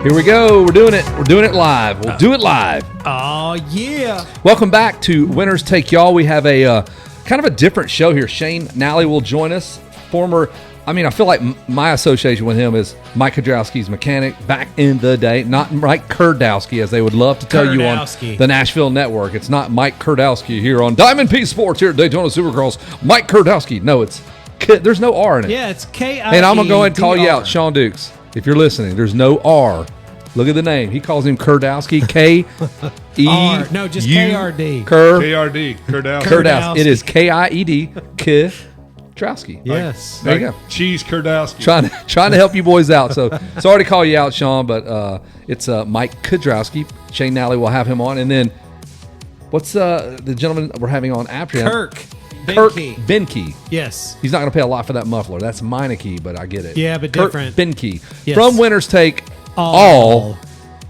Here we go. We're doing it. We're doing it live. We'll do it live. Oh, yeah. Welcome back to Winners Take Y'all. We have a kind of a different show here. Shane Nalley will join us. I feel like my association with him is Mike Kudrowski's mechanic back in the day. Not Mike Kurdowski, as they would love to tell you on the Nashville Network. It's not Mike Kurdowski here on Diamond P Sports here at Daytona Supercross. Mike Kurdowski. No, there's no R in it. Yeah, it's K-I-E-D-R. And I'm going to go ahead and call you out, Sean Dukes. If you're listening, there's no R. Look at the name. He calls him Kurdowski. K-E-U. No, just K-R-D. K-R-D. Kurdowski. Kurdowski. It is K-I-E-D. Kurdowski. Yes. There you go. Cheese Kurdowski. Trying to help you boys out. So sorry to call you out, Sean, but it's Mike Kudrowski. Shane Nalley will have him on. And then what's the gentleman we're having on after him? Kirk Benke. Yes. He's not going to pay a lot for that muffler. That's Meineke, but I get it. Yeah, but Kirk different. Benke. Yes. From Winners Take All.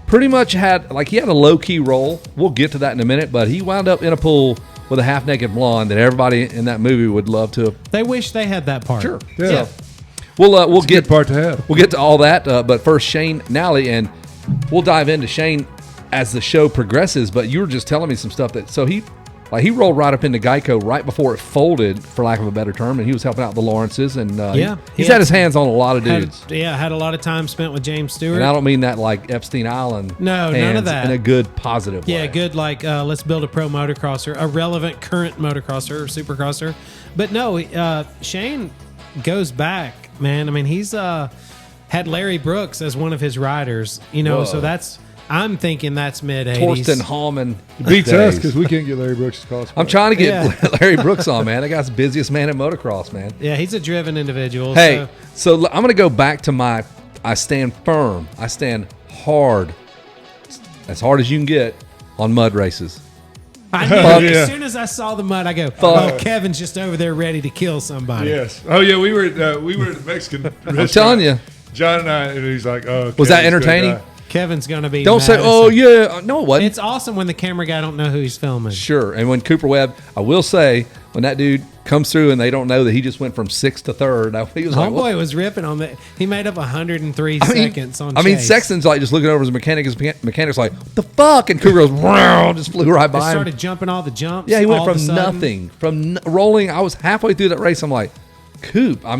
Pretty much had a low-key role. We'll get to that in a minute, but he wound up in a pool with a half-naked blonde that everybody in that movie would love to. They wish they had that part. Sure. Yeah. So we'll get a good part to have. We'll get to all that, but first Shane Nalley, and we'll dive into Shane as the show progresses. But you were just telling me some stuff he rolled right up into Geico right before it folded, for lack of a better term, and he was helping out the Lawrences, and he's had his hands on a lot of dudes. Had a lot of time spent with James Stewart. And I don't mean that like Epstein Island. No, none of that. In a good, positive way. Yeah, good let's build a pro motocrosser, a relevant current motocrosser or supercrosser. But no, Shane goes back, man. I mean, he's had Larry Brooks as one of his riders, so I'm thinking that's mid-80s. Torsten Hallman beats us because we can't get Larry Brooks' cost. I'm trying to get Larry Brooks on, man. That guy's the busiest man in motocross, man. Yeah, he's a driven individual. Hey, so I'm going to go back to I stand firm. I stand hard, as hard as you can get on mud races. I knew as soon as I saw the mud, I go, Kevin's just over there ready to kill somebody. Yes. Oh, yeah, we were at the Mexican restaurant. I'm telling you. John and I, and he's like, was that entertaining? Kevin's going to be Don't say, oh, yeah. No, it wasn't. It's awesome when the camera guy don't know who he's filming. Sure. And when Cooper Webb, I will say, when that dude comes through and they don't know that he just went from 6th to 3rd, he was Homeboy was ripping on that. He made up 103 seconds on chase. Sexton's just looking over his mechanic. His mechanic's like, what the fuck? And Cooper goes, just flew right by him. Started jumping all the jumps. Yeah, he went from nothing. From rolling. I was halfway through that race. I'm like, Coop, I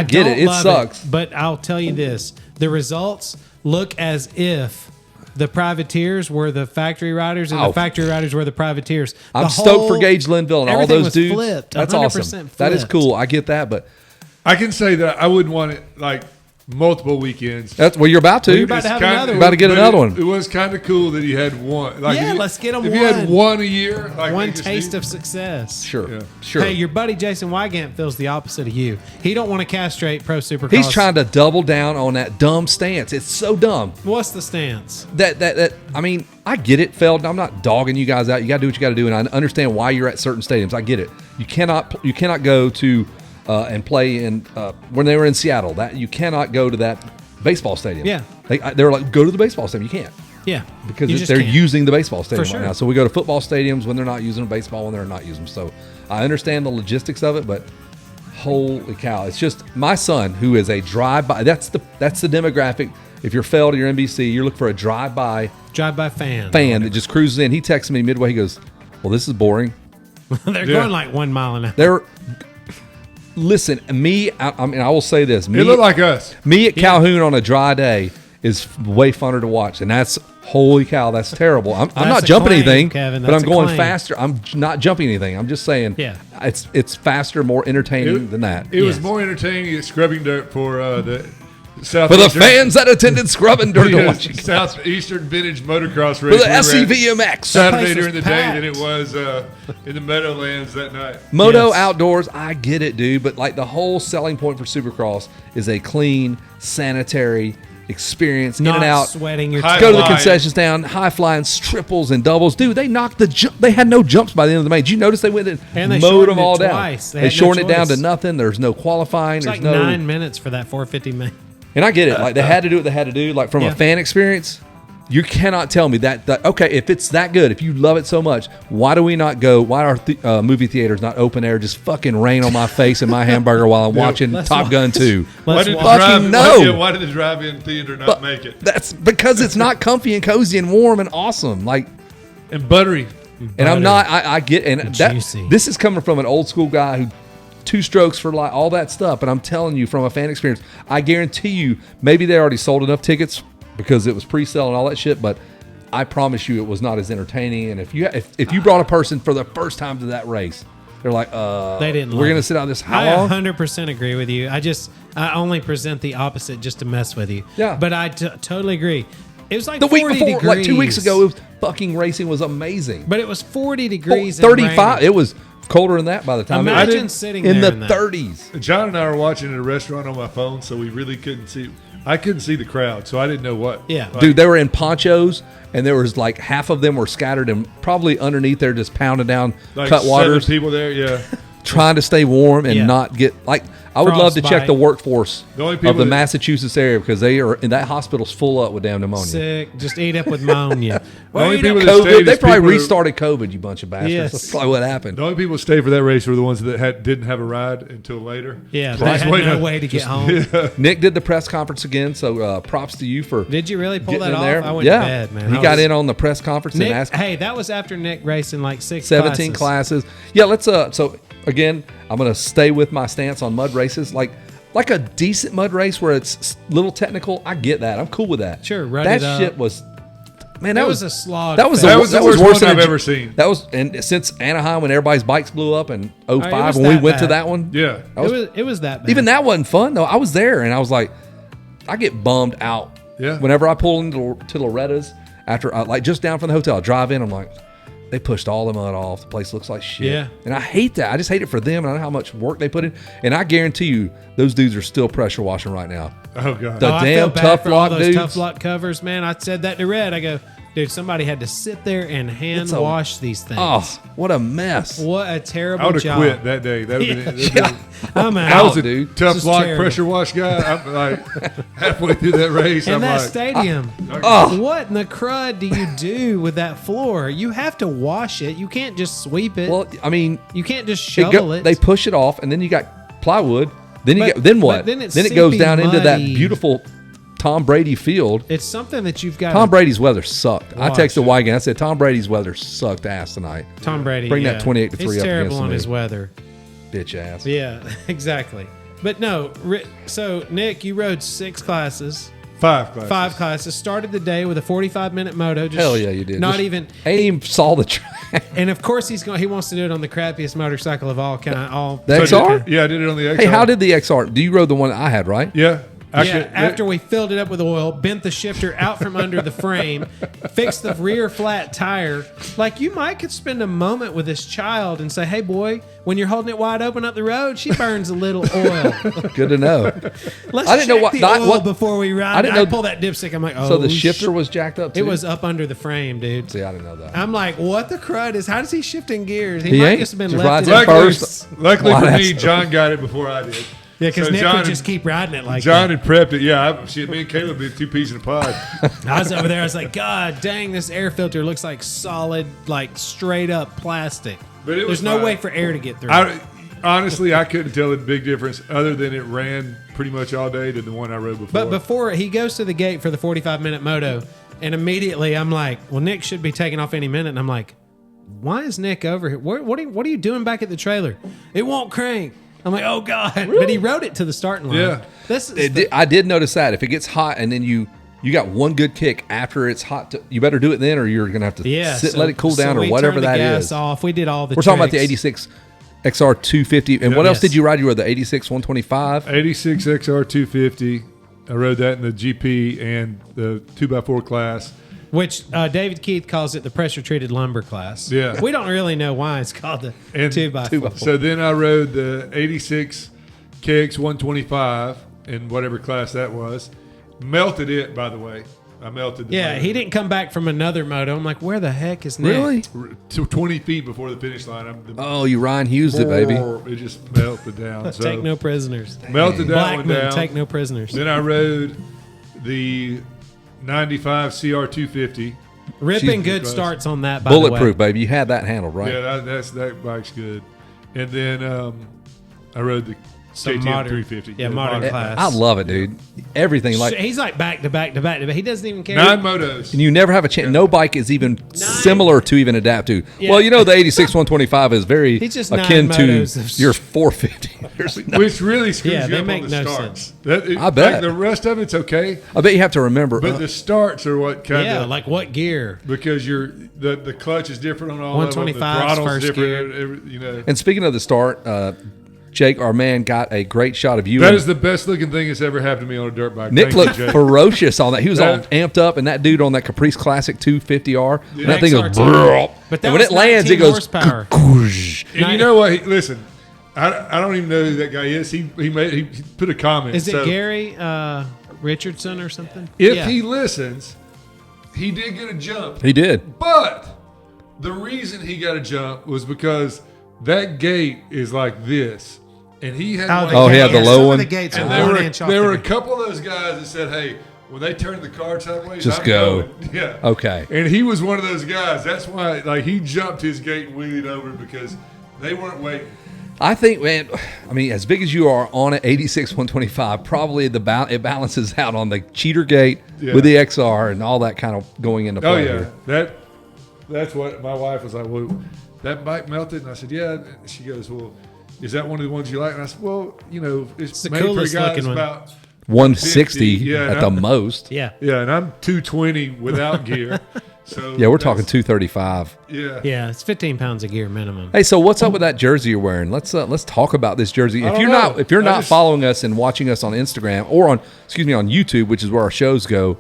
get it. It sucks. But I'll tell you this. The results look as if the privateers were the factory riders, and the factory riders were the privateers. I'm stoked for Gage Linville and all those dudes. Flipped, that's awesome. Flipped. That is cool. I get that, but I can say that I wouldn't want it multiple weekends. That's you're about to. You're about to have another one. About to get another one. It was kind of cool that he had one. Let's get him one. If you had one a year, one taste of success. Sure. Hey, your buddy Jason Wygant feels the opposite of you. He don't want to castrate pro supercross. He's trying to double down on that dumb stance. It's so dumb. What's the stance? I get it, Feldon. I'm not dogging you guys out. You got to do what you got to do, and I understand why you're at certain stadiums. I get it. You cannot go to and play in when they were in Seattle. That you cannot go to that baseball stadium. Yeah, they were like, go to the baseball stadium. You can't. Yeah, because they're using the baseball stadium right now. So we go to football stadiums when they're not using baseball, when they're not using them. So I understand the logistics of it, but holy cow, it's just my son who is a drive-by. That's the demographic. If you're Feld or you're NBC, you're looking for a drive-by fan that just cruises in. He texts me midway. He goes, "Well, this is boring." They're going like 1 mile an hour. Listen, I will say this. It looked like us. Me at Calhoun on a dry day is way funner to watch, and that's holy cow. That's terrible. I'm not jumping anything, Kevin, but I'm going faster. I'm not jumping anything. I'm just saying, it's faster, more entertaining than that. It was more entertaining at scrubbing dirt for the for the fans that attended scrubbing dirt to watch Southeastern Vintage Motocross race. For the SCVMX. Saturday during the day than it was in the Meadowlands that night. Moto outdoors, I get it, dude, but the whole selling point for Supercross is a clean, sanitary experience. Not in and out, sweating your go to the concession stand, high flying triples and doubles. Dude, they knocked they had no jumps by the end of the main. Did you notice they went and mowed them all down? They shortened it down to nothing. There's no qualifying. It's 9 minutes for that 450 main. And I get it. They had to do what they had to do. From a fan experience, You cannot tell me that okay, if it's that good, if you love it so much, why do we not go? Why are movie theaters not open air? Just fucking rain on my face and my hamburger while I'm watching Top Gun 2. Why did the drive-in theater not make it? That's because it's not comfy and cozy and warm and awesome. Like and buttery. And I'm not. I get and that. This is coming from an old school guy who 2 strokes for like all that stuff. And I'm telling you from a fan experience, I guarantee you, maybe they already sold enough tickets because it was pre-sale and all that shit, but I promise you it was not as entertaining. And if you brought a person for the first time to that race, they're like, they didn't. We're going to sit out this how long? I 100% agree with you. I only present the opposite just to mess with you. Yeah. But I totally agree. It was like the 40 week before, degrees. like 2 weeks ago, it was fucking racing was amazing. But it was 40 degrees. 35. It was colder than that by the time. Imagine sitting in there the 30s. John and I were watching at a restaurant on my phone, so we really couldn't see. I couldn't see the crowd, so I didn't know what. Yeah. Dude, they were in ponchos, and there was like half of them were scattered, and probably underneath there just pounding down like cut waters. 7 people there, yeah. Trying to stay warm and not get like. I would love to check the workforce of the Massachusetts area because they are in that hospital's full up with damn pneumonia. Sick, just ate up with pneumonia. The only people that COVID, stayed they probably restarted COVID. You bunch of bastards. Yes. That's probably what happened. The only people that stayed for that race were the ones that didn't have a ride until later. Yeah, they had no way to get home. Yeah. Nick did the press conference again, so props to you for. Did you really pull that off? There. I went to bed, man. He got in on the press conference Nick, and asked. Hey, that was after Nick racing like 17 classes. Yeah, let's. So again, I'm gonna stay with my stance on mud races, like a decent mud race where it's a little technical. I get that. I'm cool with that. Sure, that shit was. Man, that was a slog. That was the worst one I've ever seen. That was, and since Anaheim when everybody's bikes blew up in 05 when we went to that one. Yeah, it was that bad. Even that wasn't fun though. I was there and I was like, I get bummed out. Yeah. Whenever I pull into Loretta's after like just down from the hotel, I drive in. I'm like, they pushed all the mud off. The place looks like shit. Yeah. And I hate that. I just hate it for them. And I know how much work they put in. And I guarantee you, those dudes are still pressure washing right now. Oh god. The damn Tough Lock dudes. Tough Lock covers, man. I said that to Red. I go, dude, somebody had to sit there and hand wash these things. Oh, what a mess. What a terrible I would have job. quit that day. That I'm out. I was a dude. Tough Lock pressure wash guy. I'm like halfway through that race. And I'm that like, stadium. What in the crud do you do with that floor? You have to wash it. You can't just sweep it. Well, I mean, you can't just shovel it. They push it off, and then you got plywood. Then then what? Then it goes down into that beautiful Tom Brady field. It's something that you've got. Tom Brady's weather sucked. I texted Wygan. I said Tom Brady's weather sucked ass tonight. Tom Brady, bring that 28-3 up. He's terrible on his weather. Bitch ass. Yeah, exactly. But no, so Nick, you rode 6 classes. 5 classes. 5 classes. Started the day with a 45-minute moto. Hell yeah, you did. Not even. Ain't even saw the track. And of course he wants to do it on the crappiest motorcycle of all. The XR? Yeah, I did it on the XR. Hey, how did the XR? Do you rode the one I had, right? Yeah. After we filled it up with oil, bent the shifter out from under the frame, fixed the rear flat tire. Like, you could spend a moment with this child and say, hey, boy, when you're holding it wide open up the road, she burns a little oil. Good to know. Let's check the oil before we ride. I pull that dipstick. I'm like, oh. So the shifter was jacked up, too? It was up under the frame, dude. See, I didn't know that. I'm like, what the crud is? How does he shift in gears? He might just have been left in first. Luckily for me, John got it before I did. Yeah, because Nick would just keep riding it like John that. had prepped it. Yeah, me and Caleb did 2 peas in a pod. I was over there. I was like, God dang, this air filter looks like solid, like straight up plastic. But there's no way for air to get through. Honestly, I couldn't tell the big difference other than it ran pretty much all day to the one I rode before. But before he goes to the gate for the 45-minute moto, and immediately I'm like, well, Nick should be taking off any minute. And I'm like, why is Nick over here? What are you doing back at the trailer? It won't crank. I'm like, oh God. Really? But he rode it to the starting line. Yeah. I did notice that. If it gets hot and then you got one good kick after it's hot, you better do it then or you're going to have to let it cool down or whatever that is. Off. We did all the We're talking about the 86 XR 250. And what else did you ride? You rode the 86 125? 86 XR 250. I rode that in the GP and the 2x4 class. Which David Keith calls it the pressure-treated lumber class. Yeah. We don't really know why it's called the 2x4. So then I rode the 86 KX 125 in whatever class that was. Melted it, by the way. I melted the motor. He didn't come back from another moto. I'm like, where the heck is Nick? Really? 20 feet before the finish line. You Ryan Hughes it, baby. It just melted down. So take no prisoners. Melted that one down. Take no prisoners. Then I rode the 95 CR250. Ripping good She's starts on that, by the way. Bulletproof, baby. You had that handled, right? Yeah, that bike's good. And then I rode the Some KTM modern- 350. yeah, modern class. I love it, dude. Everything like, He's like back to back to back to back. He doesn't even care. 9 motos. and you never have a chance. No bike is even similar to even adapt to. Yeah. Well, you know, the 86 125 is very He's just akin 9 to motos of- your 450. There's no- Which really screws Yeah, you they up make on the no starts. sense. I bet. Like the rest of it's okay, I bet you have to remember. but the starts are what kind of Yeah, like what gear? because the clutch is different on all of them. The 125's throttle's first different. You know, and speaking of the start, Jake, our man, got a great shot of you. that and is the best looking thing that's ever happened to me on a dirt bike. Nick Thank you, looked Jake. ferocious on that. He was all That- amped up, and that dude on that Caprice Classic 250R, and that thing goes, XR2. brrrr. But that and when was it lands, it 19 goes, horsepower. "Koosh." And you know what? Listen, I don't even know who that guy is. He put a comment. Is it So Gary Richardson or something? If Yeah. he listens, he did get a jump. He did. But the reason he got a jump was because that gate is like this, and he had one. Oh, he had the low some of one? the gates And are there 1 were inch off there the were a gate. couple of those guys that said, "Hey, when they turn the car sideways, Just I'm go." going." Yeah. Okay. And he was one of those guys. That's why, like, he jumped his gate and wheelied over because they weren't waiting. I think, man, I mean, as big as you are on an 86 125, probably it balances out on the cheater gate Yeah. with the XR and all that kind of going into play. Oh yeah, here. that's what my wife was like. Well, that bike melted, and I said, yeah. And she goes, well, is that one of the ones you like? And I said, well, you know, it's the made for a coolest guy looking that's one. about 160 yeah, at and the I'm- most. Yeah. yeah, and I'm 220 without gear. So Yeah, we're talking that's- 235. Yeah, Yeah, it's 15 pounds of gear minimum. Hey, so what's up with that jersey you're wearing? Let's talk about this jersey. I If don't you're know. not if you're I not just- following us and watching us on Instagram or on on YouTube, which is where our shows go,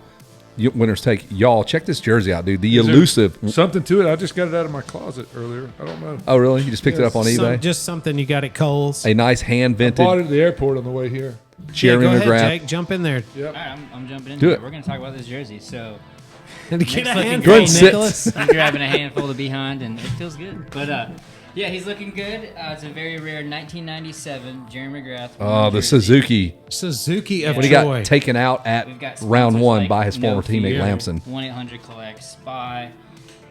Winners Take, y'all check this jersey out, dude. The Is there elusive. something to it. I just got it out of my closet earlier. I don't know. Oh, really? You just picked it up on eBay? Just something you got at Kohl's. A nice hand Bought it vented at the airport on the way here. Jeremy go ahead, McGrath. Jake. Jump in there. Yep. All right, I'm jumping into Do it. it. We're going to talk about this jersey. So Get a Nick's looking handful, Go ahead and sit. Nicholas. he's grabbing a handful of behind, and it feels good. But yeah, he's looking good. It's a very rare 1997 Jeremy McGrath. Oh, the jersey. Suzuki. Suzuki of When he joy. got taken out at We've got round sponsors one like by his No former teammate Fear, Lamson. 1-800-COLLECT, Spy.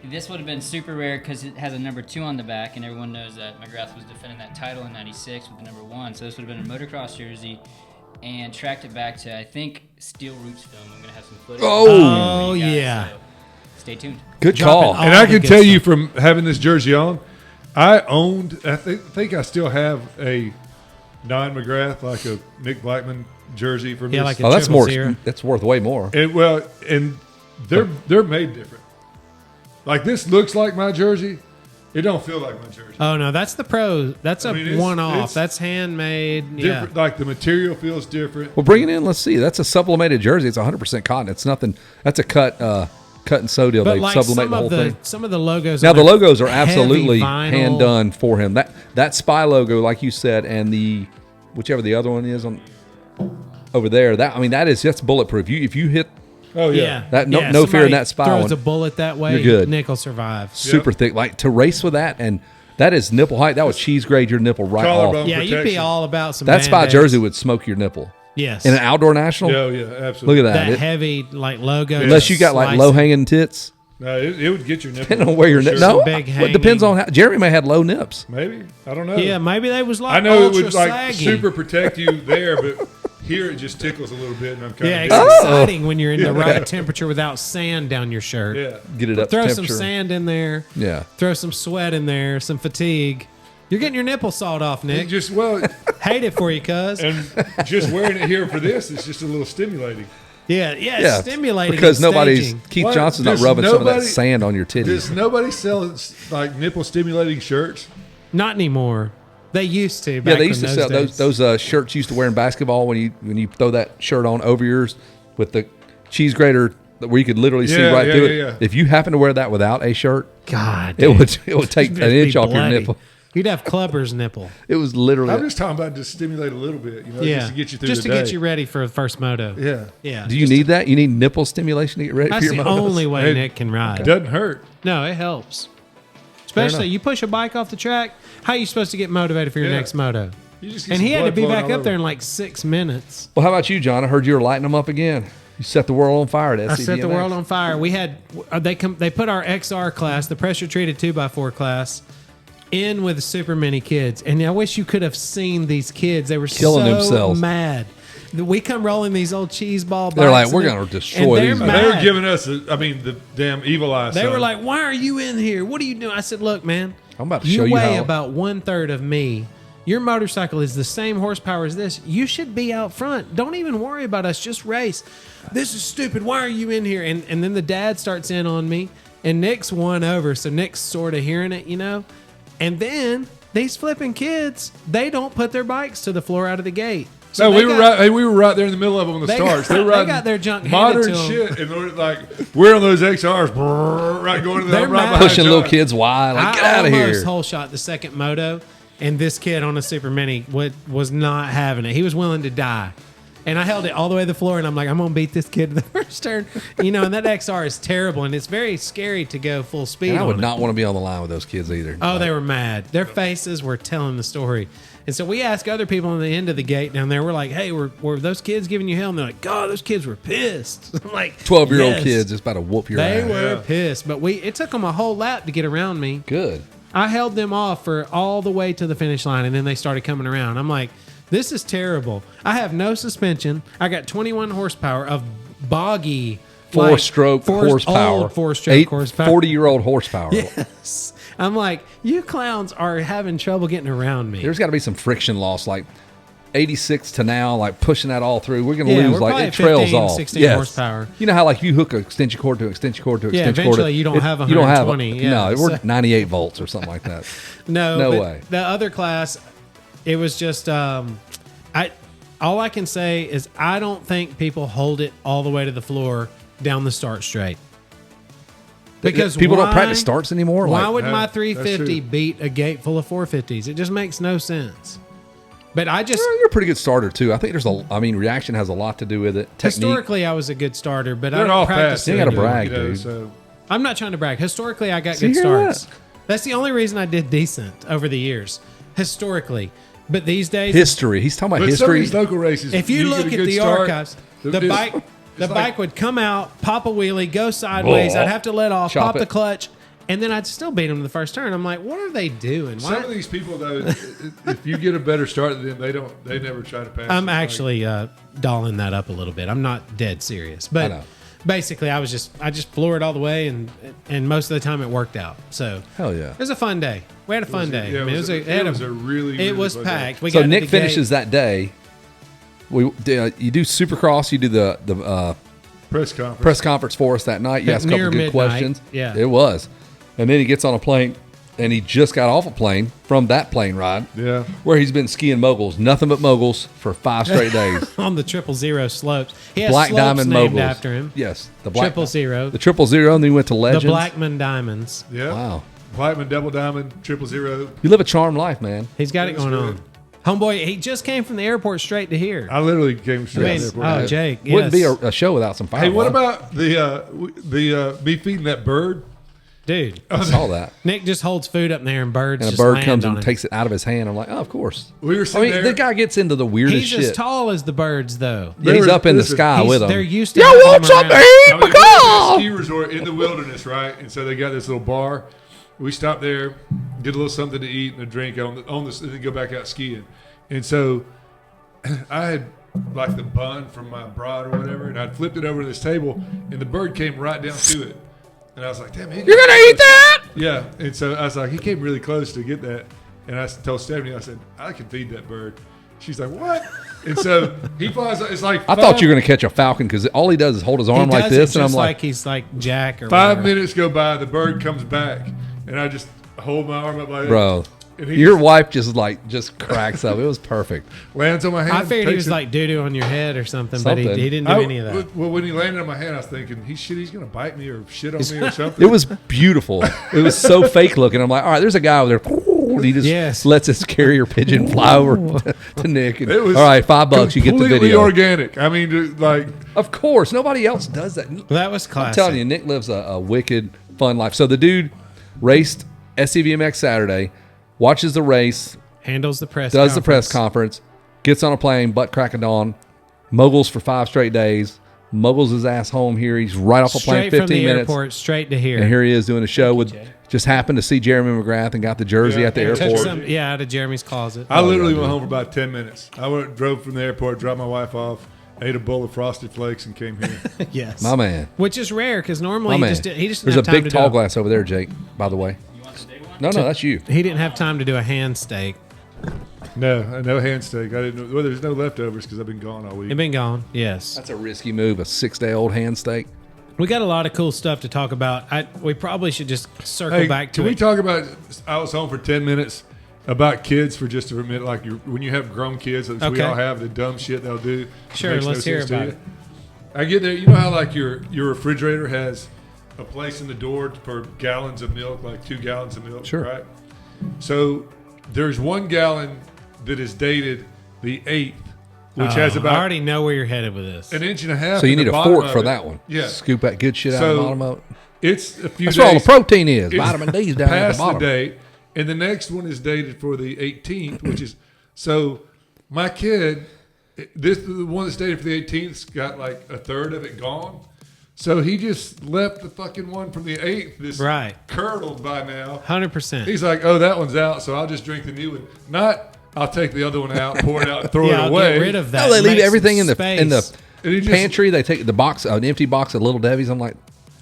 This would have been super rare because it has a number 2 on the back, and everyone knows that McGrath was defending that title in '96 with the number 1. So this would have been a motocross jersey, and tracked it back to, I think, Steel Roots film. I'm gonna have some footage. Oh, for you guys, yeah. so stay tuned. Good Dropping call. all And I the can good tell stuff. you from having this jersey on, I owned. I think I still have a non-McGrath, like a Nick Blackman jersey from Yeah, this. like a Oh, that's Triple more. Zero. That's worth way more. And they're made different. Like this looks like my jersey. It don't feel like my jersey. Oh no, that's the pro. That's a I mean, it's- one-off. it's That's handmade. Yeah. Different. Like the material feels different. Well, bring it in. Let's see. That's a sublimated jersey. It's 100% cotton. It's nothing. That's a cut and sew deal. But They like sublimate some the whole of the thing. some of the logos. Now on the it, logos are heavy absolutely vinyl. hand done for him. That Spy logo, like you said, and the whichever the other one is on over there. That's bulletproof. If you hit Oh yeah. Yeah. That- no- Yeah, no fear in somebody that Spy Throws one. a bullet that way. You're good. Nick will survive. super thick, like to race with that, and that is nipple height. That would cheese grade your nipple right Collarbone. off. Yeah, you'd be protection. all about some. That Spy Band-Aids. jersey would smoke your nipple Yes. in an outdoor national. Oh yeah, absolutely. Look at that. that heavy like logo. Unless you got like slice low it. hanging tits, No, it would get your nipple. depending on where your for nip. sure. No, Big it depends hanging. on how. Jeremy may have low nips. Maybe I don't know. Yeah, maybe they was like I know it ultra would like saggy. super protect you there, but here it just tickles a little bit, and I'm kind Yeah, of it's exciting when you're in the right temperature without sand down your shirt. yeah. Get it up. Throw to some temperature. sand in there. Yeah. Throw some sweat in there. Some fatigue. You're getting your nipple sawed off, Nick. Just Hate it for you, cuz. and just wearing it here for this is just a little stimulating. Yeah, Yeah, it's stimulating. because and nobody's staging. Keith What? Johnson's not Does rubbing some of that nobody- sand on your Does titties. nobody sell like nipple stimulating shirts? Not anymore. They used to. Yeah, Back they used to in sell days. those shirts you used to wear in basketball when you throw that shirt on over yours with the cheese grater where you could literally see Yeah, right yeah, through yeah, it. yeah. If you happen to wear that without a shirt, God, it dude. would take You'd an be inch off your bloody. nipple. You'd have Clubber's nipple. It was literally. I'm just talking about just stimulate a little bit, Yeah, just to get you through just the to day. get you ready for the first moto. Yeah, Yeah. Do you need that? You need nipple stimulation to get ready That's for your the motos? only way Hey, Nick can ride. it doesn't hurt. No, it helps. enough. Especially you push a bike off the track. How are you supposed to get motivated for your Yeah. next moto? You just get And some he had to blood be flowing back all up there over. in like 6 minutes. Well, how about you, John? I heard you were lighting them up again. You set the world on fire at SCVMX. I set the world on fire. We had they put our XR class, the pressure treated 2x4 class, in with super many kids, and I wish you could have seen these kids. They were Killing so themselves. mad. We come rolling these old cheese ball bikes. They're like, we're and going to they're destroy these. mad. They were giving us, the damn evil eye. They sign. were like, "Why are you in here? What are you doing?" I said, "Look, man, I'm about to show you weigh how. about 1/3 of me. Your motorcycle is the same horsepower as this. You should be out front. Don't even worry about us. Just race. This is stupid. Why are you in here?" And then the dad starts in on me, and Nick's won over. So Nick's sort of hearing it, And then these flipping kids, they don't put their bikes to the floor out of the gate. So No, we were right there in the middle of them on the starts. They got their junk handed modern to 'em. shit, and we're like we're on those XRs, right going to the They're right mad. behind Pushing little John. kids wide. Like, get out of I here. almost whole shot the second moto, and this kid on a Super Mini was not having it. He was willing to die. And I held it all the way to the floor, and I'm like, I'm going to beat this kid to the first turn. And that XR is terrible, and it's very scary to go full speed And I would on it. not want to be on the line with those kids either. Oh, they were mad. Their faces were telling the story. And so we asked other people on the end of the gate down there, we're like, hey, were those kids giving you hell? And they're like, God, those kids were pissed. I'm like, 12-year-old yes. kids just about to whoop your They ass. were pissed. But it took them a whole lap to get around me. Good. I held them off for all the way to the finish line, and then they started coming around. I'm like, this is terrible. I have no suspension. I got 21 horsepower of boggy Four-stroke horsepower. Old four-stroke horsepower. 40-year-old horsepower. Yes. I'm like, you clowns are having trouble getting around me. There's got to be some friction loss, like 86 to now, like pushing that all through. We're going to Yeah, lose, we're like probably it trails 15, off. 16 horsepower. You know how like you hook an extension cord to extension cord to Yeah, extension cord. eventually you don't have You don't have 120, yeah, no, we're so- 98 volts or something like that. No but way. The other class, it was just all I can say is I don't think people hold it all the way to the floor down the start straight. Because people don't why- practice starts anymore. Why Like, would my that's 350 true. beat a gate full of 450s? It just makes no sense. But I just well, you're a pretty good starter too. I think reaction has a lot to do with it. Technique. historically I was a good starter, but I They're don't all practice. fast. You it. gotta too, brag, dude. So I'm not trying to brag. Historically, I got See, good hear starts. that? That's the only reason I did decent over the years. Historically. But these days, History. He's talking about but some of history. these local races, if you get look a at good the start, archives, the it's- bike it's like- bike would come out, pop a wheelie, go sideways. Blah. I'd have to let off, Chop pop it. the clutch, and then I'd still beat them to the first turn. I'm like, what are they doing? Why? Some of these people though, if you get a better start than them, they never try to pass. I'm it. actually dolling that up a little bit. I'm not dead serious, I but know. basically, I just floored all the way, and most of the time it worked out. So Hell yeah. it was a fun day. We had a fun day. Yeah, I mean, it was a really it was fun day. packed. We So got to Nick the finishes gate. that day. You do Supercross. You do the press conference. press conference for us that night. You At asked a couple near good midnight. questions. Yeah. It was. And then he gets on a plane, and he just got off a plane from that plane ride Yeah. where he's been skiing moguls, nothing but moguls for 5 straight days. on the 000 slopes. He has Black slopes Diamond named moguls. after him. Yes. The Black 000. The 000, and then he went to The Legends. Blackman Diamonds. Yeah. Wow. Platinum, Double Diamond, 000. You live a charmed life, man. He's got it That's going good. on. Homeboy, he just came from the airport straight to here. I literally came straight. Man, from the oh, airport. Jake, Wouldn't yes. be a show without some fire. Hey, what about the me feeding that bird? Dude, I saw that. Nick just holds food up there and birds And a just bird land comes on and him. takes it out of his hand. I'm like, oh, of course. We were I sitting mean, there. the guy gets into the weirdest He's shit. as tall as the birds, though. Yeah, he's There up in the listen, sky with them. They're used to Yo, having what's him up, around. man? I mean, we're at a ski resort in the wilderness, right? And so they got this little bar. We stopped there, get a little something to eat and a drink on the and then go back out skiing. And so I had like the bun from my bride or whatever, and I'd flipped it over to this table, and the bird came right down to it. And I was like, damn, You're gonna eat that? Yeah. And so I was like, he came really close to get that. And I told Stephanie, I said, I can feed that bird. She's like, what? And so he flies. It's like I thought you were gonna catch a falcon because all he does is hold his arm He like does this, it and I'm just like, he's like Jack or 5 whatever. minutes go by, the bird comes back, and I just hold my arm up like that. bro, And he your just wife just cracks up. It was perfect. lands on my hand. I figured he takes was it. like doo-doo on your head or something, but Something. he didn't do any of that. Well, when he landed on my hand, I was thinking, he's going to bite me or shit on me or something. It was beautiful. It was so fake looking. I'm like, all right, there's a guy over there. And he just Yes. lets his carrier pigeon fly over to Nick. And, It was all right, $5, you get the completely video. organic. I mean, dude, like, Of course, nobody else does that. That was I'm classic. telling you, Nick lives a wicked, fun life. So the dude raced SCVMX Saturday, watches the race, Handles the press does the press conference. conference, gets on a plane, butt crack of dawn, moguls for 5 straight days, moguls his ass home here. He's right off the plane, Straight 15 from the minutes. airport, straight to here. And here he is doing a show with, Jay. just happened to see Jeremy McGrath and got the jersey Yeah. at the Yeah, Took airport. some, out of Jeremy's closet. I literally yeah, went dude. home for about 10 minutes. Drove from the airport, dropped my wife off, ate a bowl of Frosted Flakes, and came here. Yes. My man. Which is rare because My normally man. he just didn't There's have a time big to tall do glass over there, Jake, by the way. You want the big one? No, that's you. He didn't have time to do a hand steak. No hand steak. I didn't know. Well, there's no leftovers because I've been gone all week. He'd been gone. Yes. That's a risky move, a 6-day-old hand steak. We got a lot of cool stuff to talk about. We probably should just circle Hey, back to can it. we talk about? I was home for 10 minutes about kids for just a minute. Like when you have grown kids, which we Okay. all have, the dumb shit they'll do. Sure, makes no let's hear sense to about you. it. I get there. You know how like your refrigerator has a place in the door for gallons of milk, like 2 gallons of milk, Sure. right? So there's 1 gallon that is dated the 8th, which has I about already know where you're headed with this. an inch and a half. So you in need the a bottom fork of for it. that one. Yeah. Scoop that good shit out of the bottom of it. It's a few That's days. where all the protein is. It's Vitamin D's down at past the bottom. date, and the next one is dated for the 18th, which is so. My kid, the one that's dated for the 18th's got like a third of it gone, so he just left the fucking one from the 8th. This Right. curdled by now. 100%. He's like, oh, that one's out, so I'll just drink the new one. Not, I'll take the other one out, pour it out, and throw yeah, it I'll away. get rid of that. No, they leave Make some everything in the space. And he just- pantry. They take the box, an empty box of Little Debbie's. I'm like,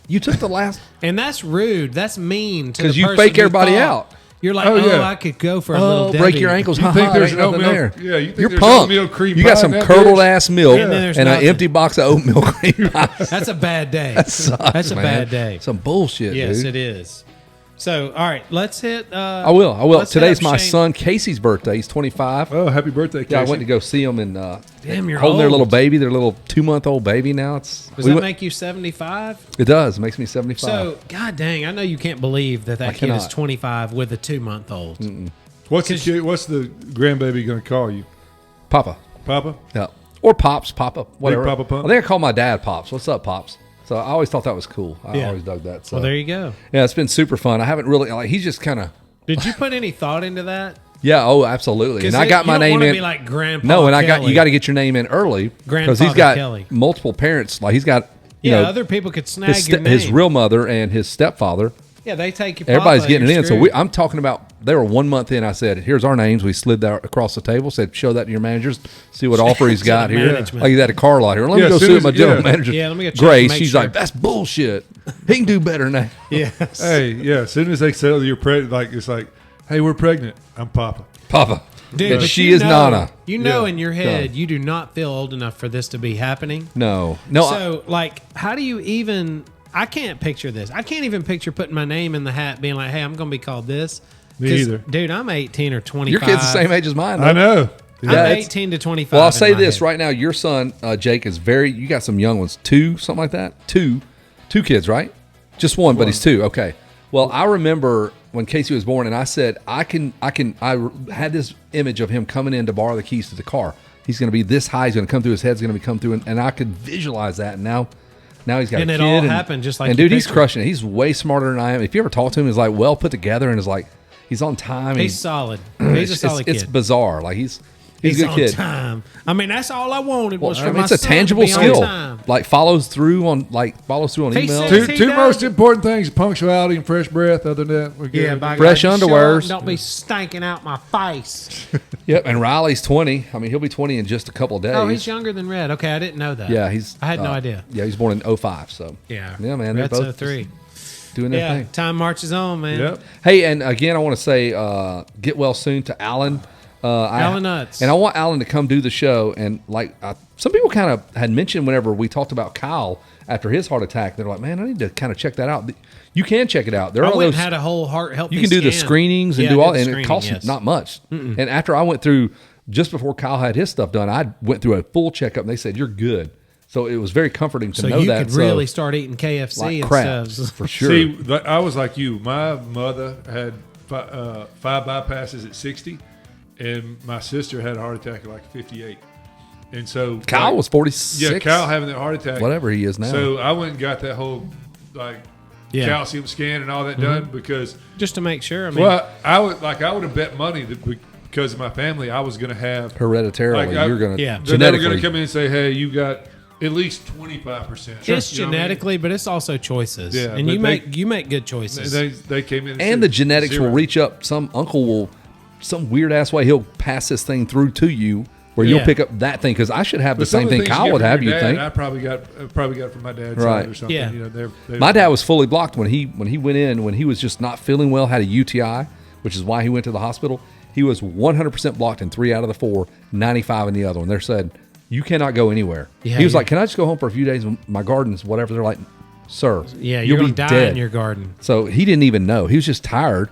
you took the last. And that's rude. That's mean to 'Cause the you person fake who everybody thought- out. You're like, Oh, oh, yeah. I could go for a little Debbie. Break your ankles. You Ha think ha, there's ain't an nothing oatmeal- there. yeah, you think You're there's pumped. oatmeal cream You got pie some in that curdled bitch? ass milk And then there's and an nothing. empty box of oatmeal cream pie. That's a bad day. Sucks, That's a man. bad day. Some bullshit, Yes, dude. it is. So, all right, let's hit. I will. let's hit Today's up my Shane. son Casey's birthday. He's 25. Oh, happy birthday, Casey. Yeah, I went to go see him and Damn, you're holding their old. little baby, their little 2-month-old baby. Now Does we that went- make you 75? it does. It makes me 75. So, god dang, I know you can't believe that kid is cannot. 25 with a 2-month-old. What's the grandbaby going to call you? Papa. Papa? Yeah. Or Pops, Papa, whatever. Papa Pump? I think I call my dad Pops. What's up, Pops? So I always thought that was cool. I Yeah. always dug that. So. Well, there you go. Yeah, it's been super fun. I haven't really, like, he's just kind of, Did you put any thought into that? yeah, oh, absolutely. And I got my you don't name wanna in. Be like Grandpa No, and Kelly. you got to get your name in early because Grandfather he's got Kelly. multiple parents. Like he's got, you Yeah, know, other people could snag his, your name. his real mother and his stepfather. Yeah, they take you. Everybody's Papa, getting it you're in. So screwed. I'm talking about. They were 1 month in. I said, "Here's our names." We slid that across the table. Said, "Show that to your managers. See what offer he's To got the here." management. Like he's at a car lot here. Let Yeah, me go as soon see as- my general yeah. manager. Yeah, let me go check Grace. and make She's sure. like, "That's bullshit. He can do better than that." Yes. Hey, yeah. As soon as they say you're pregnant, like it's like, hey, we're pregnant. I'm Papa. Papa. Dude, But but she you is know, Nana. You know, Yeah. in your head, you do not feel old enough for this to be happening. No. So, like, how do you even? I can't picture this. I can't even picture putting my name in the hat, being like, "Hey, I'm going to be called this." Me 'Cause, either. dude. I'm 18 or 25. Your kid's the same age as mine. I know. I'm Yeah, it's- 18 to 25. Well, I'll in say my this head. right now. Your son, Jake, is very. You got some young ones. 2, something like that. Two kids, right? Just one, but he's 2. Okay. Well, I remember when Casey was born, and I said, I had this image of him coming in to borrow the keys to the car. He's going to be this high. He's going to come through. His head's going to be come through, and I could visualize that. And now he's got And a it kid. all and, happened just like And you dude, he's pictured. crushing it. He's way smarter than I am. If you ever talk to him, he's like well put together, and is like he's on time. He's solid. He's a solid kid. It's bizarre. Like he's a He's good on kid. time. I mean, that's all I wanted was Well, for I mean, my it's a son tangible to be on skill. time. Like follows through on He emails. said- Two he does. most important things: punctuality and fresh breath. Other than that, we're good. Yeah, by Fresh God, underwears. Don't be stinking out my face. Yep, and Riley's 20. I mean, he'll be 20 in just a couple of days. Oh, he's younger than Red. Okay, I didn't know that. Yeah, he's. I had no idea. Yeah, he's born in 05. So Yeah. yeah, man, they're Red's both 03. doing their Yeah, thing. time marches on, man. Yep. Hey, and again, I want to say, get well soon to Alan. Alan Nuts. And I want Alan to come do the show. And like some people kind of had mentioned whenever we talked about Kyle after his heart attack, they're like, man, I need to kind of check that out. You can check it out. There I are went those. and had a whole heart healthy You can do the scan. screenings and Yeah, do I all, did the and it screening, costs yes. not much. And after I went through, just before Kyle had his stuff done, I went through a full checkup, and they said you're good. So it was very comforting to So know you that. could really start eating KFC like and crabs stuff. for sure. See, I was like you. My mother had 5 bypasses at 60, and my sister had a heart attack at like 58. And so Kyle was 46. yeah, Kyle having that heart attack, whatever he is now. So I went and got that whole like Yeah. calcium scan and all that done because Just to make sure. I mean, well, I would have bet money that because of my family, I was going to have hereditarily, Like, you're going to yeah. They're never genetically. going to come in and say, "Hey, you got at least 25%. It's genetically, but it's also choices. Yeah, and but you make good choices. They came in And the genetics will reach up. Some uncle will, some weird ass way, he'll pass this thing through to you where you'll pick up that thing. Because I should have the same thing Kyle would have, you think. I probably got it from my dad's Right. side or something. Yeah. You know, My dad was fully blocked when he went in, when he was just not feeling well, had a UTI, which is why he went to the hospital. He was 100% blocked in 3 out of the 4, 95 in the other one. They said, you cannot go anywhere. Yeah, he was like, can I just go home for a few days? My garden's whatever. They're like, sir, yeah, you'll you're going be to die dead in your garden. So he didn't even know. He was just tired.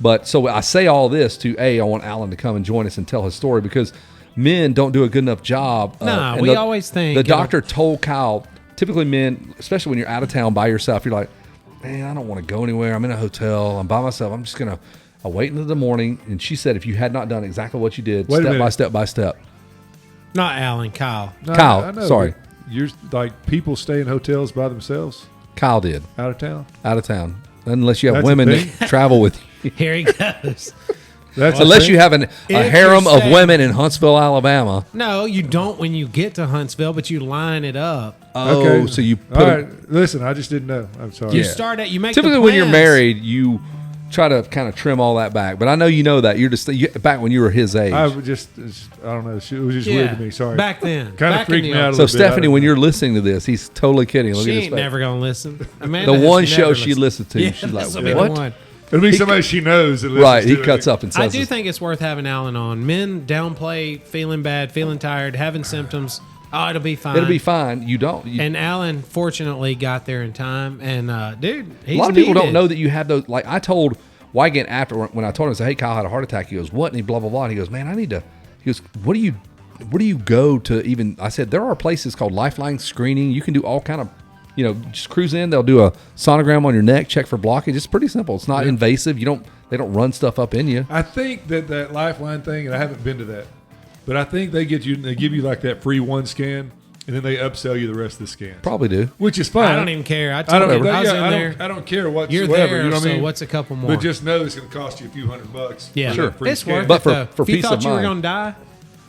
But so I say all this to I want Alan to come and join us and tell his story because men don't do a good enough job. Nah, and we always think the doctor told Kyle. Typically, men, especially when you're out of town by yourself, you're like, man, I don't want to go anywhere. I'm in a hotel. I'm by myself. I'm just gonna. I'll wait until the morning. And she said, if you had not done exactly what you did, step by step. Not Alan, Kyle. No, Kyle, I know, sorry. You're like people stay in hotels by themselves Kyle did out of town. out of town, unless you have That's a women thing? that travel with you. Here he goes. That's Unless you have a you're harem of saying- women in Huntsville, Alabama. No, you don't when you get to Huntsville, but you line it up. Oh, Okay. so you put All right, listen, I just didn't know. I'm sorry. You Yeah. start at you make typically the when you're plans. married, you try to kind of trim all that back. But I know you know that you're just back when you were his age. I was just, I don't know. It was just Yeah, weird to me. Sorry. back then. Kind of back freaked in me the out a old- so little bit. Stephanie, when you're listening to this, he's totally kidding. Look at She his ain't face. never gonna listen. Amanda The has one never show she listened. listened to, Yeah, she's like, this'll be the what? one. It'll be somebody she knows. That Right, listens he to cuts it. up and I says, do this. think it's worth having Alan on. Men downplay feeling bad, feeling tired, having symptoms. Oh, it'll be fine. it'll be fine. You don't. And Alan fortunately got there in time. And dude, he's a lot of people don't needed. know that you have those. Like I told Wygant after when I told him, I said, hey, Kyle had a heart attack. He goes, what? And he blah, blah, blah. And he goes, man, I need to. He goes, where do you go to even? I said, there are places called Lifeline screening. You can do all kind of, just cruise in. They'll do a sonogram on your neck, check for blockage. It's pretty simple. It's not invasive. They don't run stuff up in you. I think that Lifeline thing, and I haven't been to that, but I think they give you like that free one scan, and then they upsell you the rest of the scans. Probably do. Which is fine. I don't even care. I I told don't. him I was in I there. don't. I don't care whatsoever. You're there, you know what so I mean? what's a couple more? But just know it's going to cost you a few $100. Yeah, for Sure. that free it's scan. worth But it. for though. If you peace thought of you were mind. going to die,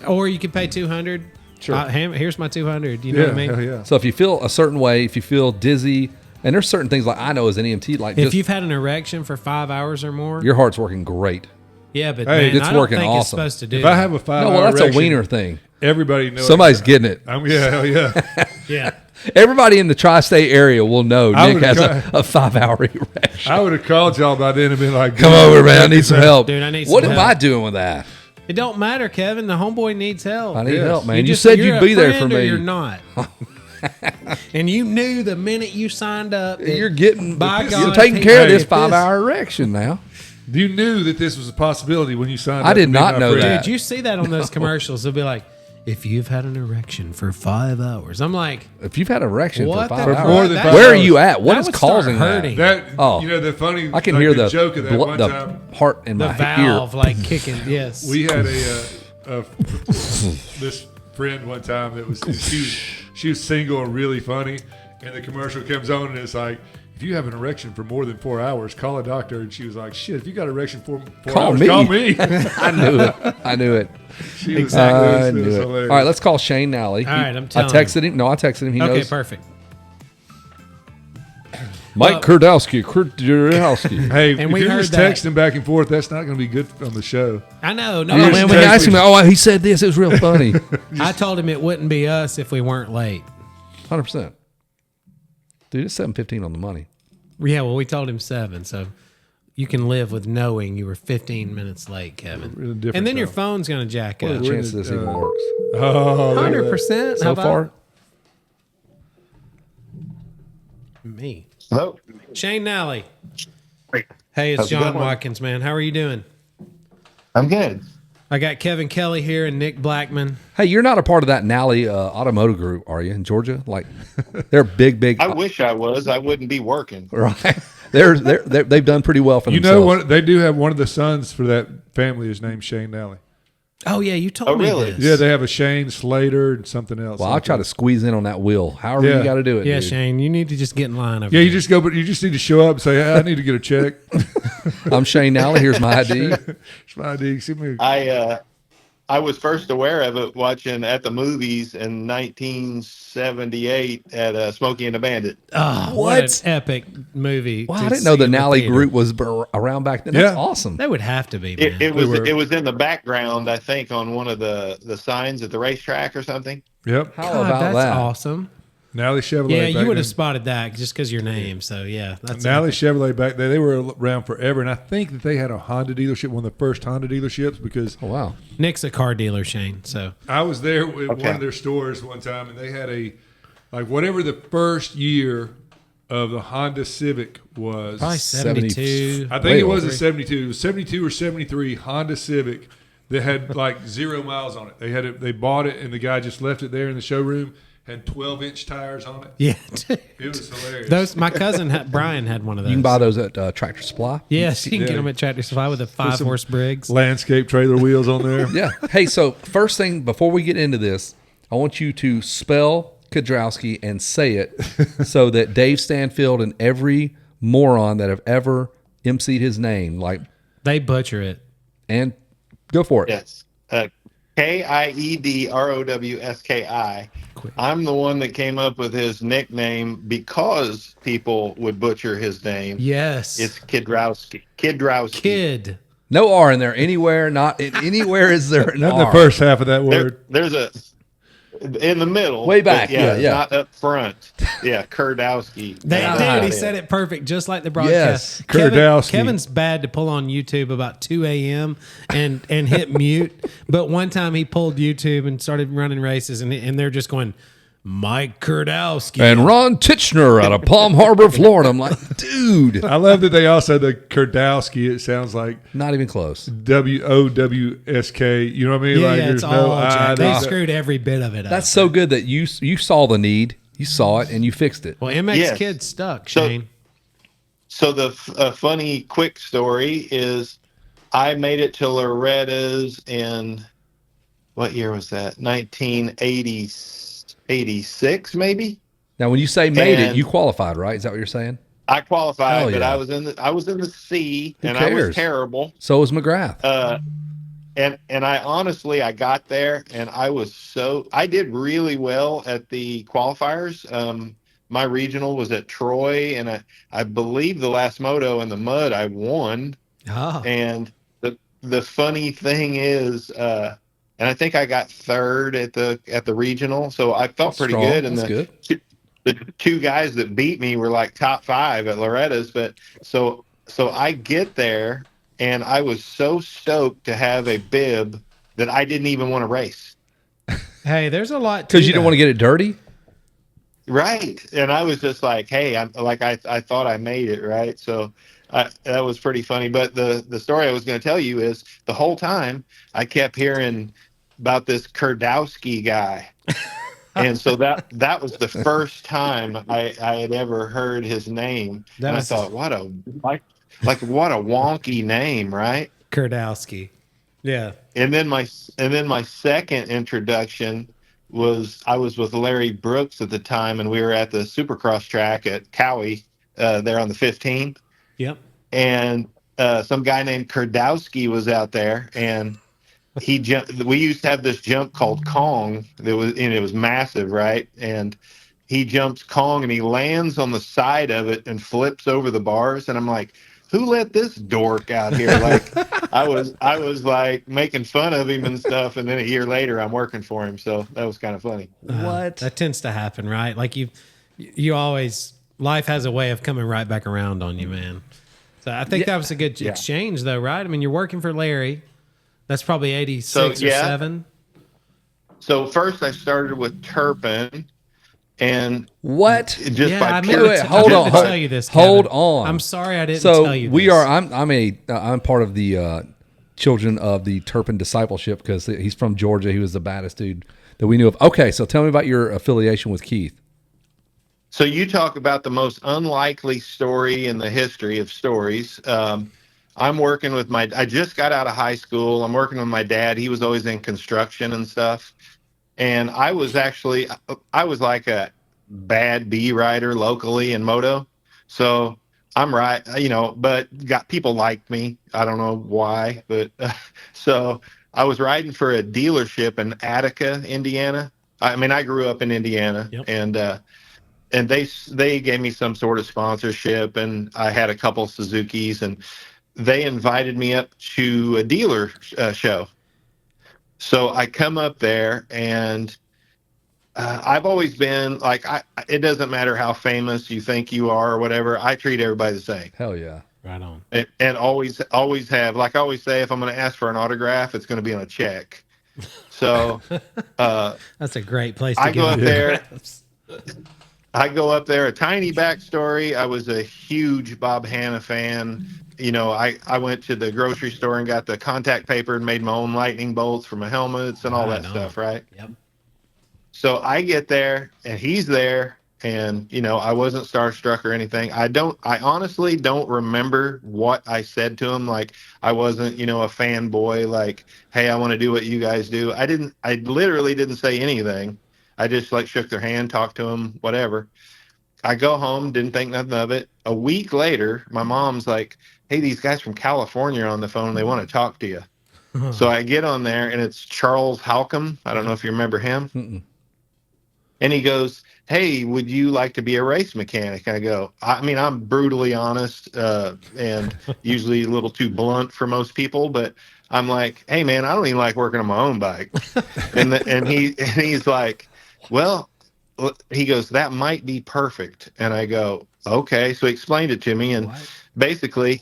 or you could pay $200. Sure. Here's my $200. You know Yeah, what I mean? hell yeah. So if you feel a certain way, if you feel dizzy, and there's certain things like I know as an EMT, like If just you've had an erection for 5 hours or more, your heart's working great. yeah, but Hey, man, it's I don't working think it's awesome. supposed to do. If I have a 5 No, hour well, that's erection, a wiener thing. everybody knows. Somebody's getting it. Yeah, hell yeah. yeah, Everybody in the tri-state area will know I Nick would has try- a 5 hour erection. I would have called y'all by then and been like, Come over, man. I need some help. Dude, I need What some am help. I doing with that? it don't matter, Kevin. The homeboy needs help. I need Yes. help, man. You just- said you're you'd a be there for friend or me. You're not. And you knew the minute you signed up. that You're getting, by you're God, taking if care of he- this if 5 hour erection now. You knew that this was a possibility when you signed up. I did to be not my know friend. that. Did you see that on those commercials? They'll be like, if you've had an erection for 5 hours. I'm like, If you've had an erection What for the 5 fuck? hours, more than That- 5 where are hours. you at? What That is would start causing hurting. That, Oh. the funny. I can like hear the the joke of that one the time. heart in the my valve ear. like kicking. Yes. We had this friend one time that was she was single and really funny, and the commercial comes on and it's like, if you have an erection for more than 4 hours, call a doctor. And she was like, shit, if you got an erection for 4 Call hours, me. call me. I knew it. I knew it. She was I it knew was it. hilarious. All right, let's call Shane Nalley. All right, I'm I telling texted him. No, I texted him. He okay, knows. perfect. Mike Kurdowski. Hey, And if we you're heard just that. texting back and forth, that's not going to be good on the show. I know. No, Oh, You're man, just when he asked texting. me, oh, he said this. It was real funny. I told him it wouldn't be us if we weren't late. 100%. Dude, it's 7:15 on the money. Yeah, well, we told him 7, so you can live with knowing you were 15 minutes late, Kevin. We're in a different And then your time. phone's going to jack What are up. the chances this even works? Oh, 100%. So far, Me. Hello. Shane Nalley. Great. Hey, it's How's it John going? Watkins, man. How are you doing? I'm good. I got Kevin Kelly here and Nick Blackman. hey, you're not a part of that Nalley automotive group, are you, in Georgia? Like, they're big. I wish I was. I wouldn't be working. Right. They've done pretty well for you themselves. know what? They do have one of the sons for that family is named Shane Nalley. Oh, yeah, you told Oh, me really? this. Yeah, they have a Shane Slater and something else. Well, I'll try to squeeze in on that wheel. However Yeah. you got to do it. Yeah, dude. Shane, you need to just get in line over Yeah, you there. just go, but you just need to show up and say, hey, I need to get a check. I'm Shane Nalley. Here's my ID. It's my ID. See me. I was first aware of it watching at the movies in 1978 at Smokey and the Bandit. Oh, what What? an epic movie! Wow, to I didn't know see the in Nalley theater. group was around back then. That's Yeah. awesome. They would have to be, man. It was in the background, I think, on one of the signs at the racetrack or something. Yep. How God, about that's that? awesome. Nalley Chevrolet. Yeah, back you would then. have spotted that just because your name. So yeah, that's Nalley epic. Chevrolet back there, they were around forever, and I think that they had a Honda dealership, one of the first Honda dealerships, because Oh, wow. Nick's a car dealer, Shane. So I was there with Okay. one of their stores one time, and they had whatever the first year of the Honda Civic was. probably 72. I think Way it was a over. 72. It was 72 or 73 Honda Civic that had like 0 miles on it. They bought it, and the guy just left it there in the showroom. Had 12-inch tires on it. Yeah, It was hilarious. those. My cousin Brian had one of those. You can buy those at Tractor Supply. Yes, you can get Yeah. them at Tractor Supply with a some 5-horse Briggs. landscape trailer wheels on there. Yeah. Hey, so first thing before we get into this, I want you to spell Kedrowski and say it so that Dave Stanfield and every moron that have ever emceed his name, They butcher it. and go for it. Yes. Kiedrowski. I'm the one that came up with his nickname because people would butcher his name. Yes, It's Kidrowski. Kidrowski. kid. No R in there anywhere. Not anywhere is there an Not R. the first half of that word. There's a in the middle, Way but back, yeah. not up front. Yeah, Kurdowski. Dude, Ah. he said it perfect, just like the broadcast. Yes, Kurdowski. Kevin's bad to pull on YouTube about 2 a.m. and hit mute. But one time he pulled YouTube and started running races, and they're just going, Mike Kurdowski. And Ron Titchener out of Palm Harbor, Florida. I'm like, dude, I love that they also the Kurdowski. It sounds like not even close. WOWSK. You know what I mean? yeah, like yeah, it's there's no all I. jacked. They there's- screwed every bit of it up. That's so good that you saw the need, you saw it, and you fixed it. well, MX Yes. Kid stuck, So- Shane. So the funny quick story is I made it to Loretta's in what year was that? 1986 maybe. Now, when you say made it, And- you qualified, right? Is that what you're saying? I qualified, Hell but yeah. I was in the C, Who and I cares? was terrible. So was McGrath. And I honestly, I got there and I did really well at the qualifiers. My regional was at Troy, and I believe the last moto in the mud I won. Oh, And the funny thing is, and I think I got third at the regional, so I felt pretty Strong. good. And That's good. the two guys that beat me were like top 5 at Loretta's. But so I get there, and I was so stoked to have a bib that I didn't even want to race. hey, there's a lot Because you didn't want to get it dirty? Right. And I was just like, hey, I thought I made it, right? So that was pretty funny. But the story I was going to tell you is the whole time I kept hearing about this Kurdowski guy. And so that was the first time I had ever heard his name. That and was- I thought, what a wonky name, right? Kurdowski. Yeah. And then my second introduction was I was with Larry Brooks at the time, and we were at the Supercross track at Cowie there on the 15th, Yep. and some guy named Kurdowski was out there, and he jumped. We used to have this jump called Kong. It was massive, right? And he jumps Kong, and he lands on the side of it and flips over the bars, and I'm like, who let this dork out here? Like, I was like making fun of him and stuff, and then a year later, I'm working for him, so that was kind of funny. What? That tends to happen, right? Like you always, life has a way of coming right back around on you, man. So I think that was a good exchange, though, right? I mean, you're working for Larry. That's probably 86 So, or yeah. 7. So first, I started with Turpin, and What? just Yeah, by I pure- meant wait, to, hold I on, meant to hold- tell you this. hold Kevin. on. I'm sorry I didn't So tell you we this. are. I'm part of the children of the Turpin discipleship because he's from Georgia. He was the baddest dude that we knew of. Okay, so tell me about your affiliation with Keith. So you talk about the most unlikely story in the history of stories. I'm working with I just got out of high school. I'm working with my dad. He was always in construction and stuff. And I was like a bad B rider locally in moto. So I'm right, but got people liked me. I don't know why, but so I was riding for a dealership in Attica, Indiana. I mean, I grew up in Indiana, Yep. and they gave me some sort of sponsorship, and I had a couple Suzukis, and they invited me up to a dealer show. So I come up there, and I've always been like, it doesn't matter how famous you think you are or whatever. I treat everybody the same. Hell yeah. Right on. And always have, like I always say, if I'm going to ask for an autograph, it's going to be on a check. So That's a great place to I go up give there. autographs. I go up there. A tiny backstory. I was a huge Bob Hanna fan. You know, I went to the grocery store and got the contact paper and made my own lightning bolts for my helmets and all that stuff, right? Yep. So I get there and he's there, and you know, I wasn't starstruck or anything. I honestly don't remember what I said to him. Like, I wasn't, you know, a fanboy, like, hey, I want to do what you guys do. I literally didn't say anything. I just like shook their hand, talked to them, whatever. I go home, didn't think nothing of it. A week later, my mom's like, hey, these guys from California are on the phone. They want to talk to you. So I get on there, and it's Charles Halcomb. I don't know if you remember him. Mm-mm. And he goes, hey, would you like to be a race mechanic? I go, I mean, I'm brutally honest and usually a little too blunt for most people, but I'm like, hey, man, I don't even like working on my own bike. and he's like, well, he goes, that might be perfect. And I go, okay. So he explained it to me. And basically,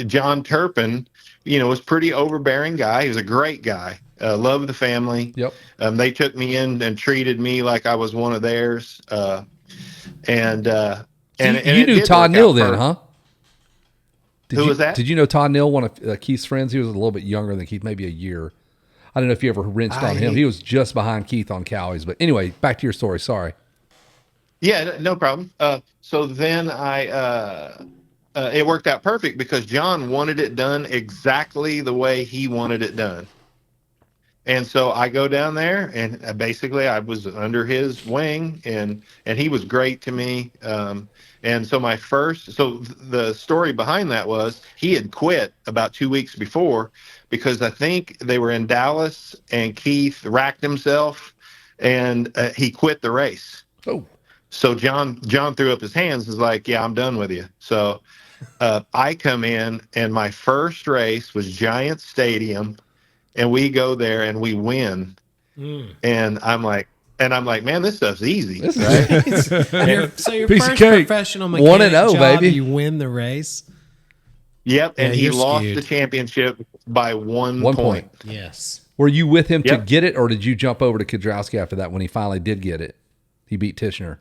John Turpin, you know, was pretty overbearing guy. He was a great guy. Loved the family. Yep. They took me in and treated me like I was one of theirs. So And you knew Todd Neal then, huh? Who was that? Did you know Todd Neal, one of Keith's friends? He was a little bit younger than Keith, maybe a year. I don't know if you ever wrenched on him. He was just behind Keith on Cowies. But anyway, back to your story. Sorry. Yeah, no problem. So then it worked out perfect because John wanted it done exactly the way he wanted it done. And so I go down there, and basically I was under his wing, and he was great to me. And so the story behind that was he had quit about 2 weeks before because I think they were in Dallas, and Keith racked himself, and he quit the race. Oh. So John threw up his hands, and was like, yeah, I'm done with you. So I come in, and my first race was Giant Stadium. And we go there and we win. And I'm like, man, this stuff's easy, right? So your Piece of first cake. professional mechanic 1-0, job, baby. you win the race. Yep. And Yeah, he you're lost skewed. the championship by one One point. point. Yes. Were you with him to Yep. get it, or did you jump over to Kudrowski after that when he finally did get it? He beat Tishner.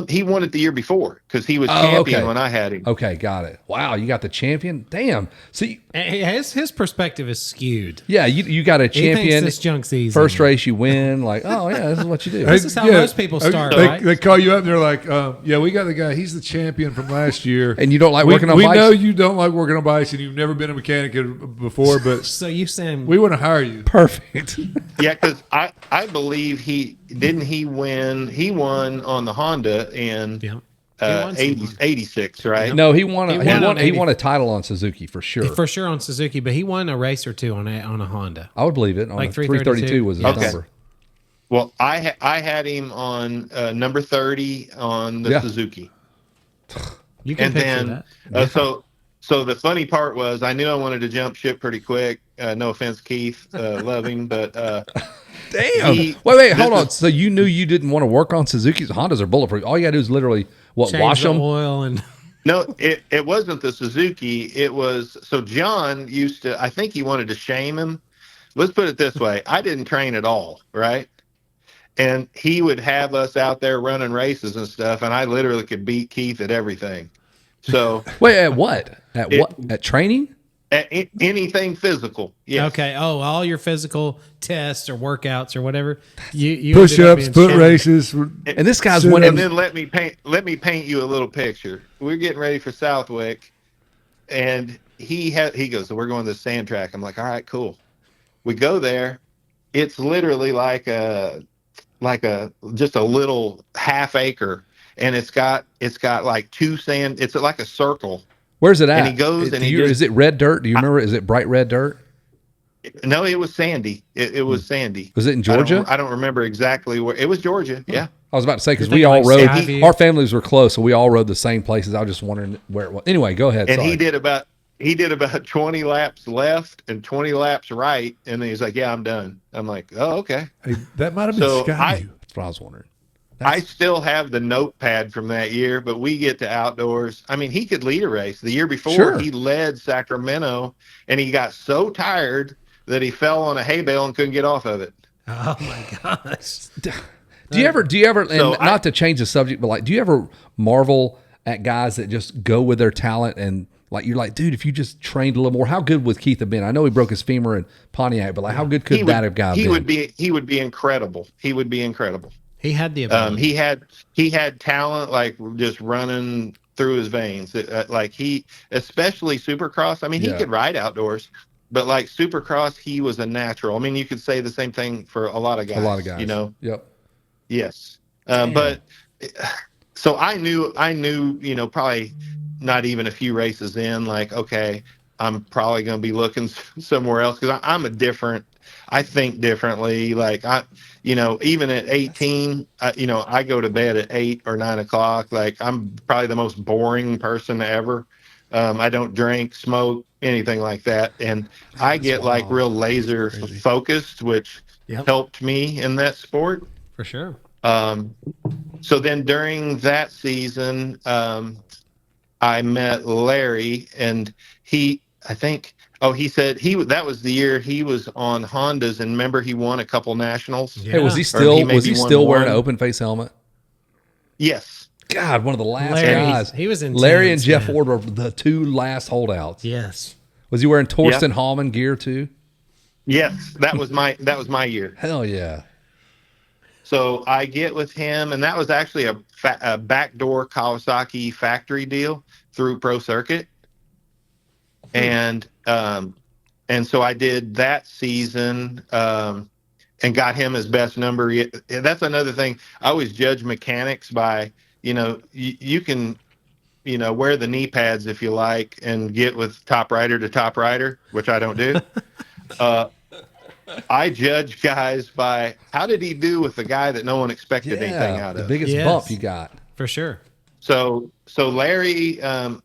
He won it the year before because he was champion okay. when I had him. Okay, got it. Wow, you got the champion? Damn. See, And his perspective is skewed. yeah, you got a He thinks champion. this junk's easy. First race you win. Like, oh, yeah, this is what you do. This is how most people start, right? They call you up and they're like, yeah, we got the guy. He's the champion from last year. And you don't like we, working on we bikes? know you don't like working on bikes and you've never been a mechanic before, but So you saying we want to hire you. Perfect. Yeah, because I believe he win. He won on the Honda in Yeah. He won some. 86, right? No, he won He won on he 80. won a title on Suzuki for sure. for sure on Suzuki, but he won a race or two on a Honda. I would believe it. On Like a 332 was his Okay. number. Well, I had him on number 30 on the Yeah. Suzuki. You can And picture then that. so the funny part was I knew I wanted to jump ship pretty quick. No offense, Keith, love him, but Damn. Wait, hold on. So you knew you didn't want to work on Suzuki's? Hondas are bulletproof. All you got to do is literally, Change wash the them? oil and no, it wasn't the Suzuki. It was so John used to. I think he wanted to shame him. Let's put it this way: I didn't train at all, right? And he would have us out there running races and stuff, and I literally could beat Keith at everything. So Wait, at what? At what? At training? anything physical, yes. okay. Oh, all your physical tests or workouts or whatever. You Push ended up ups, being foot shamed. races. And this guy's Sit winning. And then let me paint you a little picture. We're getting ready for Southwick, and he goes, so we're going to the sand track. I'm like, all right, cool. We go there. It's literally like just a little half acre, and it's got like two sand. It's like a circle Where's it at? And he goes and is it red dirt? Do you remember? Is it bright red dirt? No, it was sandy. It was sandy. Was it in Georgia? I don't remember exactly where. It was Georgia. Yeah. I was about to say, because You're we thinking all like rode, Skyview? our families were close, so we all rode the same places. I was just wondering where it was. Anyway, go ahead. And sorry. he did about 20 laps left and 20 laps right, and then he's like, "Yeah, I'm done." I'm like, "Oh, okay." Hey, that might have been So Skyview. That's what I was wondering. I still have the notepad from that year, but we get to outdoors. I mean, he could lead a race. The year before, Sure. he led Sacramento, and he got so tired that he fell on a hay bale and couldn't get off of it. Oh my gosh. Do you ever, So and not to change the subject, but like, do you ever marvel at guys that just go with their talent and like, you're like, dude, if you just trained a little more, how good would Keith have been? I know he broke his femur in Pontiac, but like, how good could that have guy been? He would be incredible. He would be incredible. He had the ability. He had talent like just running through his veins. Like especially Supercross. I mean, he could ride outdoors, but like Supercross, he was a natural. I mean, you could say the same thing for a lot of guys. You know. Yep. Yes. But so I knew, probably not even a few races in, like, okay, I'm probably going to be looking somewhere else because I think differently. Like even at 18, I go to bed at 8 or 9 o'clock. Like I'm probably the most boring person ever. I don't drink, smoke, anything like that. And I get like real laser focused, which helped me in that sport. For sure. So then during that season, I met Larry, and he said that was the year he was on Hondas, and remember he won a couple nationals. Yeah. Hey, was he still wearing an open face helmet? Yes. God, one of the last Larry, guys. he was intense, Larry and Jeff man. Ward were the two last holdouts. Yes. Was he wearing Torsten Hallman gear too? Yes, that was my year. Hell yeah. So I get with him, and that was actually a backdoor Kawasaki factory deal through Pro Circuit, and so I did that season and got him his best number. That's another thing. I always judge mechanics by you can wear the knee pads if you like and get with top rider to top rider, which I don't do. I judge guys by how did he do with the guy that no one expected anything out of. The biggest bump you got. For sure. So Larry, and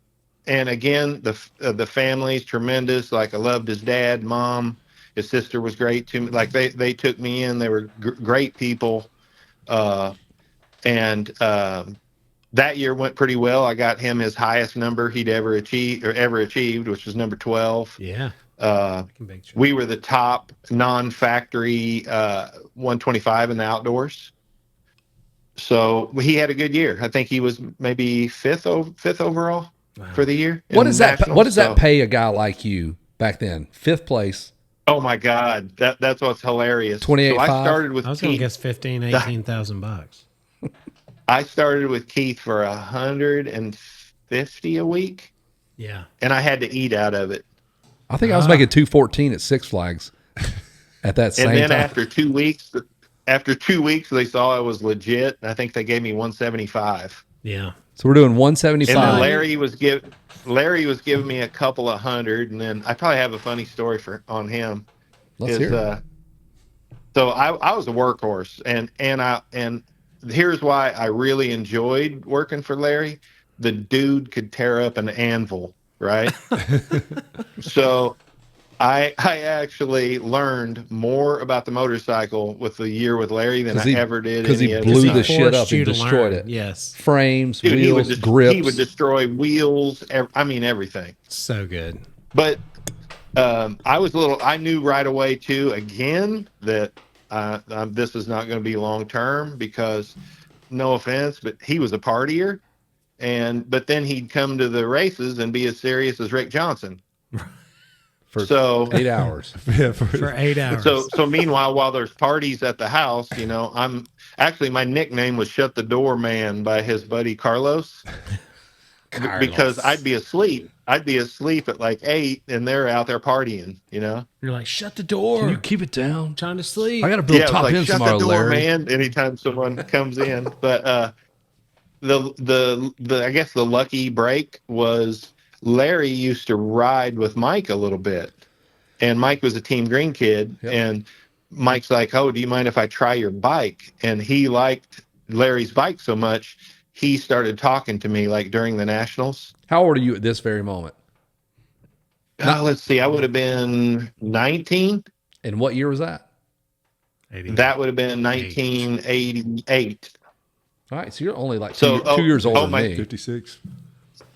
again, the family's tremendous. Like I loved his dad, mom, his sister was great to me. Like they took me in. They were great people. And that year went pretty well. I got him his highest number he'd ever achieved, which was number 12. Yeah. We were the top non-factory 125 in the outdoors. So he had a good year. I think he was maybe fifth overall for the year. What does that pay a guy like you back then? 5th place. Oh my God, that's what's hilarious. 28.5. So I started with I was going to Keith. guess $18,000. I started with Keith for $150 a week. Yeah. And I had to eat out of it. I think I was making $214 at Six Flags at that same time. And then after 2 weeks, they saw I was legit. And I think they gave me $175. Yeah. So we're doing 175. And then Larry was giving me a couple of hundred, and then I probably have a funny story on him. Let's hear it. So I was a workhorse, and here's why I really enjoyed working for Larry. The dude could tear up an anvil, right? So I actually learned more about the motorcycle with the year with Larry than I ever did. Because he blew the shit up and destroyed it. Yes. Frames, Dude, wheels, grips. He would destroy wheels. Everything. So good. But I knew right away too, again, that this is not going to be long term because, no offense, but he was a partier. But then he'd come to the races and be as serious as Rick Johnson. For 8 hours. For 8 hours. So meanwhile, while there's parties at the house, I'm actually, my nickname was Shut the Door Man by his buddy Carlos. Because I'd be asleep. I'd be asleep at like 8 and they're out there partying, You're like, shut the door. Can you keep it down? I'm trying to sleep. I got to build top like, ends shut tomorrow, the door, Larry. man, anytime someone comes in. But I guess the lucky break was Larry used to ride with Mike a little bit, and Mike was a Team Green kid, Yep. and Mike's like, "Oh, do you mind if I try your bike?" And he liked Larry's bike so much, he started talking to me like during the Nationals. How old are you at this very moment? Let's see, I would have been 19. And what year was that? That would have been 1988. All right, so you're only like So, 2 years older than my- me. 56.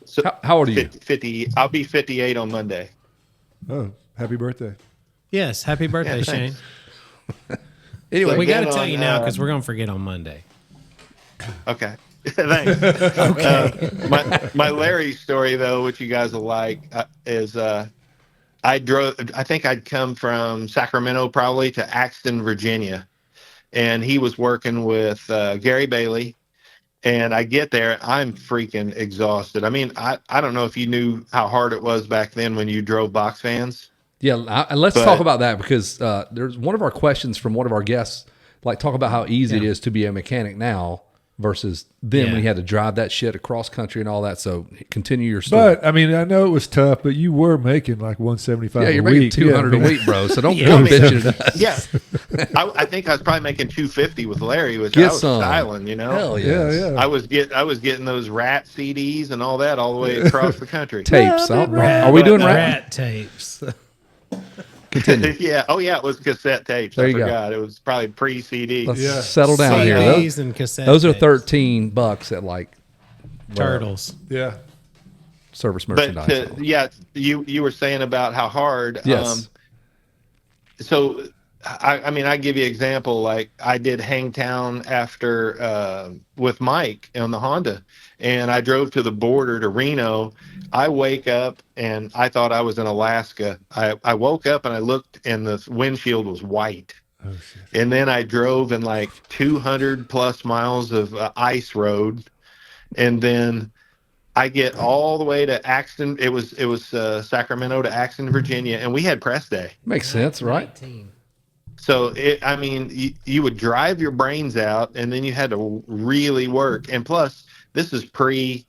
So How old are you? 50. I'll be 58 on Monday. Oh, happy birthday. Yes, happy birthday, Yeah, Shane. thanks. Anyway, We got to Again tell on, you now because we're going to forget on Monday. Okay. Thanks. Okay. My Larry story, though, which you guys will like, is I think I'd come from Sacramento probably to Axton, Virginia. And he was working with Gary Bailey. And I get there, I'm freaking exhausted. I mean, I don't know if you knew how hard it was back then when you drove box fans. yeah, let's talk about that because there's one of our questions from one of our guests, like talk about how easy it is to be a mechanic now versus then when you had to drive that shit across country and all that. So continue your story. But I mean, I know it was tough, but you were making like 175 yeah, a you're week. making 200 I mean, a week, bro. So don't Yeah, come I mean, bitching at us. Yeah. I think I was probably making 250 with Larry, which Get I was some. styling, you know. Hell Yeah, yes. yeah. I was getting those rat CDs and all that all the way across the country. Tapes. Are we doing rat tapes? Continue. Yeah. Oh, yeah. It was cassette tapes. There I you go. forgot. It was probably pre-CD. Let's Yeah. settle down here. CDs and cassette Those are tapes. $13 at like Turtles. Yeah. service merchandise. But yeah, you were saying about how hard. Yes. So I mean, I give you an example. Like I did Hangtown after with Mike on the Honda, and I drove to the border to Reno. I wake up and I thought I was in Alaska. I woke up and I looked and the windshield was white. Oh, shit. And then I drove in like 200 plus miles of ice road, and then I get all the way to Axton. It was Sacramento to Axton, Virginia, and we had press day. Makes sense, right? 19. So I mean, you would drive your brains out, and then you had to really work. And plus, this is pre,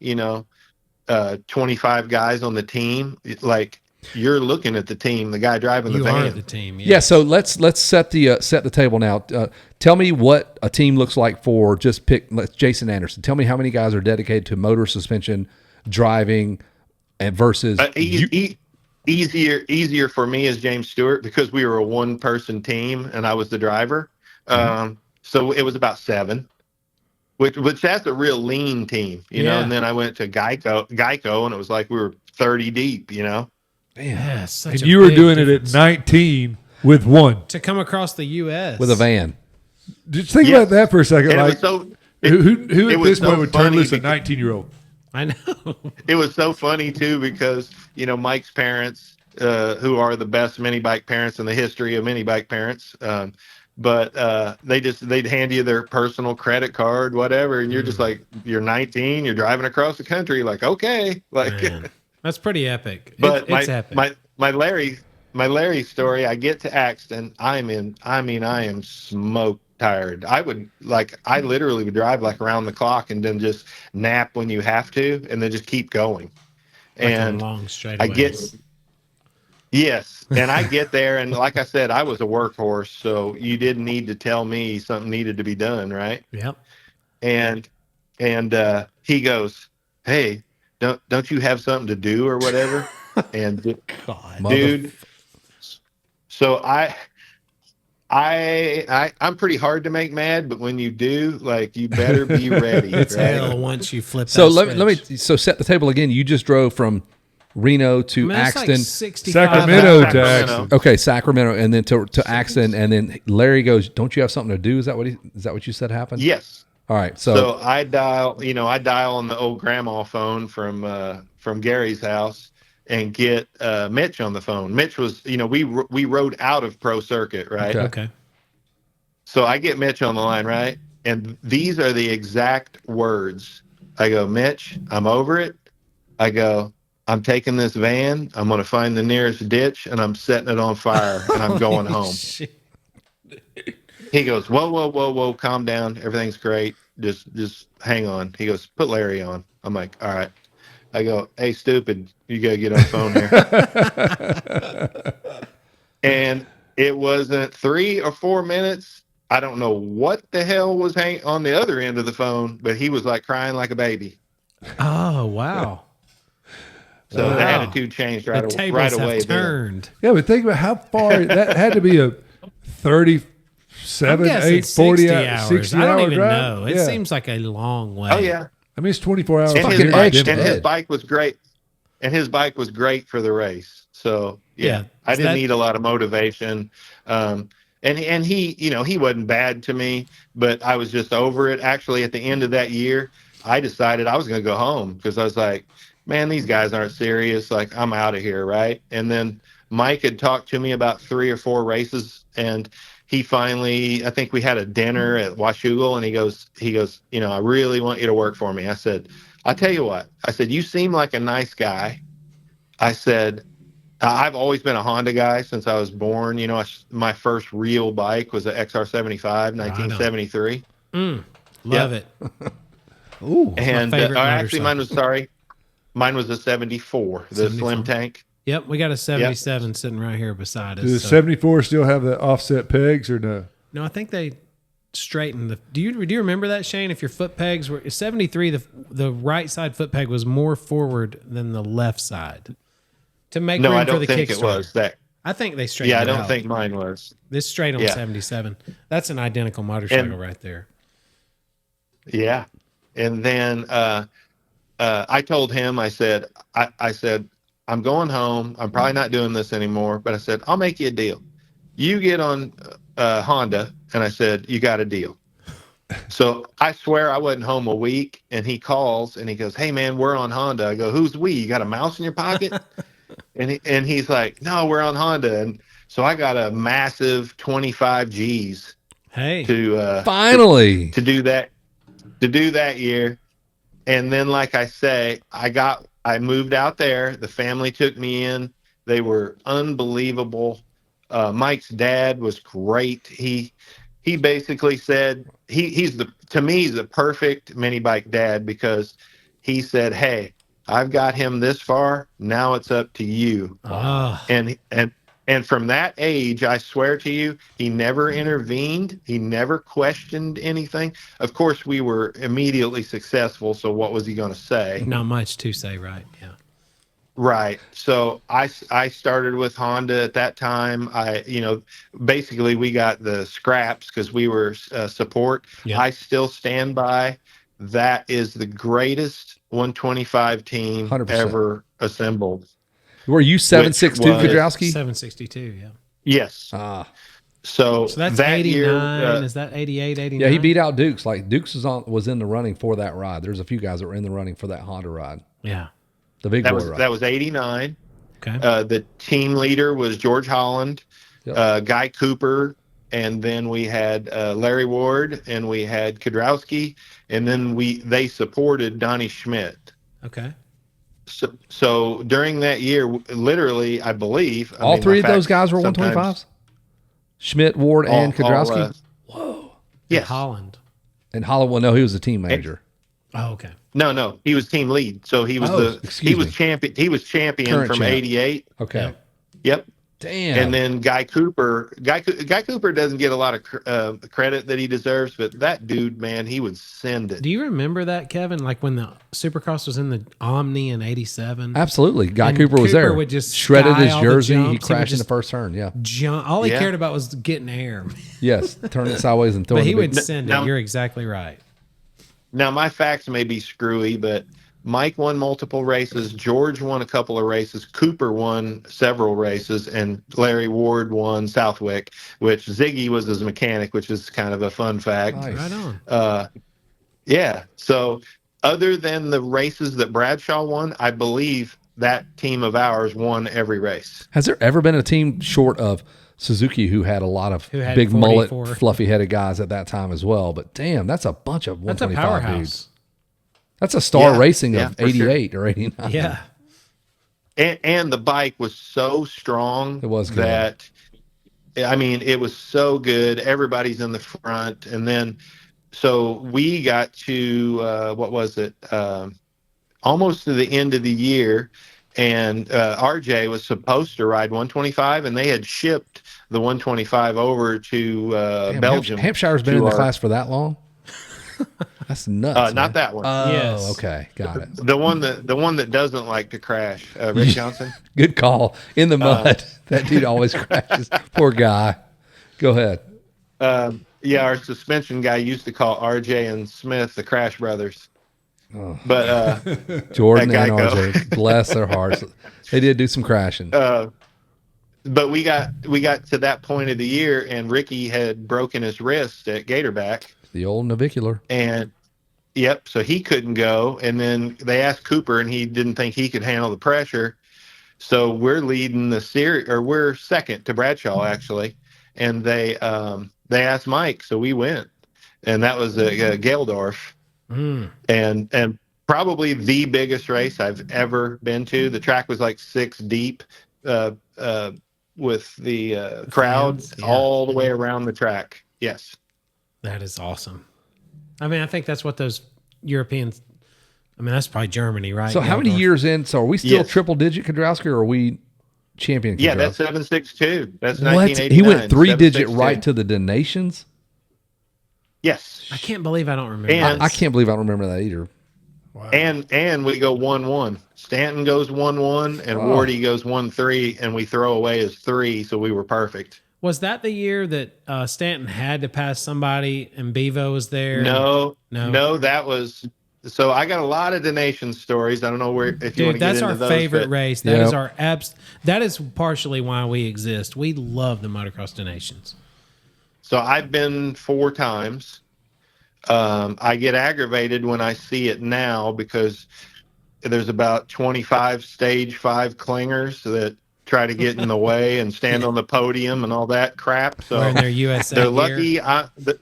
25 guys on the team. Like you're looking at the team, the guy driving the You van. are the team. Yeah. So let's set the table now. Tell me what a team looks like for Jason Anderson. Tell me how many guys are dedicated to motor, suspension, driving, and versus Easier for me is James Stewart because we were a one-person team and I was the driver. So it was about 7, which that's a real lean team, you know. And then I went to Geico, and it was like we were 30 deep, you know. Yeah, such And a you were big doing it difference. at 19 with one. To come across the U.S. with a van. Just think Yes. about that for a second. And Like, who it at was this so point would turn funny loose a because- 19-year-old? I know. It was so funny too because Mike's parents, who are the best mini bike parents in the history of mini bike parents, but they'd hand you their personal credit card, whatever, and you're just like, you're 19, you're driving across the country, like okay, like. Man, that's pretty epic. But It's epic. my Larry story, I get to Axton, I am smoked tired. I literally would drive like around the clock and then just nap when you have to, and then just keep going. Like on And long straightaways. I get and I get there, and like I said, I was a workhorse, so you didn't need to tell me something needed to be done, right? Yep. And he goes, "Hey, don't you have something to do or whatever?" And dude, so I'm pretty hard to make mad, but when you do, like, you better be ready. It's right? hell once you flip. So that let me switch. set the table again. You just drove from Reno to I mean, it's like Axton. 65 Sacramento to hours. Axton. Okay, Sacramento, and then to Axton, and then Larry goes, "Don't you have something to do?" Is that what you said happened? Yes. All right. So I dial on the old grandma phone from Gary's house and get Mitch on the phone. Mitch was, we rode out of Pro Circuit, right? Okay. So I get Mitch on the line, right? And these are the exact words. I go, "Mitch, I'm over it." I go, "I'm taking this van. I'm going to find the nearest ditch and I'm setting it on fire and I'm going home." Shit. He goes, whoa, calm down. Everything's great. Just hang on. He goes, "Put Larry on." I'm like, "All right." I go, hey, stupid, you got to get on the phone here. And it wasn't 3 or 4 minutes. I don't know what the hell was on the other end of the phone, but he was like crying like a baby. Oh, wow. So the Wow. attitude changed The right tables away. have turned. Yeah, but think about how far that had to be a 37, I'm guessing 8, 40 60 hour, hours. 60 I don't hour even drive. know. It Yeah. seems like a long way. Oh, yeah. I mean, it's 24 hours. And fucking his, bike, edge and to his edge. bike was great. And his bike was great for the race. So, Yeah. I didn't That- need a lot of motivation. And he, he wasn't bad to me, but I was just over it. Actually, at the end of that year, I decided I was going to go home because I was like, man, these guys aren't serious. Like, I'm out of here, right? And then Mike had talked to me about 3 or 4 races, and he finally, I think we had a dinner at Washougal, and he goes, I really want you to work for me. I said, I'll tell you what. I said, you seem like a nice guy. I said, I've always been a Honda guy since I was born. My first real bike was an XR75, 1973. Love it. Ooh. And favorite actually, motorcycle. mine was a 74, the 74. slim tank. Yep, we got a 77 sitting right here beside us. Do the so- 74 still have the offset pegs or no? No, I think they straightened the. Do you remember that, Shane? If your foot pegs were 73, the right side foot peg was more forward than the left side to make No, room I for don't the think it kickstart. was that. I think they straightened. Yeah, I it don't out. think mine was. This straight on Yeah. 77. That's an identical motorcycle right there. Yeah. And then I told him, I said, I'm going home. I'm probably not doing this anymore. But I said, I'll make you a deal. You get on Honda. And I said, you got a deal. So I swear I wasn't home a week. And he calls and he goes, hey, man, we're on Honda. I go, who's we? You got a mouse in your pocket? and he's like, no, we're on Honda. And so I got a massive 25 G's Hey, to Finally. to do that year. And then, like I say, I moved out there. The family took me in. They were unbelievable. Mike's dad was great. He basically said he's the perfect mini bike dad, because he said, hey, I've got him this far. Now it's up to you. And from that age, I swear to you, he never intervened. He never questioned anything. Of course, we were immediately successful. So what was he going to say? not much to say, right? Yeah. Right. So I started with Honda at that time. Basically we got the scraps because we were support. Yeah. I still stand by. That is the greatest 125 team 100%. ever assembled. Were you 762 was- Kudrowski? 762, yeah. Yes. Ah. So that's that 89. year, Is that 88, 89? Yeah, he beat out Dukes. Like Dukes was in the running for that ride. There's a few guys that were in the running for that Honda ride, Yeah. the big that boy was ride. that was 89. Okay. The team leader was George Holland, Yep. Guy Cooper, and then we had Larry Ward, and we had Kudrowski, and then they supported Donnie Schmidt. Okay. So during that year, literally, I believe All three of my those facts guys were sometimes- 125s. Schmidt, Ward, and Kudrowski. Yes. Holland. And Hollowell, no, he was the team manager. Oh, okay. No, he was team lead. So he was excuse me. champion. He was champion Current from champ. '88. Okay. Yep. Damn. And then Guy Cooper doesn't get a lot of credit that he deserves, but that dude, man, he would send it. Do you remember that, Kevin? Like when the Supercross was in the Omni in '87? Absolutely. Guy And Cooper was Cooper there. would just shredded sky his all the jersey. He jumps. He would crashed in the just- first turn. Yeah. All he Yeah. cared about was getting air. Yes. Turn it sideways and throw But it. he in the would big- send Now- it. You're exactly right. Now, my facts may be screwy, but Mike won multiple races. George won a couple of races. Cooper won several races, and Larry Ward won Southwick, which Ziggy was his mechanic, which is kind of a fun fact. Nice. Right on. Yeah. So other than the races that Bradshaw won, I believe that team of ours won every race. Has there ever been a team short of Suzuki who had a lot of Who had big mullet, 44. fluffy headed guys at that time as well? But damn, that's a bunch of That's a 125 powerhouse. dudes. That's a Star Yeah, Racing yeah, of for sure. 88 or 89. Yeah. And the bike was so strong It was good. that, I mean, it was so good. Everybody's in the front. And then, so we got to, what was it? almost to the end of the year, and RJ was supposed to ride 125, and they had shipped the 125 over to Damn, Belgium. Hampshire's been in the class for that long? That's nuts. Not man. that one. Oh, Yes. okay. Got it. The one that doesn't like to crash, Rick Johnson. Good call. In the mud. That dude always crashes. Poor guy. Go ahead. Yeah, our suspension guy used to call RJ and Smith the Crash Brothers. Oh. But Jordan at and Geico. RJ, bless their hearts. They did do some crashing. But we got to that point of the year, and Ricky had broken his wrist at Gatorback. The old navicular. And yep, so he couldn't go. And then they asked Cooper, and he didn't think he could handle the pressure. So we're leading the series, or we're second to Bradshaw actually. And they asked Mike, so we went, and that was Geldorf, and probably the biggest race I've ever been to. The track was like 6 deep, with the crowd all the way around the track. Yes. That is awesome. I mean, I think that's what those Europeans. I mean, that's probably Germany, right? So how many Geldorf? years in? So are we still Yes. triple digit Kedrowski, or are we champion Kedrowski? Yeah, that's 762. That's What? 1989. He went 3-digit 762. right to the Donations? Yes. I can't believe I don't remember. And- I can't believe I don't remember that either. Wow. And we go 1-1. Stanton goes 1-1, and Wardy goes 1-3, and we throw away his 3, so we were perfect. Was that the year that Stanton had to pass somebody and Bevo was there? No, No. that was. So I got a lot of donation stories. I don't know where if you want Dude, to that's get our into those, favorite but- race. That Yep. is our That is partially why we exist. We love the motocross donations. So I've been 4 times. I get aggravated when I see it now because there's about 25 stage 5 clingers that try to get in the way and stand on the podium and all that crap. So Wearing their USA they're gear. lucky.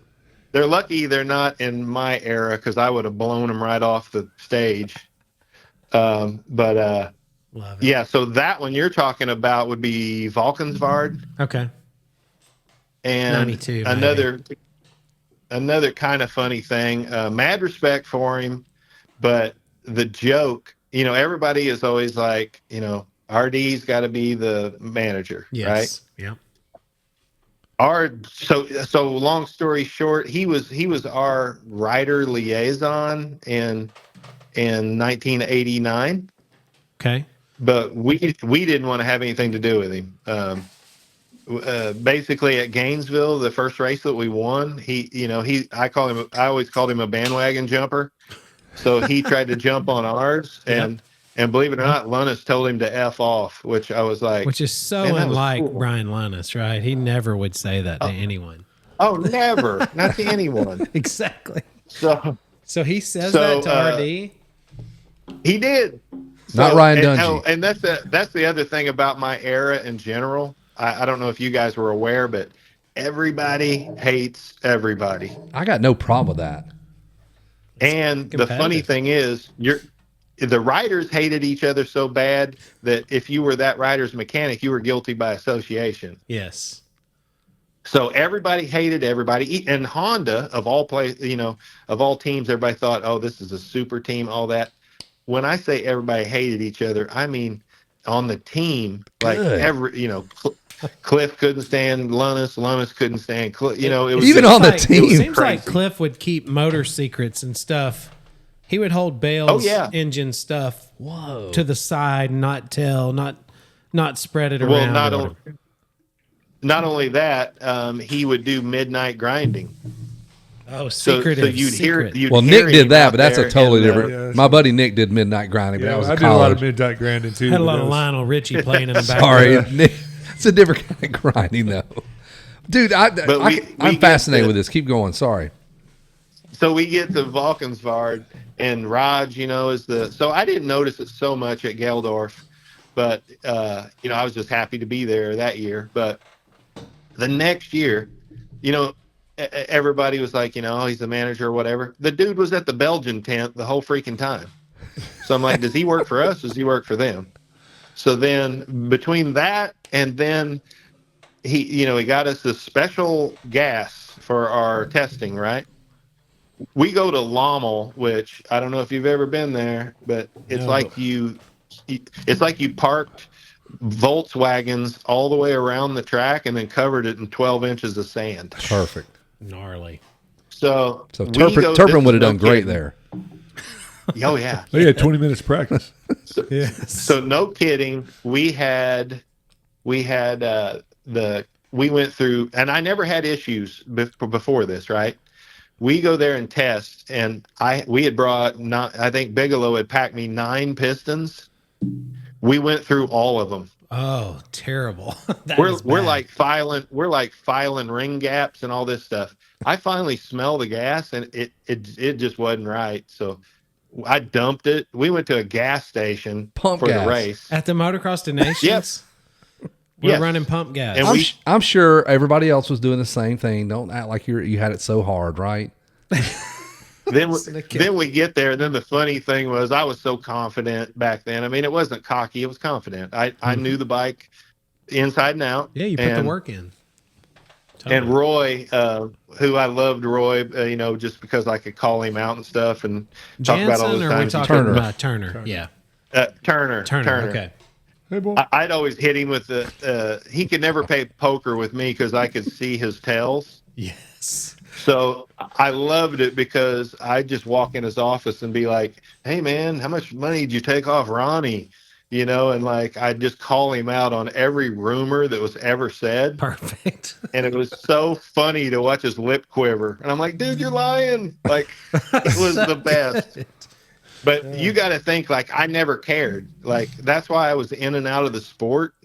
They're lucky they're not in my era because I would have blown them right off the stage. Love it. Yeah. So that one you're talking about would be Valkenswaard. Okay. And 92, another kind of funny thing, mad respect for him, but the joke, everybody is always like, RD's got to be the manager, right? Yep. So long story short, he was our rider liaison in 1989, Okay. but we didn't want to have anything to do with him. Basically at Gainesville, the first race that we won, I always called him a bandwagon jumper. So he tried to jump on ours, and believe it or not, Lunas told him to F off, which I was like, Which is so man, that was unlike cool. Brian Linus, right? He never would say that to anyone. Oh, never, not to anyone. Exactly. So So he says So, that to RD. he did. Not Ryan and, Dungey. and that's the other thing about my era in general. I don't know if you guys were aware, but everybody hates everybody. I got no problem with that. And the funny competitive. thing is, the riders hated each other so bad that if you were that rider's mechanic, you were guilty by association. Yes. So everybody hated everybody. And Honda, of all teams, everybody thought, oh, this is a super team, all that. When I say everybody hated each other, I mean on the team, like Good. Cliff couldn't stand Lunas couldn't stand Cliff. It was Even just- on the It team. seems like Crazy. Cliff would keep motor secrets and stuff. He would hold Bale's engine stuff to the side, not tell, not spread it Well, around. not only that, he would do midnight grinding. Oh, So secretive. you'd hear. secret. Well, hear Nick did him that, out but that's a there totally in the- different. Yeah, My buddy Nick did midnight grinding, but that was I in did a lot of college. midnight grinding too. Had a but lot that of was- Lionel Richie playing in the background. Sorry, Nick. It's a different kind of grinding, though. Dude, I'm we fascinated get with this. Keep going. Sorry. So we get to Valkenswaard, and Raj, is the. So I didn't notice it so much at Geldorf, but I was just happy to be there that year. But the next year, everybody was like, oh, he's the manager or whatever. The dude was at the Belgian tent the whole freaking time. So I'm like, does he work for us? Does he work for them? So then between that and then he got us this special gas for our testing, right? we go to Lommel, which I don't know if you've ever been there, but it's No. like it's like you parked Volkswagens all the way around the track and then covered it in 12 inches of sand. Perfect. Gnarly. So So we Turpin, go- Turpin this would have is done no great kidding. there. Oh yeah. They had 20 minutes practice. Yes. So no kidding, we went through, and I never had issues before this, right? We go there and test, and we had brought, I think Bigelow had packed me 9 pistons. We went through all of them. Oh, terrible. We're bad. like filing ring gaps and all this stuff. I finally smell the gas, and it just wasn't right. So I dumped it. We went to a gas station Pump for gas. the race. At the Motocross to Nations. Yes. We're Yes. running pump gas. And I'm sure everybody else was doing the same thing. Don't act like you had it so hard, right? Then we get there, and then the funny thing was I was so confident back then. I mean, it wasn't cocky; it was confident. I knew the bike inside and out. Yeah, you put the work in. And Roy, who I loved, Roy, just because I could call him out and stuff and talk about all Jansen, those or we times. talking Turner. about Turner? Yeah, Turner. Okay. Hey, boy. I'd always hit him with he could never play poker with me because I could see his tells. Yes. So I loved it because I'd just walk in his office and be like, "Hey man, how much money did you take off Ronnie?" And like I'd just call him out on every rumor that was ever said. Perfect. And it was so funny to watch his lip quiver. And I'm like, "Dude, you're lying." Like it was the best. But you got to think, like, I never cared. Like, that's why I was in and out of the sport.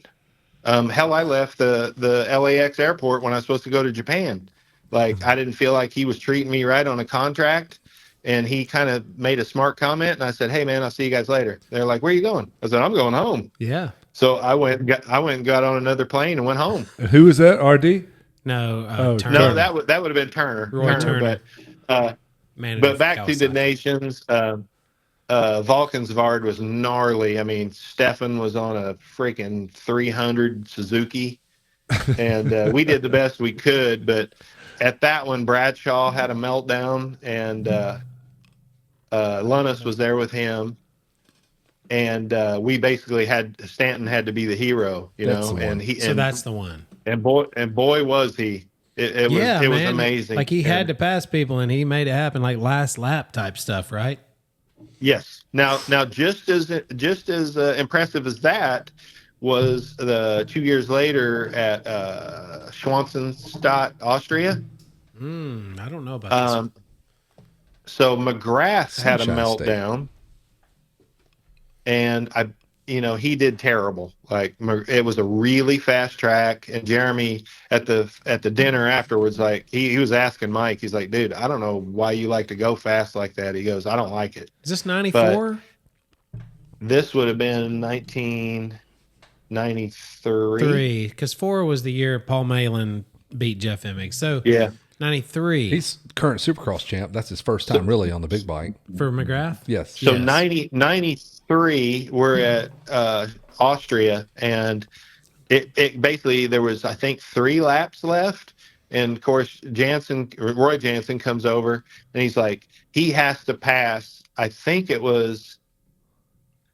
Hell, I left the LAX airport when I was supposed to go to Japan. Like, I didn't feel like he was treating me right on a contract. And he kind of made a smart comment. And I said, "Hey, man, I'll see you guys later." They're like, "Where are you going?" I said, "I'm going home." Yeah. So I went and got on another plane and went home. And who was that? RD? No, Turner. No, that would have been Turner. Roy Turner. But back to the nations. Valkenswaard was gnarly. I mean, Stefan was on a freaking 300 Suzuki, and we did the best we could. But at that one, Bradshaw had a meltdown, and Lunus was there with him, and we basically Stanton had to be the hero, That's the one. and So that's the one. and boy was he. It was amazing. Like he had to pass people, and he made it happen. Like last lap type stuff, right? Yes. Now, just as impressive as that was the 2 years later at Schwanzenstadt, Austria. I don't know about this. So McGrath had a Sunshine meltdown, and he did terrible. Like it was a really fast track, and Jeremy at the dinner afterwards, like he was asking Mike, he's like, "Dude, I don't know why you like to go fast like that." He goes, "I don't like it." Is this 94? This would have been 1993. Because 4 was the year Paul Malin beat Jeff Emig. So Yeah. 93 He's current Supercross champ. That's his first time really on the big bike. for McGrath. Yes. So Yes. 93, we're at Austria, and it basically there was, I think, 3 laps left. And of course, Roy Jansen comes over, and he's like, he has to pass. I think it was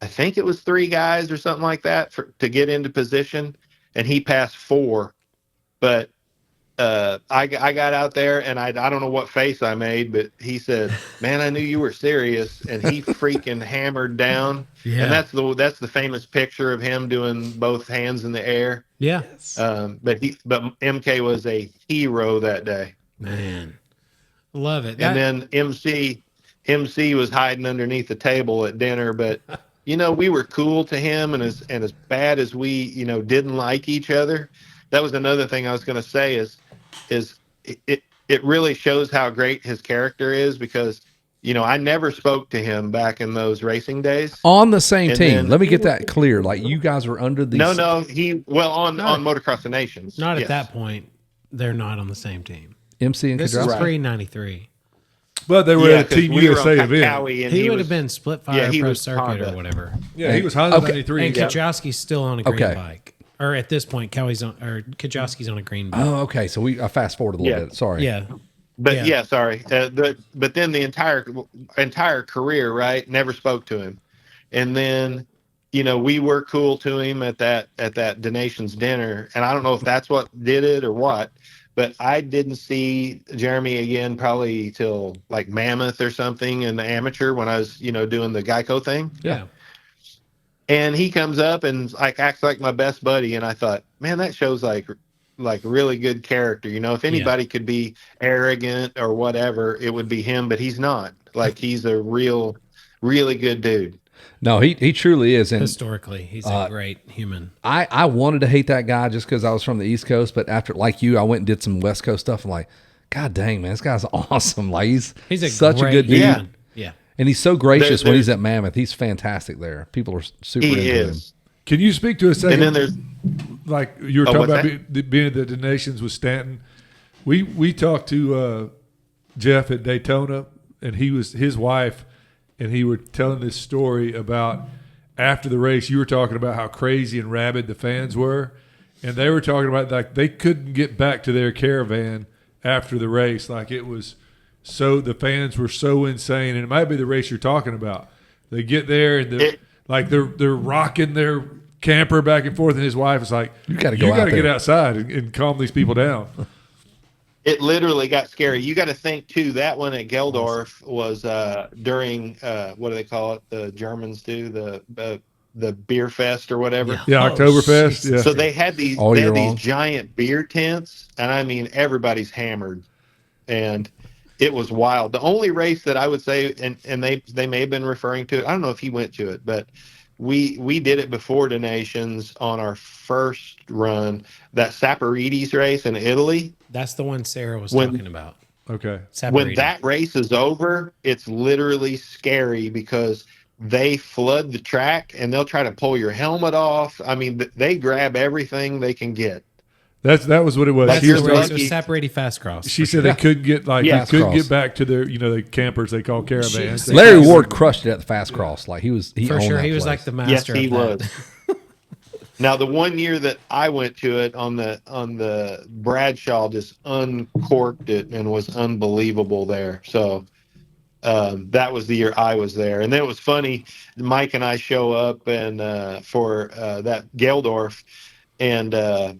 3 guys or something like that to get into position, and he passed 4. But I got out there, and I don't know what face I made, but he said, "Man, I knew you were serious," and he freaking hammered down. Yeah. And that's the famous picture of him doing both hands in the air. Yeah. But MK was a hero that day. Man. Love it. And then MC was hiding underneath the table at dinner, but we were cool to him, and as bad as we didn't like each other. That was another thing I was going to say is it really shows how great his character is, because I never spoke to him back in those racing days. On the same And team. then- Let me get that clear. Like you guys were under these. No, on Motocross of Nations. Not at Yes. that point. They're not on the same team. MC and This is Kudrowski. pre-93. But they were Yeah, at 'cause Team we were USA on event. Cowie, and He would was- have been split yeah, fire he pro was circuit Honda. or whatever. Yeah, he was Honda Okay. 93. And Kajowski's still on a green Okay. bike. Or at this point, Kajowski's on a green bike. Oh, okay. So I fast forwarded a little Yeah. bit. Sorry. Yeah. But Yeah. sorry. But then the entire career, right? Never spoke to him. And then, we were cool to him at that donations dinner. And I don't know if that's what did it or what, but I didn't see Jeremy again probably till like Mammoth or something in the amateur when I was, doing the Geico thing. Yeah. And he comes up and like acts like my best buddy. And I thought, man, that shows like really good character. If anybody could be arrogant or whatever, it would be him, but he's not. Like he's a really good dude. No, he truly is. And Historically, he's a great human. I wanted to hate that guy just because I was from the East Coast, but after, like you, I went and did some West Coast stuff. I'm like, God dang, man, this guy's awesome. Like he's such a great good dude. human. Yeah. And he's so gracious when he's at Mammoth. He's fantastic there. People are super into him. Can you speak to a second? And then there's like you were talking about being at the donations with Stanton. We talked to Jeff at Daytona, and his wife, and he were telling this story about after the race. You were talking about how crazy and rabid the fans were, and they were talking about like they couldn't get back to their caravan after the race. Like it was so the fans were so insane, and it might be the race you're talking about. They get there and they're rocking their camper back and forth, and his wife is like, "You got to get outside and calm these people down." It literally got scary. You got to think too. That one at Geldorf was during what do they call it? The Germans do the beer fest or whatever. Yeah, Oktoberfest. Yeah. So they had these giant beer tents, and I mean everybody's hammered, and it was wild. The only race that I would say, and they may have been referring to it. I don't know if he went to it, but we did it before donations on our first run, that Saporides race in Italy. That's the one Sarah was talking about. Okay. When that race is over, it's literally scary because they flood the track and they'll try to pull your helmet off. I mean, they grab everything they can get. That was what it was. That's the race with Saporides Fast Cross. She said they couldn't get couldn't get back to their the campers they call caravans. Larry Ward crushed it at the Fast Cross. Like he was for sure. He was place. like the master. Yes, he of that. was. Now the one year that I went to it on the Bradshaw just uncorked it and was unbelievable there. So that was the year I was there, and then it was funny. Mike and I show up and for that Geldorf, and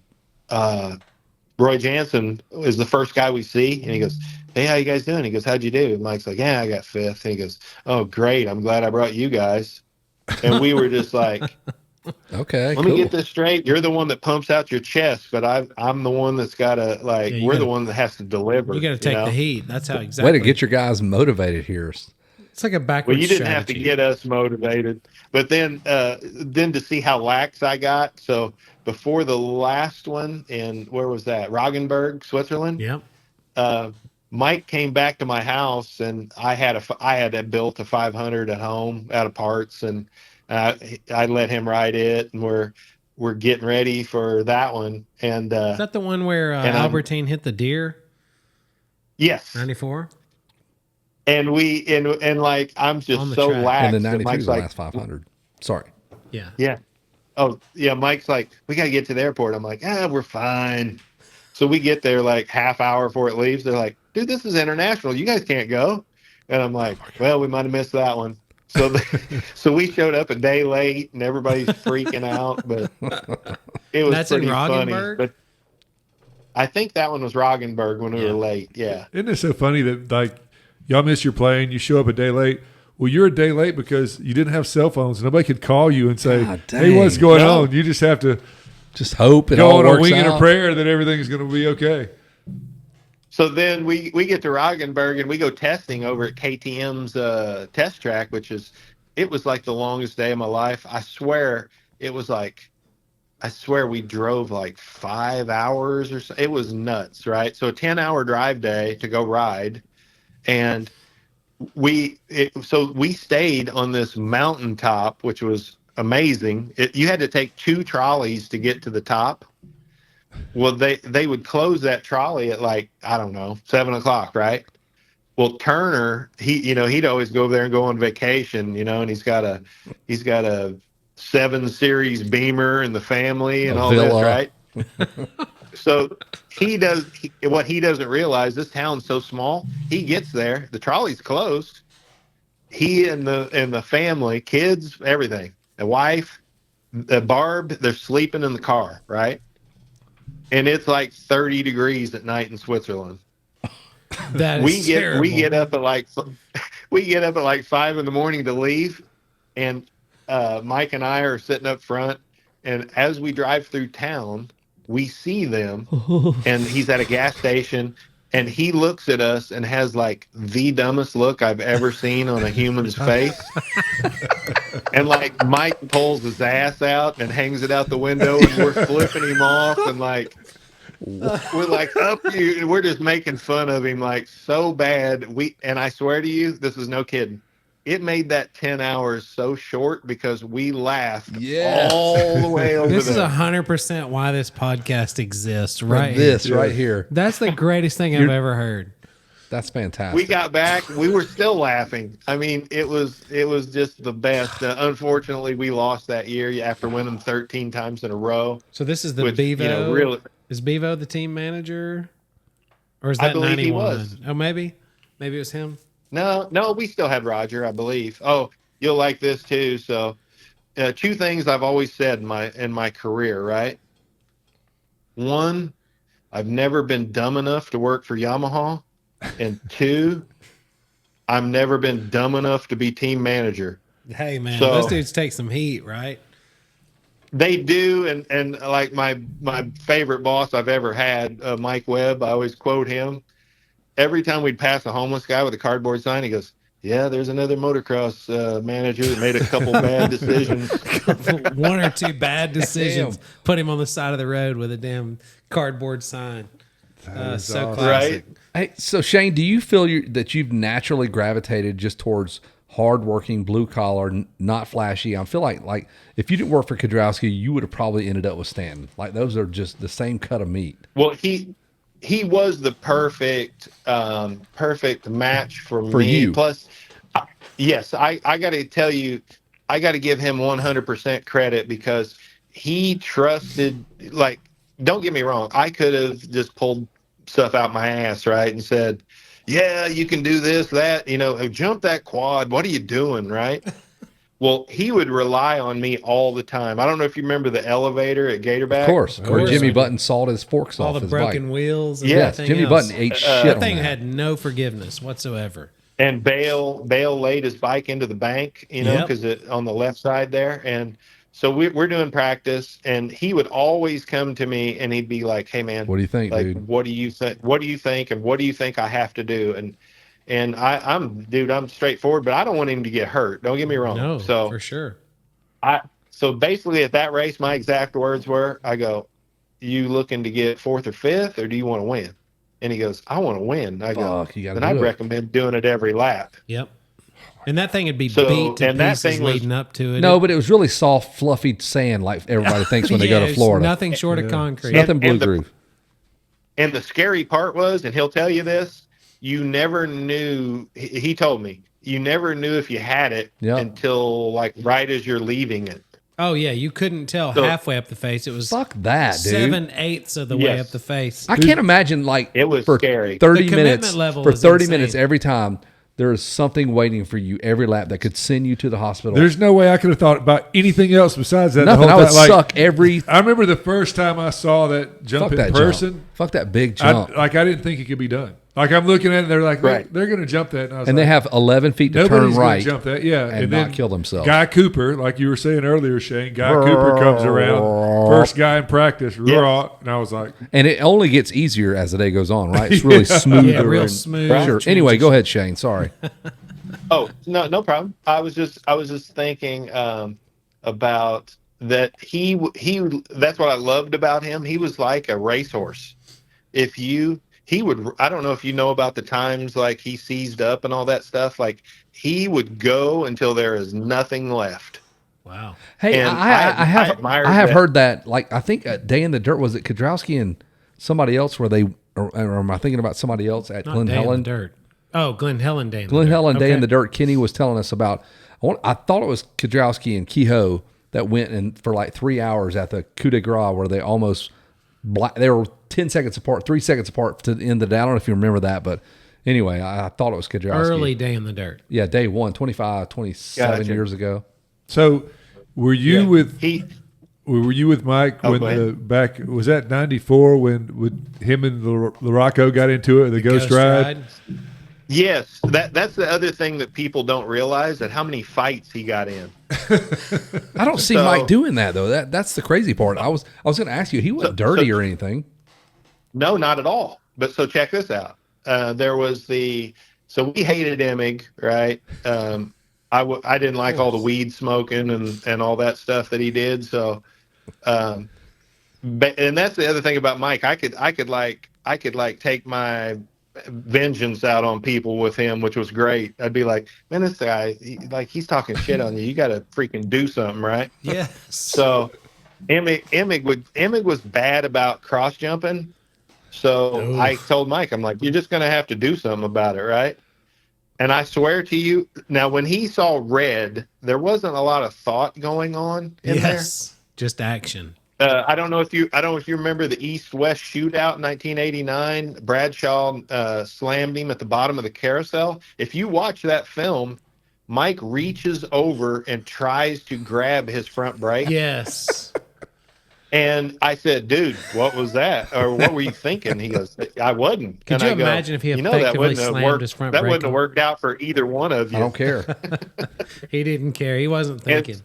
Roy Jansen is the first guy we see, and he goes, "Hey, how you guys doing?" He goes, "How'd you do?" And Mike's like, "Yeah, I got fifth." And he goes, "Oh, great! I'm glad I brought you guys." And we were just like, "Okay, let me get this straight. You're the one that pumps out your chest, but I'm the one that's got to we're the one that has to deliver. You got to take the heat. That's how exactly. Way to get your guys motivated here. It's like a backwards. Well, you didn't strategy. have to get us motivated, but then to see how lax I got. So before the last one, and where was that? Roggenburg, Switzerland. Yep. Mike came back to my house, and I had built a 500 at home out of parts, and I let him ride it, and we're getting ready for that one. And is that the one where Albertine hit the deer? Yes, 94. And like I'm just so lax. And the 93 Mike's was the like, last 500. Sorry. Yeah. Yeah. Oh, yeah. Mike's like, we got to get to the airport. I'm like, we're fine. So we get there like half hour before it leaves. They're like, dude, this is international. You guys can't go. And I'm like, well, we might have missed that one. So so we showed up a day late, and everybody's freaking out. But it was pretty funny. But I think that one was Roggenburg when we were late. Yeah. Isn't it so funny that like y'all miss your plane, you show up a day late? Well, you're a day late because you didn't have cell phones. Nobody could call you and say, "Hey, what's going on?" You just have to just hope it go all on works a wing out. and a prayer that everything's going to be okay. So then we get to Roggenburg and we go testing over at KTM's test track, it was like the longest day of my life. I swear we drove like 5 hours or so. It was nuts, right? So a 10-hour drive day to go ride, and we stayed on this mountaintop, which was amazing. You had to take 2 trolleys to get to the top. Well, they would close that trolley at like, I don't know, 7:00, right? Well, Turner, he'd always go there and go on vacation, and he's got a 7 Series Beamer and the family and all this, right? So what he doesn't realize, this town's so small. He gets there, the trolley's closed. He and the family, kids, everything, the wife, the Barb, they're sleeping in the car, right? And it's like 30 degrees at night in Switzerland. That we is get terrible. we get up at like 5 a.m. to leave, and Mike and I are sitting up front, and as we drive through town, we see them, and he's at a gas station, and he looks at us and has like the dumbest look I've ever seen on a human's face. And like Mike pulls his ass out and hangs it out the window, and we're flipping him off, and like we're like, up you, and we're just making fun of him like so bad. And I swear to you, this is no kidding. It made that 10 hours so short because we laughed all the way over This is there. 100% why this podcast exists, right? This right here. That's the greatest thing I've ever heard. That's fantastic. We got back. We were still laughing. I mean, it was just the best. Unfortunately, we lost that year after winning 13 times in a row. So this is the Which, Bevo. you know, really, Is Bevo the team manager? Or is I that believe 91? he was. Oh, maybe. Maybe it was him. no, we still had Roger, I believe. Oh, you'll like this too. So, two things I've always said in my career, right? One, I've never been dumb enough to work for Yamaha, and two, I've never been dumb enough to be team manager. Hey, man, So- those dudes take some heat, right? They do, and like my favorite boss I've ever had, Mike Webb, I always quote him. Every time we'd pass a homeless guy with a cardboard sign, he goes, "Yeah, there's another motocross manager that made a couple bad decisions." One or two bad decisions. Put him on the side of the road with a damn cardboard sign. So classic. Right? Hey, so Shane, do you feel that you've naturally gravitated just towards hardworking, blue collar, not flashy? I feel like if you didn't work for Kudrowski, you would have probably ended up with Stanton. Like those are just the same cut of meat. Well, he was the perfect match for me. you. Plus, yes, I got to tell you, I got to give him 100% credit because he trusted. Like, don't get me wrong, I could have just pulled stuff out my ass, right, and said, "Yeah, you can do this, that, jump that quad. What are you doing?" Right? Well, he would rely on me all the time. I don't know if you remember the elevator at Gatorback. Of course, where course. Jimmy Button sawed his forks All off the his broken bike. wheels and Yes, everything Jimmy else. Button ate shit That on thing that. had no forgiveness whatsoever. And Bale laid his bike into the bank, Yep. because on the left side there. And so we're doing practice, and he would always come to me and he'd be like, "Hey man, What do you think, like, dude? what do you think? What do you think? And what do you think I have to do?" And I'm straightforward, but I don't want him to get hurt. Don't get me wrong. No, So for sure. so basically at that race, my exact words were, I go, "You looking to get fourth or fifth, or do you want to win?" And he goes, "I want to win." I go, Fuck, you gotta "Then I'd do it." recommend doing it every lap." Yep. And that thing would be So- beat to and that pieces thing was- leading up to it. No, but it was really soft, fluffy sand like everybody thinks when they go to it's Florida. Nothing short of concrete. Nothing blue and the- groove. And the scary part was, and he'll tell you this, you never knew, he told me, you never knew if you had it Yep. until like right as you're leaving it. Oh, yeah. You couldn't tell So- halfway up the face. It was Fuck that, dude. 7/8 of the way Yes. up the face. I can't imagine like It was for scary. 30 The commitment minutes level for is 30 insane. minutes every time. There is something waiting for you every lap that could send you to the hospital. There's no way I could have thought about anything else besides that. nothing. The I whole would time. suck every. I remember the first time I saw that jump Fuck in that person. jump. Fuck that big jump. I didn't think it could be done. Like I'm looking at it, and they're like, Right. they're going to jump that, and I was and like, they have 11 feet to nobody's turn gonna right jump that, yeah, and then not kill themselves. Guy Cooper, like you were saying earlier, Shane. Guy Cooper comes around, first guy in practice, raw, and I was like, And it only gets easier as the day goes on, right? It's really smooth. Yeah, real smooth. Sure. Anyway, go ahead, Shane. Sorry. Oh, no problem. I was just thinking about that. He that's what I loved about him. He was like a racehorse. He would, I don't know if you know about the times like he seized up and all that stuff. Like he would go until there is nothing left. Wow. Hey, And I I have admired I have that. heard that. Like I think Day in the Dirt, was it Kudrowski and somebody else? Where they or am I thinking about somebody else at Not Glen Day in the Helen? Dirt. Oh, Glen Helen Day in the Glen Dirt. Helen Day Okay. in the Dirt. Kenny was telling us about. I thought it was Kudrowski and Kehoe that went in for like 3 hours at the Coup de Gras where they almost They were 10 seconds apart, 3 seconds apart to the end of the day. I don't know if you remember that, but anyway, I thought it was Kiedrowski. Early day in the dirt. Yeah, day one, 25, 27 Gotcha. years ago. So, were you with He were you with Mike Oh, when go ahead. the back was that '94 when him and Larocco got into it, the Ghost Ride? Yes, that's the other thing that people don't realize, that how many fights he got in. I don't see So- Mike doing that though. That's the crazy part. I was going to ask you. He wasn't dirty or anything. No, not at all. But so check this out. There was so we hated Emig, right? I didn't like all the weed smoking and all that stuff that he did. So, and that's the other thing about Mike. I could take my vengeance out on people with him, which was great. I'd be like, man, this guy, he's talking shit on you. You got to freaking do something, right? Yes. So Emig was bad about cross jumping. So Oof. I told Mike, I'm like, you're just going to have to do something about it, right? And I swear to you, now when he saw red, there wasn't a lot of thought going on in Yes. Just action. there. I don't know if you remember the East-West shootout in 1989. Bradshaw slammed him at the bottom of the carousel. If you watch that film, Mike reaches over and tries to grab his front brake. Yes. And I said, dude, what was that? Or what were you thinking? He goes, I wasn't. Could And you I go, imagine if he that effectively wouldn't have slammed worked. his front That brake wouldn't have on? worked out for either one of you. I don't care. He didn't care. He wasn't thinking.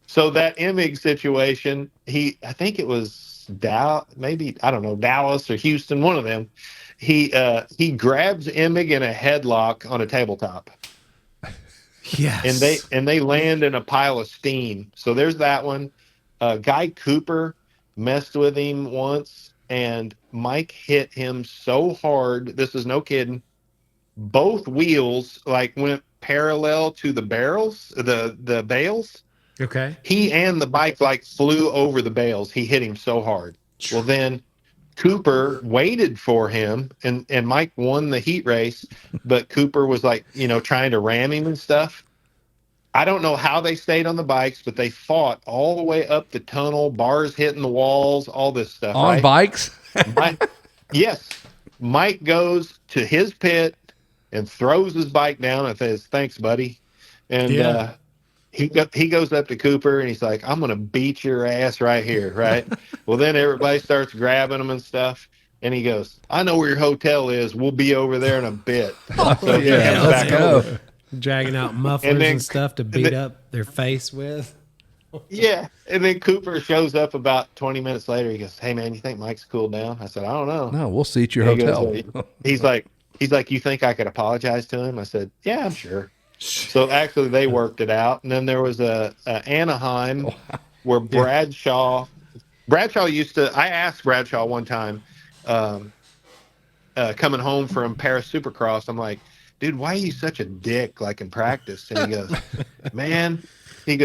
So that Emig situation, I think it was maybe, I don't know, Dallas or Houston, one of them. He grabs Emig in a headlock on a tabletop. Yes. And they land in a pile of steam. So there's that one. Guy Cooper messed with him once, and Mike hit him so hard. This is no kidding. Both wheels went parallel to the barrels, the bales. Okay. He and the bike flew over the bales. He hit him so hard. Well, then Cooper waited for him, and Mike won the heat race, but Cooper was trying to ram him and stuff. I don't know how they stayed on the bikes, but they fought all the way up the tunnel, bars hitting the walls, all this stuff. On right? bikes? Yes. Mike goes to his pit and throws his bike down and says, thanks, buddy. And Yeah. he goes up to Cooper and he's like, I'm going to beat your ass right here, right? Well, then everybody starts grabbing him and stuff. And he goes, I know where your hotel is. We'll be over there in a bit. So he yeah, comes let's back go. over. Dragging out mufflers And and, then- stuff to and beat then- up their face with. Yeah. And then Cooper shows up about 20 minutes later. He goes, hey, man, you think Mike's cooled down? I said, I don't know. No, we'll see at your He goes, hotel. he's like, you think I could apologize to him? I said, yeah, I'm sure. So actually, they worked it out, and then there was a Anaheim where Bradshaw used to. I asked Bradshaw one time, coming home from Paris Supercross, I'm like, dude, why are you such a dick in practice? And he goes, man, you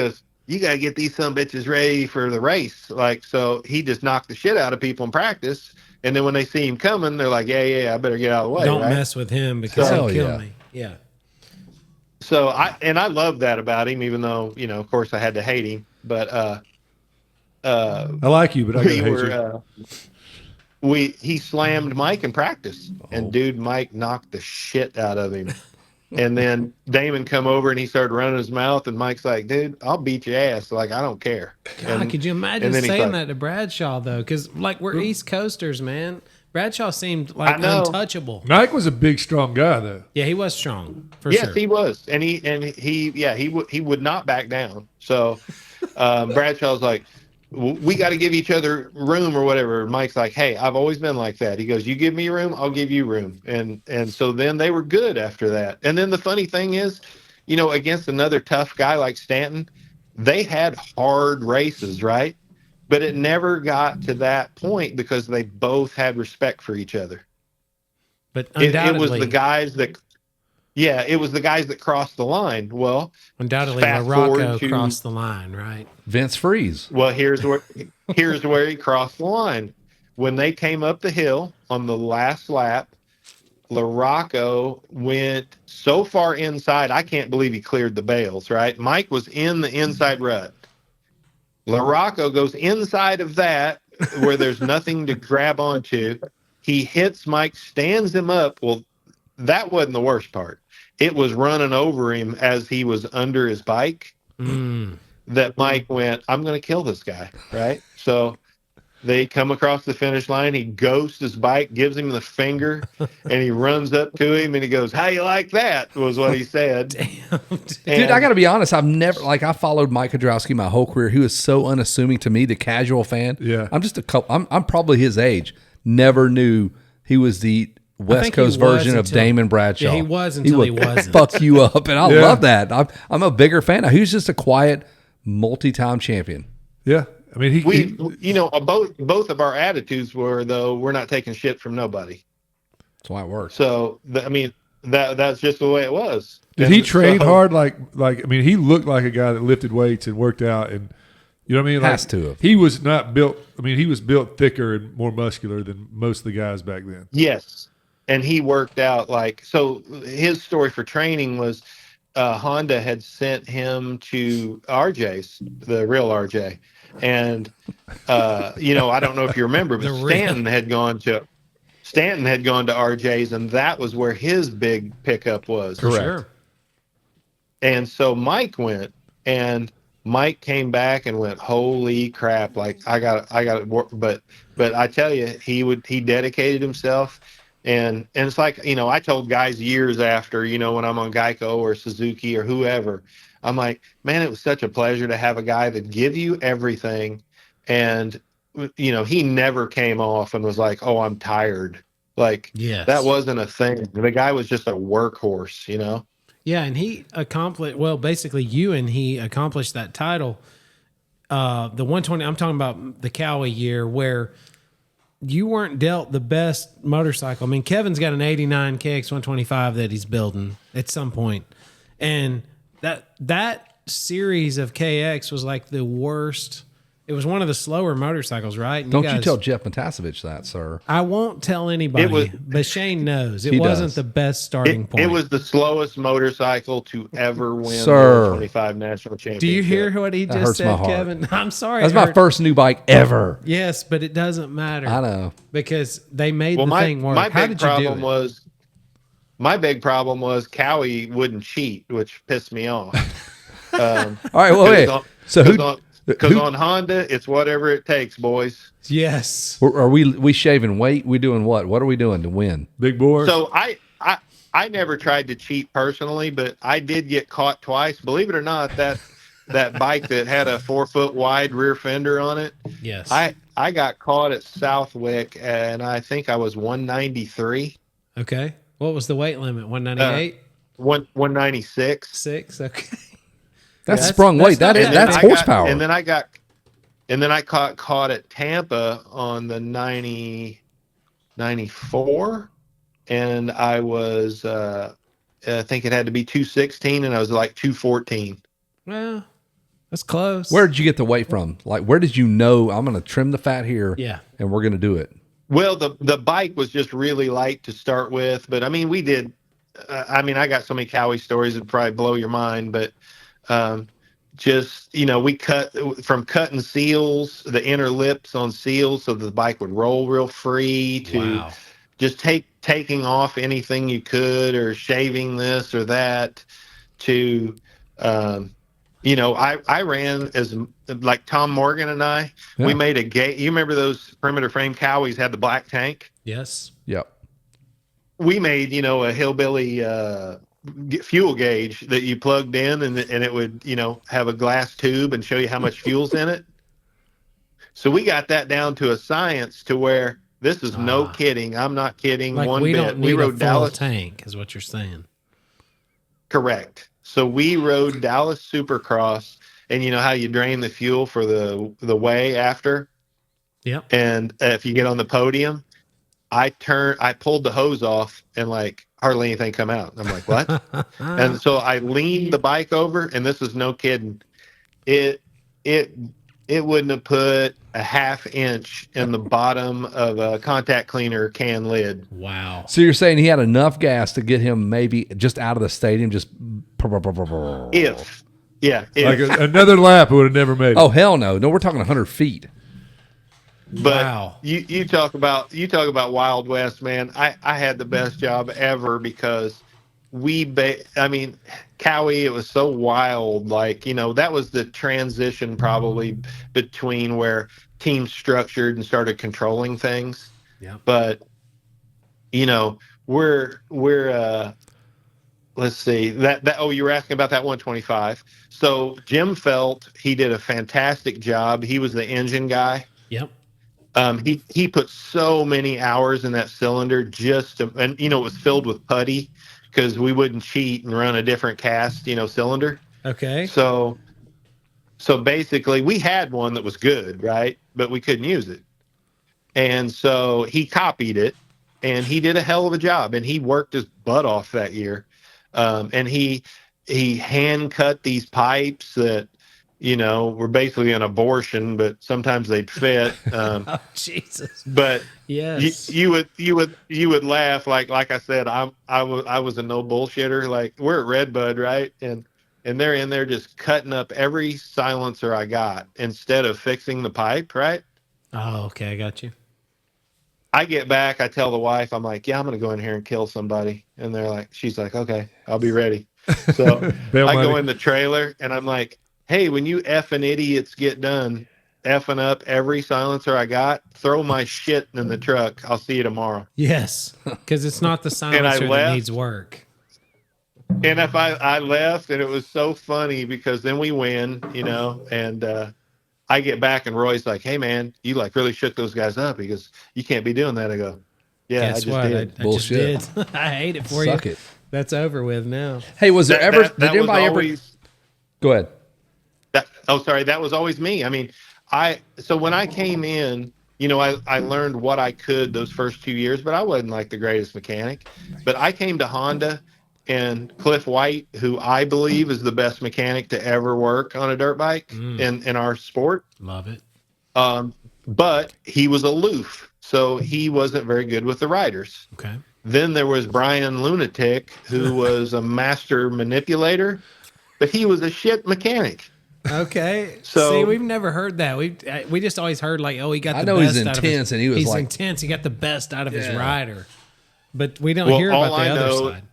gotta get these some bitches ready for the race. So he just knocked the shit out of people in practice. And then when they see him coming, they're like, yeah, I better get out of the way. Don't right? mess with him because Hell he'll kill yeah. me. Yeah. So I love that about him, even though, of course I had to hate him, but, I like you, but I gotta hate you. he slammed Mike in practice, and dude, Mike knocked the shit out of him. And then Damon come over and he started running his mouth, and Mike's like, dude, I'll beat your ass. I don't care. God, could you imagine and then he's saying like- that to Bradshaw, though? Because, we're East Coasters, man. Bradshaw seemed I know. untouchable. Mike was a big, strong guy, though. Yeah, he was strong, for Yes, sure. he was. And he would not back down. So Bradshaw's like, we got to give each other room or whatever. Mike's like, hey, I've always been like that. He goes, you give me room, I'll give you room. And so then they were good after that. And then the funny thing is, against another tough guy like Stanton, they had hard races, right? But it never got to that point because they both had respect for each other. But It undoubtedly, was the guys that crossed the line. Well, undoubtedly, fast forward Larocco to- crossed the line, right? Vince Freeze. Well, here's where he crossed the line. When they came up the hill on the last lap, Larocco went so far inside, I can't believe he cleared the bales, right? Mike was in the inside rut. Larocco goes inside of that, where there's nothing to grab onto. He hits Mike, stands him up. Well, that wasn't the worst part. It was running over him as he was under his bike that Mike went, I'm going to kill this guy, right? So they come across the finish line. He ghosts his bike, gives him the finger, and he runs up to him and he goes, "How you like that?" was what he said. Damn, Dude, I got to be honest. I've never, I followed Mike Kiedrowski my whole career. He was so unassuming to me, the casual fan. Yeah. I'm just a couple, I'm probably his age. Never knew he was the West think Coast he was version of until- Damon Bradshaw. Yeah, he was until he would wasn't. fuck you up. And I Yeah. love that. I'm a bigger fan. He was just a quiet, multi-time champion. Yeah. I mean, We, both of our attitudes were, though, we're not taking shit from nobody. That's why it works. So, that's just the way it was. did he And train so- hard? I mean, he looked like a guy that lifted weights and worked out, and you know what I mean. Has to have. He was not built. I mean, he was built thicker and more muscular than most of the guys back then. Yes. And he worked out so his story for training was Honda had sent him to RJ's, the real RJ. And, I don't know if you remember, but Stanton had gone to RJ's, and that was where his big pickup was. for sure. And so Mike went, and Mike came back and went, "Holy crap! I got to work." But I tell you, he dedicated himself, and it's I told guys years after, when I'm on Geico or Suzuki or whoever, I'm like, man, it was such a pleasure to have a guy that give you everything, and he never came off and was like, "Oh, I'm tired." Yes. That wasn't a thing. The guy was just a workhorse, Yeah, and he accomplished, basically you and he accomplished that title. The 120, I'm talking about the Cowie year where you weren't dealt the best motorcycle. I mean, Kevin's got an 89 KX 125 that he's building at some point. And that series of KX was like the worst. It was one of the slower motorcycles, right? And Don't guys, you tell Jeff Matasevich that, sir. I won't tell anybody, but Shane knows. It He wasn't does. the best starting point. It was the slowest motorcycle to ever win Sir. the 25 national championship. Do you hear what he That just hurts my said, heart. Kevin? I'm sorry. That's it my hurt. first new bike ever. Yes, but it doesn't matter. I know. Because they made Well, the my thing work. my How big did you do problem it? was Cowie wouldn't cheat, which pissed me off. All right, well, wait. So Because on Honda, it's whatever it takes, boys. Yes. are we shaving weight? We doing what? What are we doing to win? Big bore. So I never tried to cheat personally, but I did get caught twice. Believe it or not, that bike that had a 4-foot wide rear fender on it. Yes. I got caught at Southwick, and I think I was 193, Okay. What was the weight limit? 198? 196. 6? Okay. That's sprung weight. not bad. That's horsepower. And then I caught at Tampa on the 94, and I was I think it had to be 216, and I was like 214. Well, that's close. Where did you get the weight from? Where did you know I'm going to trim the fat here? Yeah. And we're going to do it. Well, the bike was just really light to start with, but I mean, we did. I got so many Cowie stories that'd probably blow your mind, but we cut from cutting seals, the inner lips on seals, so the bike would roll real free, to Wow. just taking off anything you could, or shaving this or that, to I ran as like Tom Morgan and I. Yeah. We made a gate. You remember those perimeter frame Cowies had the black tank? Yes. Yep. We made a hillbilly fuel gauge that you plugged in, and it would have a glass tube and show you how much fuel's in it. So we got that down to a science, to where this is no kidding. I'm not kidding Like one we bit. don't need We a rode full Dallas. tank, is what you're saying. Correct. So we rode Dallas Supercross, and you know how you drain the fuel for the way after? Yep. And if you get on the podium, I pulled the hose off, and hardly anything come out. I'm like, what? And so I leaned the bike over, and this is no kidding. It wouldn't have put a half inch in the bottom of a contact cleaner can lid. Wow. So you're saying he had enough gas to get him maybe just out of the stadium, just. If Another lap, it would have never made it. Oh, hell no. No, we're talking 100 feet. But Wow. you talk about Wild West, man. I had the best job ever because I mean, Cowie, it was so wild. Like, that was the transition probably between where teams structured and started controlling things. Yep. But, we're let's see oh, you were asking about that 125. So Jim felt he did a fantastic job. He was the engine guy. Yep. He put so many hours in that cylinder and it was filled with putty because we wouldn't cheat and run a different cast, cylinder. Okay. So basically we had one that was good, right? But we couldn't use it. And so he copied it and he did a hell of a job and he worked his butt off that year. And he hand cut these pipes that, were basically an abortion, but sometimes they'd fit. Oh, Jesus. But Yes. you would laugh. Like I said, I was a no bullshitter. Like, we're at Redbud, right? And they're in there just cutting up every silencer I got instead of fixing the pipe, right? Oh, okay. I got you. I get back, I tell the wife, I'm like, yeah, I'm going to go in here and kill somebody. And she's like, okay, I'll be ready. So Bail I money. go in the trailer and I'm like, hey, when you effing idiots get done effing up every silencer I got, throw my shit in the truck. I'll see you tomorrow. Yes. Because it's not the silencer that left. needs work. And if I left, and it was so funny because then we win, and I get back and Roy's like, hey, man, you like really shook those guys up. He goes, you can't be doing that. I go, yeah, Guess I just what? did. I Bullshit. just did. I hate it for Suck you. it. That's over with now. Hey, was there ever? Did That was anybody ever? always, Go ahead. that was always me. I mean, so when I came in, I learned what I could those first 2 years, but I wasn't like the greatest mechanic. But I came to Honda and Cliff White, who I believe is the best mechanic to ever work on a dirt bike in our sport. Love it. But he was aloof, so he wasn't very good with the riders. Okay. Then there was Brian Lunatic, who was a master manipulator, but he was a shit mechanic. Okay. So- see, we've never heard that. We just always heard like, oh, he got the I know best he's out of intense, his, and he was he's like- intense. He got the best out of his Yeah. rider, but we don't Well, hear all about the I other know- side.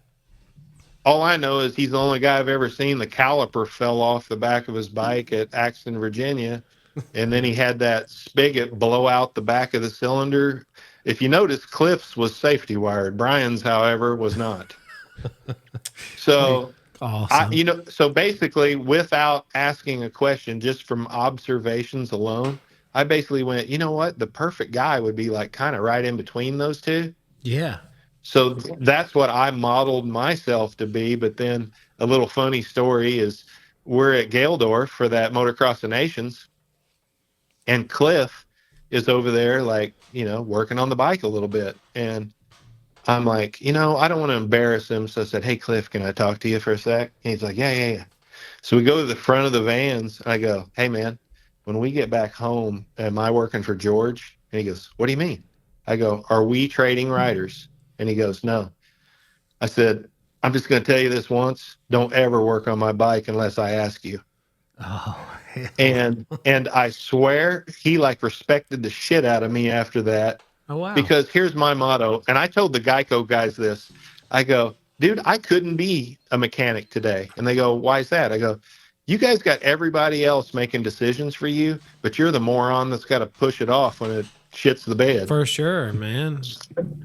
All I know is he's the only guy I've ever seen the caliper fell off the back of his bike at Axton, Virginia, and then he had that spigot blow out the back of the cylinder. If you notice, Cliff's was safety wired. Brian's, however, was not. So, Awesome. so basically, without asking a question, just from observations alone, I basically went, you know what? The perfect guy would be like kind of right in between those two. Yeah. So that's what I modeled myself to be. But then a little funny story is we're at Geldorf for that Motocross of Nations, and Cliff is over there, like, working on the bike a little bit. And I'm like, I don't want to embarrass him. So I said, hey, Cliff, can I talk to you for a sec? And he's like, yeah. So we go to the front of the vans. And I go, hey, man, when we get back home, am I working for George? And he goes, what do you mean? I go, are we trading riders? And he goes, no. I said, I'm just going to tell you this once. Don't ever work on my bike unless I ask you. Oh. And I swear he like respected the shit out of me after that. Oh wow. Because here's my motto. And I told the Geico guys this. I go, dude, I couldn't be a mechanic today. And they go, why is that? I go, you guys got everybody else making decisions for you, but you're the moron that's got to push it off when it shits the bed. For sure, man.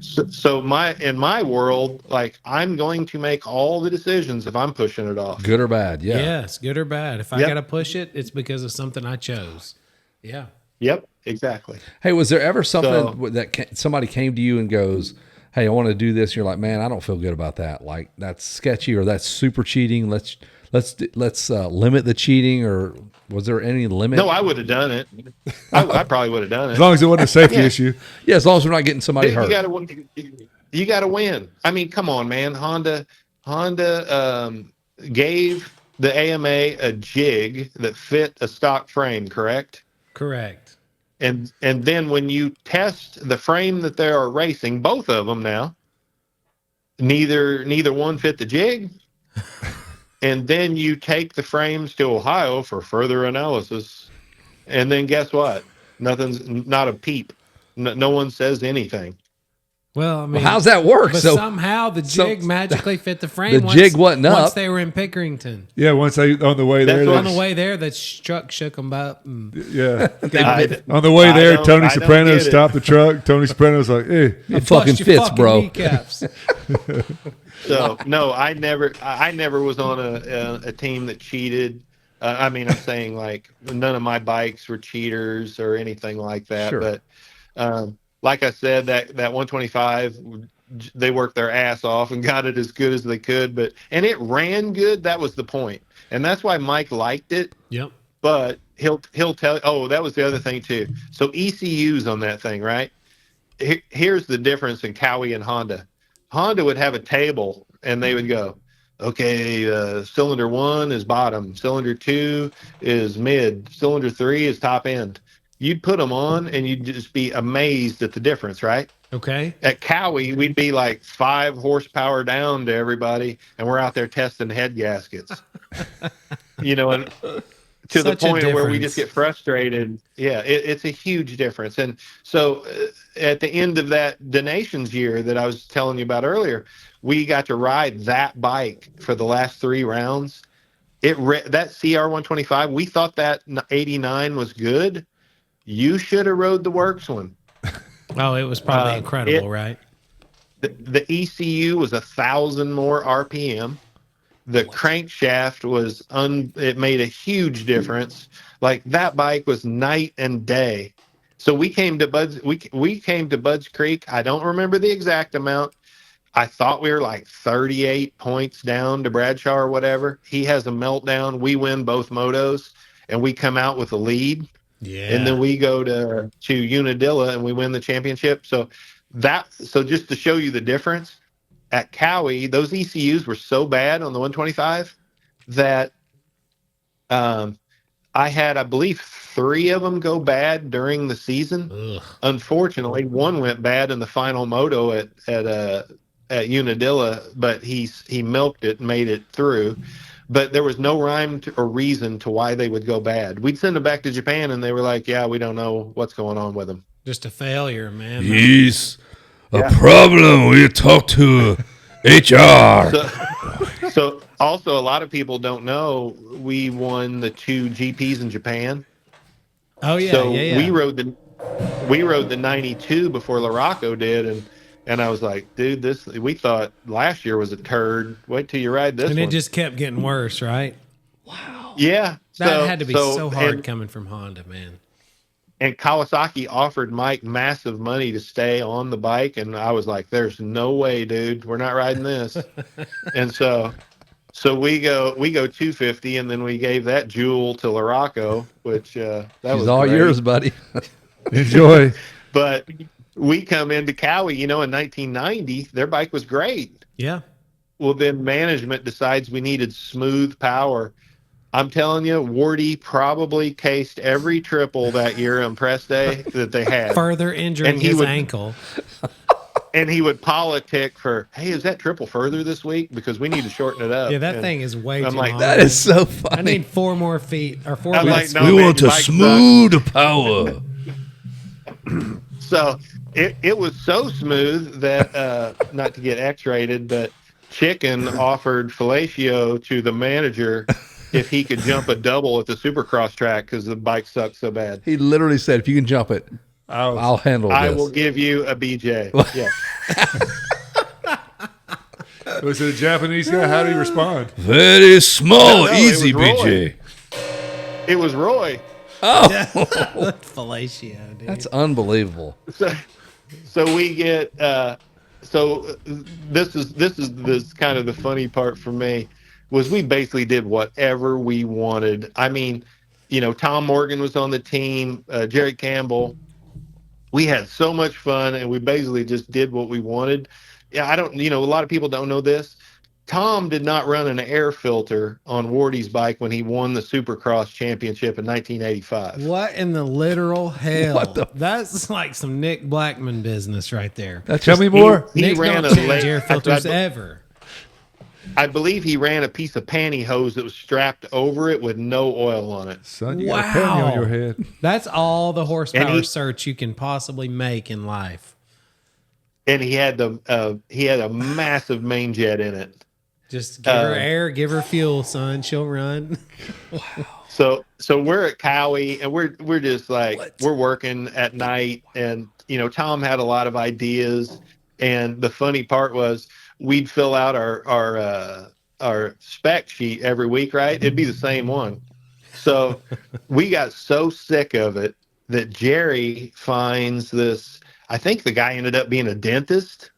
So in my world, like, I'm going to make all the decisions if I'm pushing it off. Good or bad? Yeah. Yes, good or bad. If I Yep. got to push it, it's because of something I chose. Yeah. Yep, exactly. Hey, was there ever something somebody came to you and goes, "Hey, I want to do this." You're like, "Man, I don't feel good about that. Like, that's sketchy or that's super cheating. Let's limit the cheating." Or was there any limit? No, I would have done it. I probably would have done As it. long as it wasn't a safety Yeah. issue. Yeah, as long as we're not getting somebody Dude, hurt. you got to win. I mean, come on, man. Honda gave the AMA a jig that fit a stock frame, correct? Correct. And then when you test the frame that they are racing, both of them now, neither one fit the jig. And then you take the frames to Ohio for further analysis. And then guess what? Nothing's not a peep. No one says anything. Well, I mean, how's that work? But So somehow the jig magically fit the frame. the jig wasn't once up. they were in Pickerington. Yeah, once they on the way there. That's what- On the way there, the truck shook them up. And Yeah. I- On the way I there, don't- Tony I don't Soprano get it. stopped the truck. Tony Soprano's like, hey. It fucking bust your fits, fucking bro. kneecaps. So no, I never was on a team that cheated. I mean, I'm saying like none of my bikes were cheaters or anything like that. Sure. But like I said, that 125, they worked their ass off and got it as good as they could. And it ran good. That was the point, and that's why Mike liked it. Yep. But he'll tell. Oh, that was the other thing too. So ECUs on that thing, right? Here's the difference in Cowie and Honda. Honda would have a table, and they would go, okay, cylinder 1 is bottom, cylinder 2 is mid, cylinder 3 is top end. You'd put them on, and you'd just be amazed at the difference, right? Okay. At Cowie, we'd be like 5 horsepower down to everybody, and we're out there testing head gaskets. And to the Such a point where we difference. just get frustrated. Yeah, it's a huge difference. And so at the end of that Donations year that I was telling you about earlier, we got to ride that bike for the last 3 rounds. That CR125, we thought that 89 was good. You should have rode the Works one. Oh, it was probably incredible, right? The ECU was 1,000 more RPM. The crankshaft was it made a huge difference. Like that bike was night and day. So we came to Bud's Creek. I don't remember the exact amount. I thought we were like 38 points down to Bradshaw or whatever. He has a meltdown. We win both motos, and we come out with a lead. Yeah. And then we go to Unadilla and we win the championship. So just to show you the difference, at Cowie, those ECUs were so bad on the 125 that I had, I believe, 3 of them go bad during the season. Ugh. Unfortunately, one went bad in the final moto at Unadilla, but he milked it and made it through. But there was no rhyme or reason to why they would go bad. We'd send them back to Japan, and they were like, yeah, we don't know what's going on with them. Just a failure, man. He's a Yeah. problem. We talk to HR. So also, a lot of people don't know we won the 2 GPs in Japan. Oh yeah, So yeah. we rode the 92 before Larocco did, and I was like, dude, we thought last year was a turd. Wait till you ride this And one. it just kept getting worse, right? Yeah, That had to be so hard and, coming from Honda, man. and Kawasaki offered Mike massive money to stay on the bike, and I was like, there's no way, dude, we're not riding this. And so we go 250, and then we gave that jewel to Larocco, which that was She's all great. yours, buddy. Enjoy. But we come into Cowie, in 1990, their bike was great. Yeah. Well, then management decides we needed smooth power. I'm telling you, Wardy probably cased every triple that year on press day that they had. Further injuring And he his would- ankle. And he would politic for, hey, is that triple further this week? Because we need to shorten it up. Yeah, that And thing is way I'm too like, long. That is so I funny. need 4 more feet or 4 I'm more. like, no, we man, want your to bike smooth power. So it was so smooth that, not to get X-rated, but Chicken offered fellatio to the manager if he could jump a double at the Supercross track because the bike sucked so bad. He literally said, if you can jump it, I'll handle I this. will give you a BJ. Yeah. Was it a Japanese guy? How did he respond? Very small, No, it easy, was Roy. BJ. It was Roy. Fellatio, dude. That's unbelievable. So we get so this is kind of the funny part for me was we basically did whatever we wanted. I mean, Tom Morgan was on the team, Jerry Campbell. We had so much fun, and we basically just did what we wanted. Yeah, a lot of people don't know this. Tom did not run an air filter on Wardy's bike when he won the Supercross championship in 1985. What in the literal hell? What the- That's like some Nick Blackman business right there. That's Tell just, me more. He Nick ran don't a change late air filters ever. I believe he ran a piece of pantyhose that was strapped over it with no oil on it. Son, you got a panty on your head. That's all the horsepower he- search you can possibly make in life. And he had a massive main jet in it. Just give her air, give her fuel, son. She'll run. So we're at Cowie, and we're just like we're working at night, and Tom had a lot of ideas, and the funny part was we'd fill out our spec sheet every week, right? It'd be the same one. So we got so sick of it that Jerry finds this. I think the guy ended up being a dentist.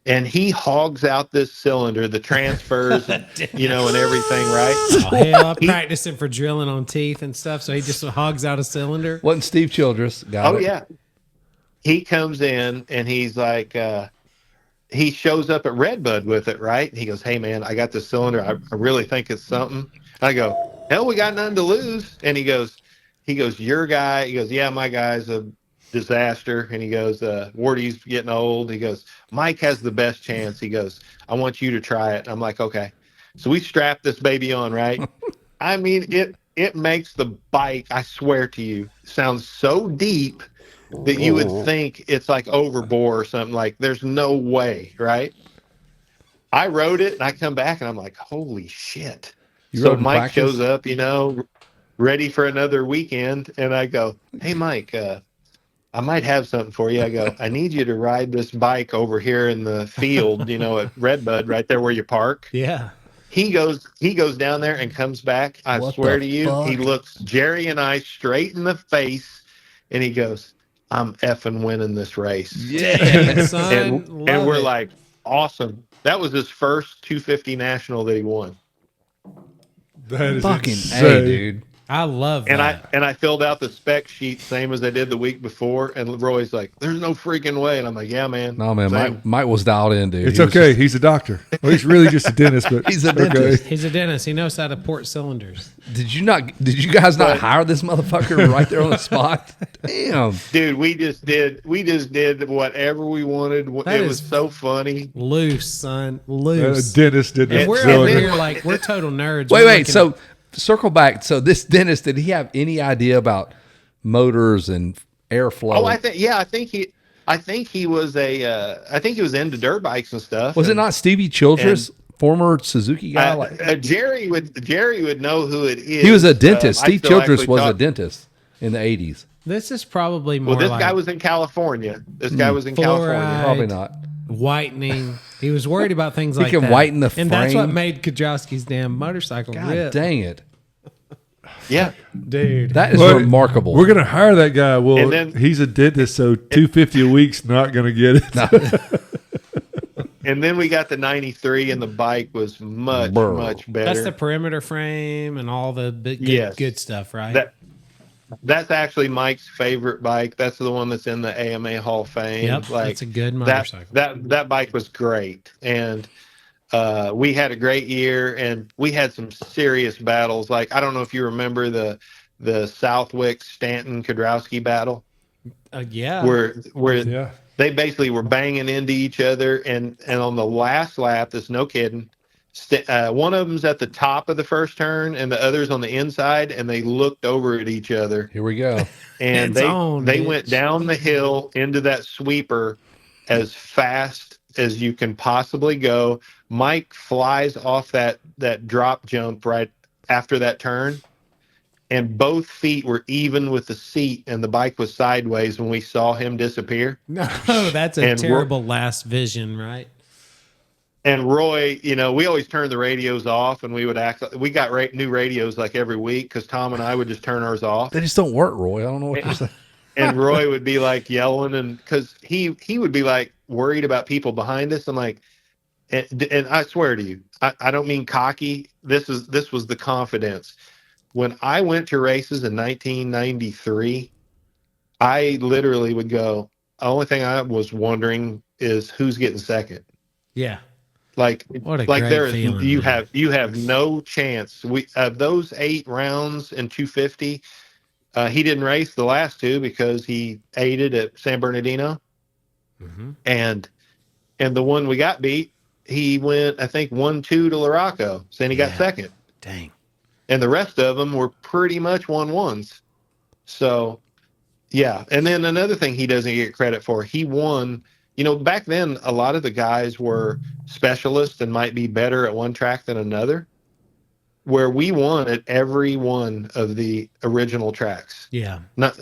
And he hogs out this cylinder, the transfers, and everything, right? Oh, hell, I'm practicing for drilling on teeth and stuff, so he just hogs out a cylinder. Wasn't Steve Childress? Got it. Yeah. He comes in and he's like, he shows up at Redbud with it, right? And he goes, "Hey, man, I got this cylinder. I really think it's something." I go, "Hell, we got nothing to lose." And he goes, "Your guy?" He goes, "Yeah, my guy's a disaster." And he goes, "Wardy's getting old." He goes, "Mike has the best chance." He goes, "I want you to try it." And I'm like, "Okay." So we strap this baby on, right? I mean, it makes the bike, I swear to you, sound so deep that you would think it's like overbore or something. Like, there's no way, right? I rode it and I come back and I'm like, holy shit. So Mike shows up, ready for another weekend. And I go, "Hey, Mike, I might have something for you." I go, "I need you to ride this bike over here in the field, at Redbud, right there where you park." Yeah. He goes down there and comes back. I swear to you, he looks Jerry and I straight in the face, and he goes, "I'm effing winning this race." Yeah, son. And we're like, awesome. That was his first 250 national that he won. That is Fucking insane. A, dude. I love that. And I filled out the spec sheet same as I did the week before, and Roy's like, "There's no freaking way," and I'm like, "Yeah, man." No, man, Mike was dialed in, dude. It's okay. He's a doctor. Well, he's really just a dentist, but He's a dentist. He's a dentist. He knows how to port cylinders. Did you guys not hire this motherfucker right there on the spot? Damn. Dude, we just did whatever we wanted. That it was is so funny. Loose, son. A Loose. dentist did And that. we're over here like we're total nerds. Wait. So circle back. So this dentist, did he have any idea about motors and airflow? Oh, I think he was into dirt bikes and stuff. Was it not Stevie Childress, former Suzuki guy? Jerry would know who it is. He was a dentist. Steve Childress actually was a dentist in the 80s. This is probably more Well, this like guy was in California. California. Probably not. whitening. He was worried about things like can that. whiten the and that's what frame. made Kajowski's damn motorcycle God rip. dang it. Yeah. Dude. That is Well, remarkable. We're gonna hire that guy. Well, And then- he's a dentist, so $250 a week's not gonna get it. And then we got the 93, and the bike was much better. That's the perimeter frame and all the big, Yes. good stuff, right? That's actually Mike's favorite bike. That's the one that's in the AMA Hall of Fame. Yep, that's a good motorcycle. That bike was great, and we had a great year, and we had some serious battles. Like, I don't know if you remember the Southwick Stanton Kudrowski battle, Yeah. where Yeah. they basically were banging into each other, and on the last lap, there's no kidding. One of them's at the top of the first turn, and the other's on the inside, and they looked over at each other, Here we go. and It's on, they bitch. went down the hill into that sweeper as fast as you can possibly go. Mike flies off that drop jump right after that turn, and both feet were even with the seat, and the bike was sideways when we saw him disappear. No, that's a And terrible last vision, right? And Roy, we always turned the radios off, and we would act like we got new radios like every week, because Tom and I would just turn ours off. They just don't work, Roy. I don't know what you're saying. And Roy would be like yelling, and because he would be like worried about people behind us. I'm like, and I swear to you, I don't mean cocky. This was the confidence. When I went to races in 1993, I literally would go. The only thing I was wondering is who's getting second. Yeah. Like What a like great there is feeling, you man. have no chance. We those 8 rounds in 250. He didn't race the last 2 because he ate it at San Bernardino, Mm-hmm. and the one we got beat, he went, I think, 1-2 to Laraco, saying he got second. Dang. And the rest of them were pretty much 1-1s. So, yeah. And then another thing he doesn't get credit for, he won. You know, back then, a lot of the guys were specialists and might be better at one track than another, where we won at every one of the original tracks. Yeah. Not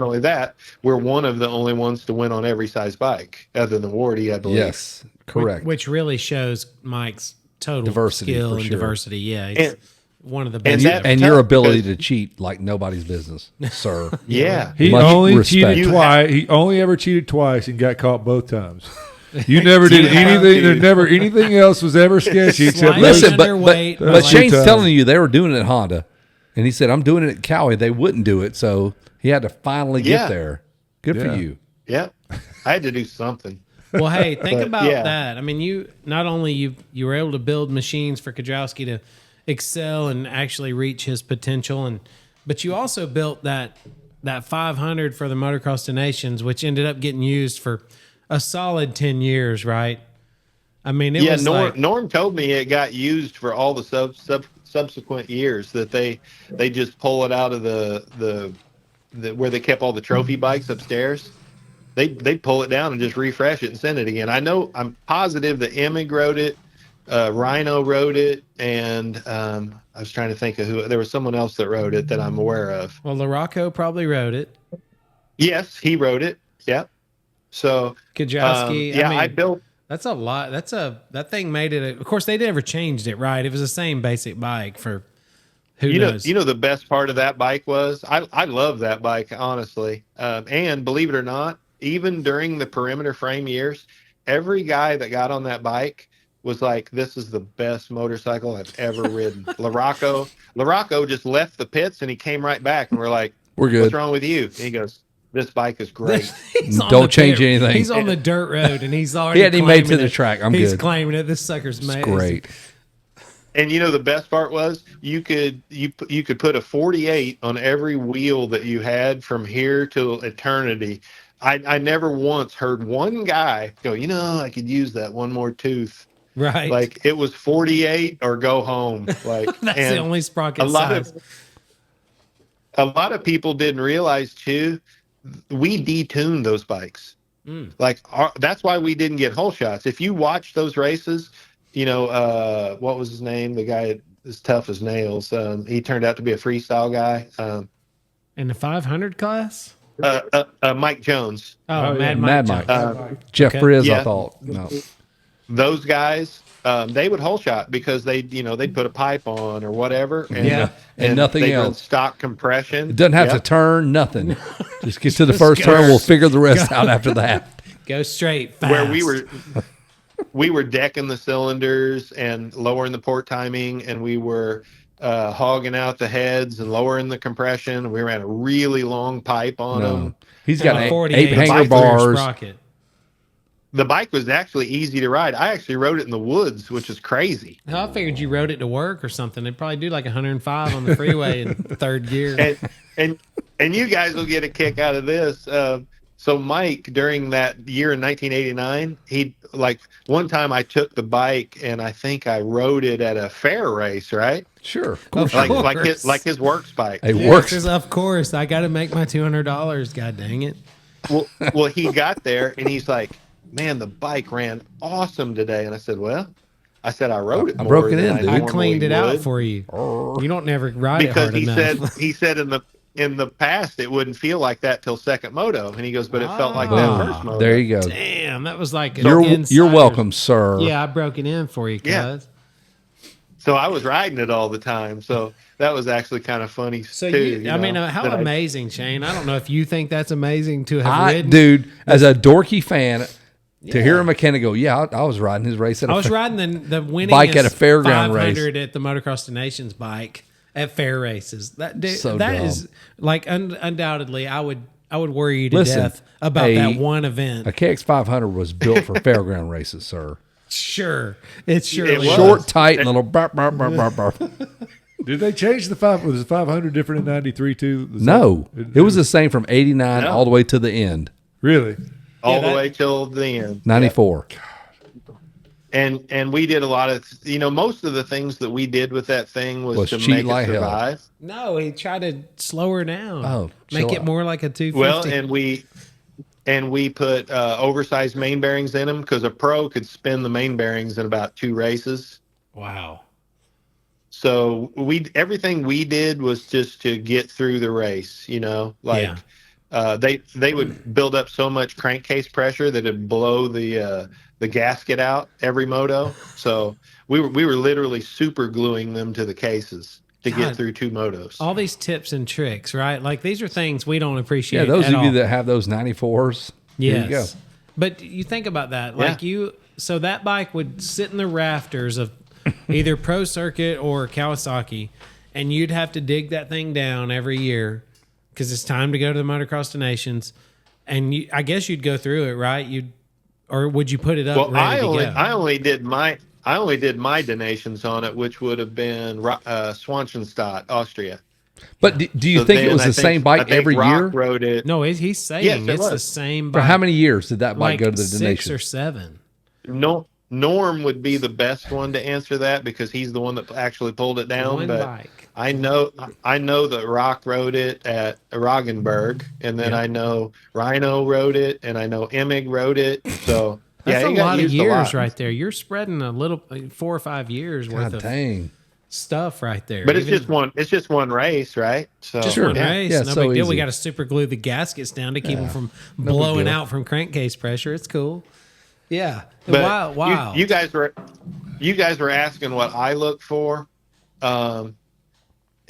only that, we're one of the only ones to win on every size bike, other than Wardy, I believe. Yes, correct. Which really shows Mike's total Diversity, skill for and sure. diversity. Yeah. He's one of the and best. that- And your tough ability because- to cheat like nobody's business, sir. Yeah. He Much only respect. cheated twice. He only ever cheated twice and got caught both times. You never did You have anything. to. There never anything else was ever sketchy except Slightly those- Listen, but underweight, but, but but like- Shane's Two telling times. you they were doing it at Honda, and he said I'm doing it at Cowie. They wouldn't do it, so he had to finally get Yeah. there. Good Yeah. for you. Yeah. I had to do something. Well, hey, think But, about yeah. that. I mean, you not only you were able to build machines for Kudrowski to excel and actually reach his potential, but you also built that 500 for the Motocross to Nations, which ended up getting used for a solid 10 years, right? I mean, it was like, Norm told me it got used for all the subsequent years, that they just pull it out of the where they kept all the trophy bikes upstairs. They pull it down and just refresh it and send it again. I'm positive that Emig wrote it, Rhino wrote it, and I was trying to think of who. There was someone else that wrote it that I'm aware of. well, Laraco probably wrote it. Yes, he wrote it. Yep. So Kudrowski, yeah, I mean, I built. that's a lot. That thing made it. Of course, they never changed it, right? It was the same basic bike for who knows. You know the best part of that bike was I love that bike, honestly. And believe it or not, even during the perimeter frame years, every guy that got on that bike was like, "This is the best motorcycle I've ever ridden." Laraco just left the pits and he came right back, and we're like, We're good. "What's wrong with you?" And he goes, "This bike is great." He's on Don't the change pit- anything. He's on the dirt road and he's already. He hadn't even made it to claiming the it. track. I'm He's good. claiming it. This sucker's made. Great. And you know the best part was you could put a 48 on every wheel that you had from here till eternity. I never once heard one guy go, I could use that one more tooth. Right. Like it was 48 or go home. Like That's and the only sprocket a lot size. of people didn't realize too, we detuned those bikes. Like that's why we didn't get hole shots. If you watch those races, what was his name? The guy as tough as nails. He turned out to be a freestyle guy. In the 500 class? Mike Jones. Oh, yeah. Mad Mad Mike. Mike. Jeff Okay. Frizz, I Yeah. thought. No. Those guys, they would hole shot because they'd put a pipe on or whatever. And, Yeah. And nothing they run else. stock compression. It doesn't have Yeah. to turn, nothing. Just get to the first turn. We'll figure the rest out after that. Go straight, fast. Where we were decking the cylinders and lowering the port timing, and we were hogging out the heads and lowering the compression. We ran a really long pipe on them. No. He's got 48 eight hanger clear bars. sprocket. The bike was actually easy to ride. I actually rode it in the woods, which is crazy. I figured you rode it to work or something. They'd probably do like 105 on the freeway in third gear. And you guys will get a kick out of this. So Mike, during that year in 1989, he one time I took the bike and I think I rode it at a fair race, right? Sure. Of course. Of Like course. his works bike. It Yeah, works. 'cause of course, I got to make my $200. God dang it. Well, he got there and he's like, "Man, the bike ran awesome today." And I said, I rode it I more broke it than in, I dude. I normally cleaned it out would." for you. You don't never ride Because it hard enough. he said in the past it wouldn't feel like that till second moto, and he goes, "But it felt like that first moto." There you go. Damn, that was like an You're insider's- welcome, sir. Yeah, I broke it in for you, cuz. Yeah. So I was riding it all the time. So that was actually kind of funny So too. how that amazing, Shane. I don't know if you think that's amazing to have ridden. Dude, as a dorky fan, to hear a mechanic go, yeah, I was riding his race at I a was fair- riding the winning Bike at a fairground 500 at the Motocross to Nations bike at fair races. That So that dumb. is like undoubtedly I would worry you to Listen, death about that one event. A KX500 was built for fairground races, sir. Sure, it surely It was. was. Short, tight, and a little burp, burp, burp, burp, burp. Did they change the 5? Was the 500 different in '93 too? No, it was the same from 89 No. all the way to the end. Really. all Yeah, the way till the end. 94. And we did a lot of, most of the things that we did with that thing was to cheat make like it hell. survive. No, he tried to slow her down. Oh, make chill it out. more like a 250. Well, and we put oversized main bearings in them because a pro could spin the main bearings in about 2 races. Wow. So everything we did was just to get through the race, they would build up so much crankcase pressure that it'd blow the gasket out every moto. So we were literally super gluing them to the cases to God, get through 2 motos. All these tips and tricks, right? Like these are things we don't appreciate. Yeah, those at of you all. that have those 94s, Yes. here you go. But you think about that. Like so that bike would sit in the rafters of either Pro Circuit or Kawasaki, and you'd have to dig that thing down every year because it's time to go to the Motocross Nations. And I guess you'd go through it, right? Or would you put it up Well, ready to go? I only did my donations on it, which would have been Schwanenstadt, Austria. But do you think it was the same bike every Rock year? Rode it. No, he's saying Yes, it it's the was. same For bike. how many years did that bike like go to the 6 donation? or 7. No, Norm would be the best one to answer that because he's the one that actually pulled it down. One but bike. I know that Rock rode it at Roggenberg, and then I know Rhino rode it, and I know Emig rode it. So That's he a got lot of used a years lot. right there. You're spreading a little 4 or 5 years worth God of dang. stuff right there. But it's Even- just one. It's just one race, right? So Just Sure. one Yeah. race. Yeah, No so big deal. We easy. got to super glue the gaskets down to keep them from big blowing deal. out from crankcase pressure. It's cool. Yeah. But Wow. You guys were asking what I look for.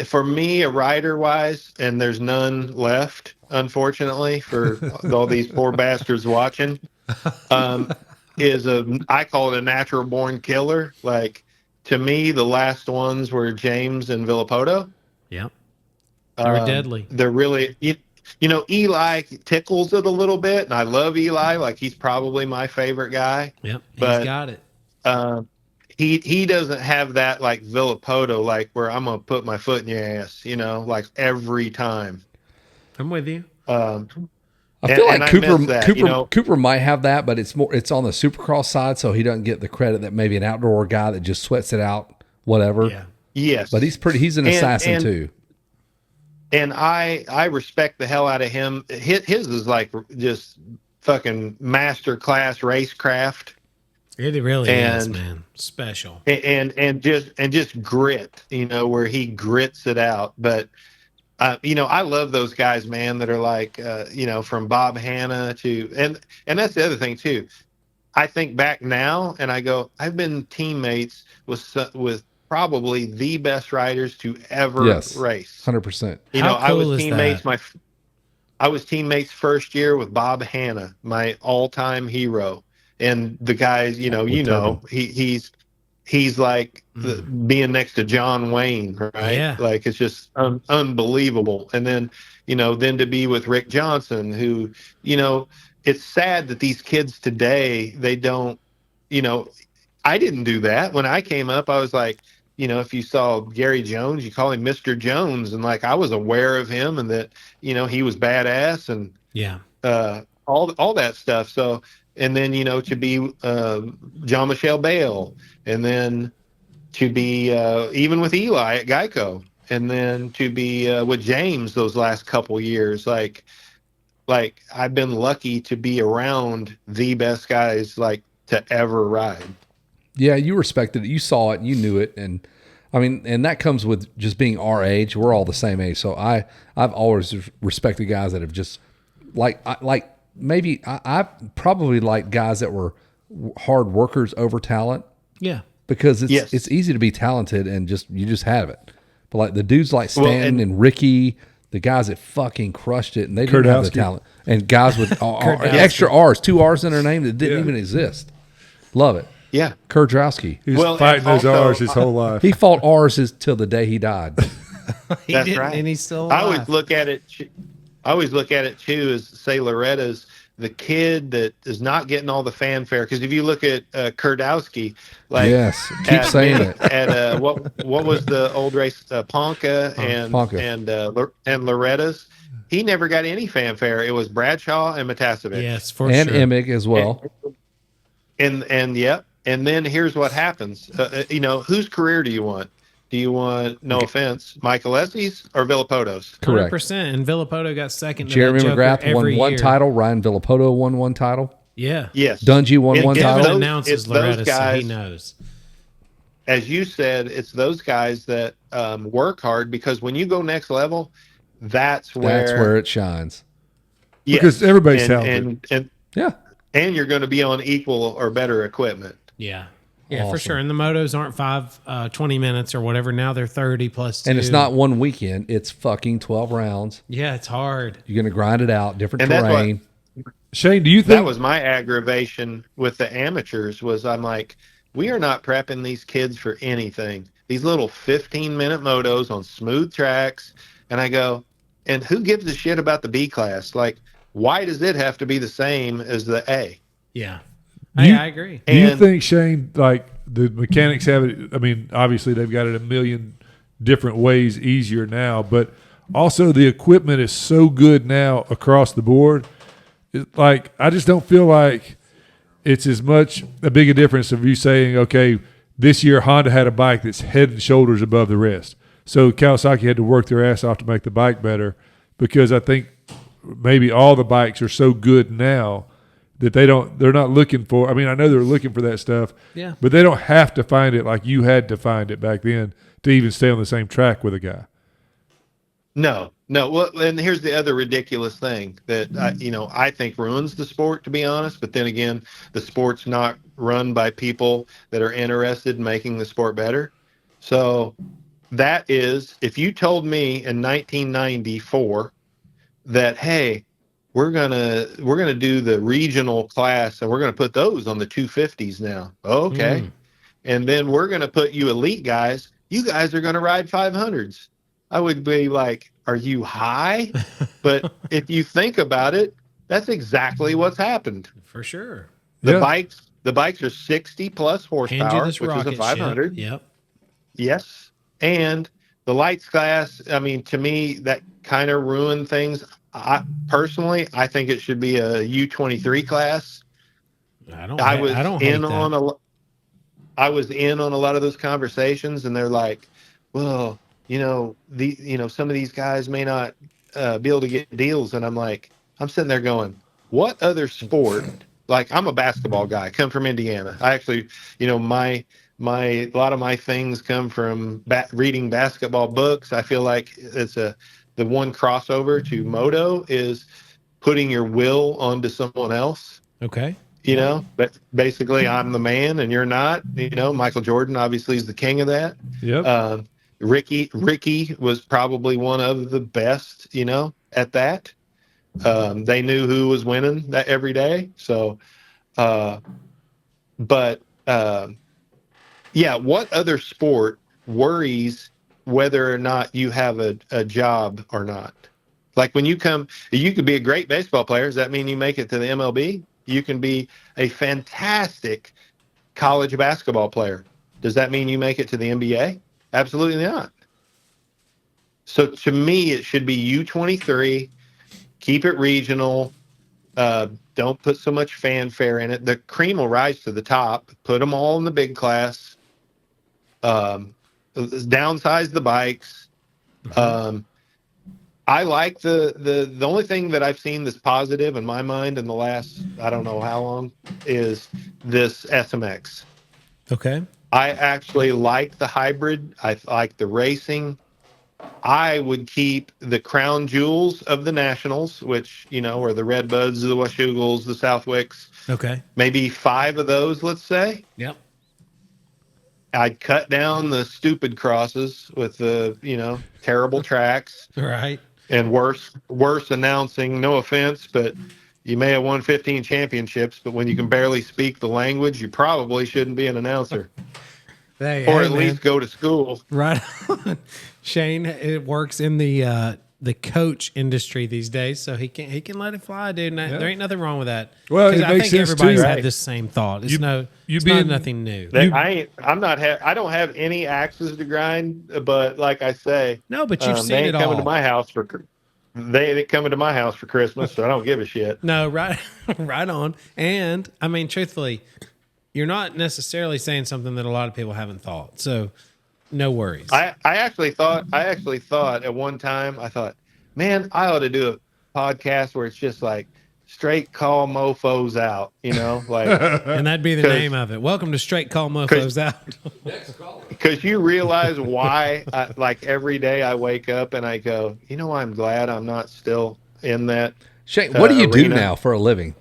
For me, a rider wise, and there's none left, unfortunately, for all these poor bastards watching. I call it a natural born killer. Like, to me, the last ones were James and Villapoto. Yep. They were deadly. They're really, Eli tickles it a little bit, and I love Eli. Like, he's probably my favorite guy. Yep. But He's got it. He doesn't have that like Villapoto, like where I'm gonna put my foot in your ass, like every time. I'm with you. I feel like I Cooper miss that, Cooper might have that, but it's on the Supercross side, so he doesn't get the credit that maybe an outdoor guy that just sweats it out, whatever. Yeah. Yes, But he's an assassin too. And I respect the hell out of him. His is like just fucking master class racecraft. It really is, And- man. Special. and just grit, where he grits it out. But I love those guys, man, that are like, from Bob Hanna to, and that's the other thing too. I think back now and I go, I've been teammates with probably the best riders to ever Yes. race. 100%. How I cool was is teammates that? I was teammates first year with Bob Hanna, my all-time hero. And the guys, Turpin. he's like being next to John Wayne, right? Yeah. Like it's just unbelievable. And then, then to be with Rick Johnson, who, it's sad that these kids today, they don't, I didn't do that. When I came up, I was like, if you saw Gary Jones, you call him Mr. Jones. And like, I was aware of him and that, he was badass and Yeah. all that stuff. So, and then, to be Jean-Michel Bale, and then to be even with Eli at Geico, and then to be with James those last couple years. Like I've been lucky to be around the best guys like to ever ride. Yeah, you respected it. You saw it. You knew it. And I mean, and that comes with just being our age. We're all the same age. So I've always respected guys that have just I probably like guys that were hard workers over talent Yeah. because Yes. it's easy to be talented and you just have it. But like the dudes like Stanton and- and Ricky, the guys that fucking crushed it and they didn't have the Kurdowski. talent. And guys with Kurdowski. extra R's, 2 R's in their name that didn't Yeah. even exist. Love it. Yeah. Kurdowski. He was Well, fighting and those also- R's his whole life. He fought R's till the day he died. He That's didn't, right. and he's still I alive. always look at it too as, say, Loretta's the kid that is not getting all the fanfare. Because if you look at Kurdowski, like Yes, keep saying it. At what was the old race, Ponca and Loretta's, he never got any fanfare. It was Bradshaw and Matasovic. Yes, for And sure. Emig as well. And yep. And then here's what happens. Whose career do you want? Do you want, no offense, Michael Essie's or Villapoto's? Correct. 100%. And Villapoto got second to Jeremy that Joker McGrath won every one year. title. Ryan Villapoto won one title. Yeah. Yes. Dungy won one Kevin title. announces it's those Loretta, so he guys- knows. As you said, it's those guys that work hard, because when you go next level, that's where it shines. yes. Because everybody's talented. And you're going to be on equal or better equipment. Yeah. Yeah, for Awesome. sure. And the motos aren't 20 minutes or whatever. Now they're 30 plus 2. And it's not one weekend. It's fucking 12 rounds. Yeah, it's hard. You're going to grind it out, different And that's terrain. Shane, do you That think was my aggravation with the amateurs. Was I'm like, we are not prepping these kids for anything. These little 15-minute motos on smooth tracks, and I go, and who gives a shit about the B class? Like, why does it have to be the same as the A? Yeah. You- I agree. Do you And- think, Shane, like the mechanics have it? I mean, obviously they've got it a million different ways easier now, but also the equipment is so good now across the board. Like, I just don't feel like it's as much a big a difference of you saying, okay, this year Honda had a bike that's head and shoulders above the rest. So Kawasaki had to work their ass off to make the bike better, because I think maybe all the bikes are so good now that they're not looking for, I mean, I know they're looking for that stuff, Yeah. but they don't have to find it like you had to find it back then to even stay on the same track with a guy. No. Well, and here's the other ridiculous thing that I think ruins the sport, to be honest. But then again, the sport's not run by people that are interested in making the sport better. So that is, if you told me in 1994 that, hey, we're gonna do the regional class and we're gonna put those on the 250s now. Okay. And then we're gonna put you elite guys. You guys are gonna ride 500s. I would be like, are you high? But if you think about it, that's exactly what's happened. For sure. The Yeah. bikes are 60 plus Hand you horsepower, this which is a rocket 500. ship. Yep. Yes. And the lights class, I mean, to me, that kind of ruined things. I think it should be a U23 class. I was in on a lot of those conversations, and they're like, well, some of these guys may not be able to get deals. And I'm sitting there going, what other sport? Like, I'm a basketball guy, I come from Indiana. I actually, a lot of my things come from reading basketball books. I feel like the one crossover to moto is putting your will onto someone else. Okay. But basically I'm the man and you're not. Michael Jordan obviously is the king of that. Yep. Ricky was probably one of the best, at that. They knew who was winning that every day. So, what other sport worries whether or not you have a job or not? Like, when you could be a great baseball player. Does that mean you make it to the MLB? You can be a fantastic college basketball player. Does that mean you make it to the NBA? Absolutely not. So to me, it should be U23. Keep it regional. Don't put so much fanfare in it. The cream will rise to the top. Put them all in the big class. Downsize the bikes. I like the only thing that I've seen that's positive in my mind in the last, I don't know how long, is this SMX. Okay. I actually like the hybrid. I like the racing. I would keep the crown jewels of the Nationals, which, are the Redbuds, the Washougalls, the Southwicks. Okay. Maybe 5 of those, let's say. Yep. I'd cut down the stupid crosses with the, terrible tracks Right. and worse announcing. No offense, but you may have won 15 championships, but when you can barely speak the language, you probably shouldn't be an announcer. Or at least go to school. Right on. Shane, it works in the coach industry these days, so he can let it fly, dude. There ain't nothing wrong with that. Well, 'Cause it I makes think sense, everybody's too. had Right. this same thought. It's not nothing new. I don't have any axes to grind, but like I say, No, but you've they seen ain't it coming all. to my house they ain't coming to my house for Christmas, so I don't give a shit. No, right on. And I mean, truthfully, you're not necessarily saying something that a lot of people haven't thought. So no worries. I actually thought at one time, I thought, man, I ought to do a podcast where it's just like straight call mofos out, like, and that'd be the name of it. Welcome to Straight Call Mofos Out. Because you realize why, like every day I wake up and I go, I'm glad I'm not still in that. Shane, what do you do arena. now for a living?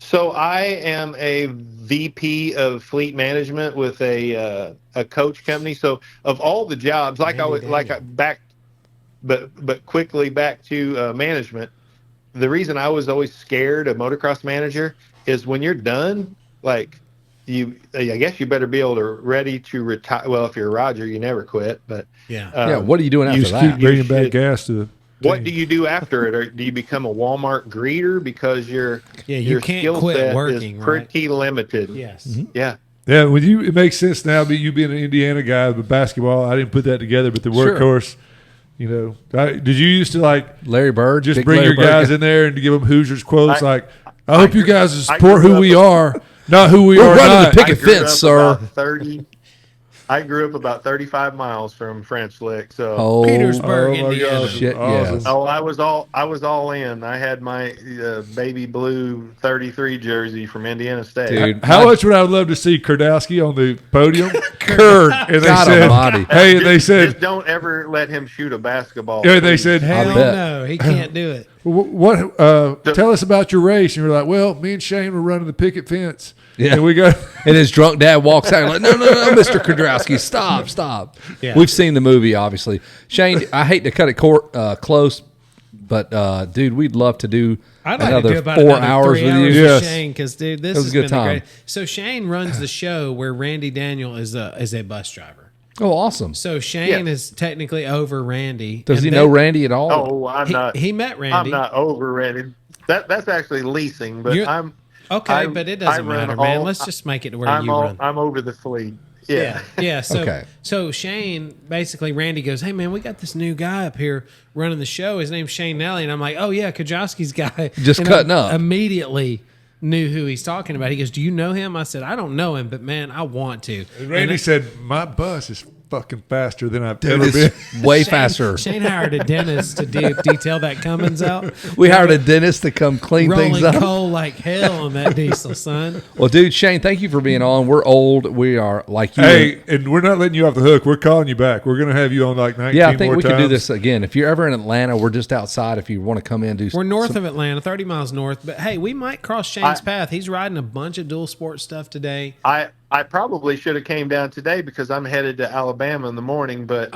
So I am a VP of fleet management with a coach company. So of all the jobs, but quickly back to management. The reason I was always scared of motocross manager is when you're done, like I guess you better be able to ready to retire. Well, if you're Roger, you never quit. But what are you doing after that? Keep bringing back gas to the. What do you do after it? Or do you become a Walmart greeter because your can't skill quit set working, is pretty limited? Yes. Mm-hmm. Yeah. Yeah, it makes sense now. But you being an Indiana guy with basketball, I didn't put that together. But the workhorse, did you used to like Larry Bird just big bring Larry your guys Bird. in there and give them Hoosiers quotes I hope you guys I support grew who up we a- are, not who we We're are running not. the picket fence, sir. I grew up about 35 miles from French Lick, so Oh, Petersburg, my Indiana. gosh, Shit, awesome. yes. I was all in. I had my baby blue 33 jersey from Indiana State. Dude. How much would I love to see Kurdowski on the podium? Kurt, And they God said, almighty. hey, they said, just don't ever let him shoot a basketball. yeah, they please. said, Hell bet. no, he can't do it. what? Tell us about your race. And we're like, well, me and Shane were running the picket fence. Yeah. And we got. And his drunk dad walks out like, no, Mr. Kudrowski, stop. Yeah. We've seen the movie, obviously. Shane, I hate to cut it close, but, dude, we'd love to do I'd like another to do about 4 another hours 3 with hours you. with Yes. Shane, because dude, this was has a good been the time. great. So Shane runs the show where Randy Daniel is a bus driver. Oh, awesome. So Shane Yes. is technically over Randy. Does And he then- know Randy at all? Oh, I'm He, not. he met Randy. I'm not overrated. That's actually leasing, but You're- I'm Okay, but it doesn't I run matter, man. all- Let's just make it to where you run. I'm over the fleet. Yeah. So, Okay. so Shane, basically, Randy goes, "Hey, man, we got this new guy up here running the show. His name's Shane Nalley." And I'm like, "Oh, yeah, Kajowski's guy." Just And cutting I up. Immediately knew who he's talking about. He goes, "Do you know him?" I said, "I don't know him, but, man, I want to." And Randy And said, my bus is fucking faster than I've Dude, ever been. it's way faster. Shane hired a dentist to detail that Cummins out. We hired a dentist to come clean things Rolling up. coal like hell on that diesel, son. Well, dude, Shane, thank you for being on. We're old. We are like you. Hey, and we're not letting you off the hook. We're calling you back. We're going to have you on like 19 Yeah, I think more we times. could do this again. If you're ever in Atlanta, we're just outside. If you want to come in, do We're north of Atlanta, 30 miles north. But hey, we might cross Shane's path. He's riding a bunch of dual sport stuff today. I probably should have came down today because I'm headed to Alabama in the morning. But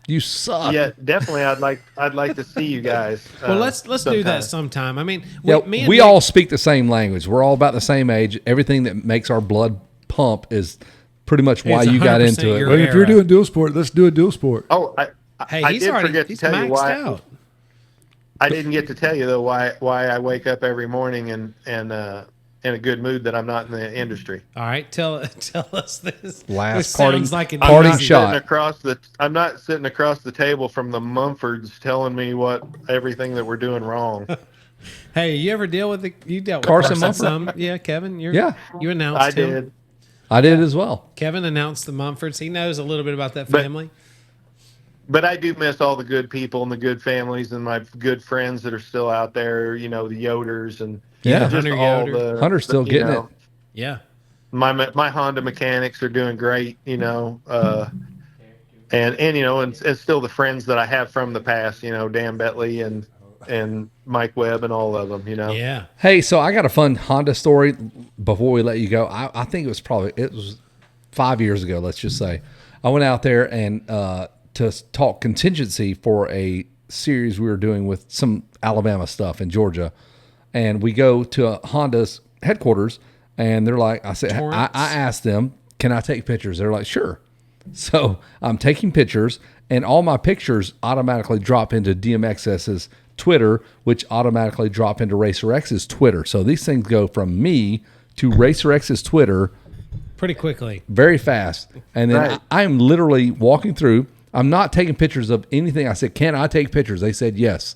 You suck. yeah, definitely, I'd like to see you guys. Well, let's do that sometime. sometime. I mean, Yeah, me and we Nick- all speak the same language. We're all about the same age. Everything that makes our blood pump is pretty much why It's you got 100% into it. your But if you're era. doing dual sport, let's do a dual sport. Oh, Hey, I he's did already forget to he's tell you maxed why. out. I didn't get to tell you though why I wake up every morning and in a good mood that I'm not in the industry. All right, tell us this. Last this parting- sounds like an parting easy- shot. I'm not sitting across the table from the Mumfords telling me everything that we're doing wrong. Hey, you ever dealt with you dealt with Carson Carson Mumford? some? Yeah, Kevin. Yeah. You announced I him. did. I did as well. Kevin announced the Mumfords. He knows a little bit about that But- family. But I do miss all the good people and the good families and my good friends that are still out there, the Yoders and Yeah. just Hunter all Yoder. the Hunter's still you getting know, Yeah. My Honda mechanics are doing great, and still the friends that I have from the past, Dan Betley and Mike Webb and all of them, Yeah. Hey, so I got a fun Honda story before we let you go. I think it was 5 years ago, let's just say. I went out there and to talk contingency for a series we were doing with some Alabama stuff in Georgia. And we go to Honda's headquarters, and they're like, I asked them, can I take pictures? They're like, sure. So I'm taking pictures, and all my pictures automatically drop into DMXS's Twitter, which automatically drop into Racer X's Twitter. So these things go from me to Racer X's Twitter Pretty quickly. very fast. And then Right. I'm literally walking through. I'm not taking pictures of anything. I said, can I take pictures? They said yes.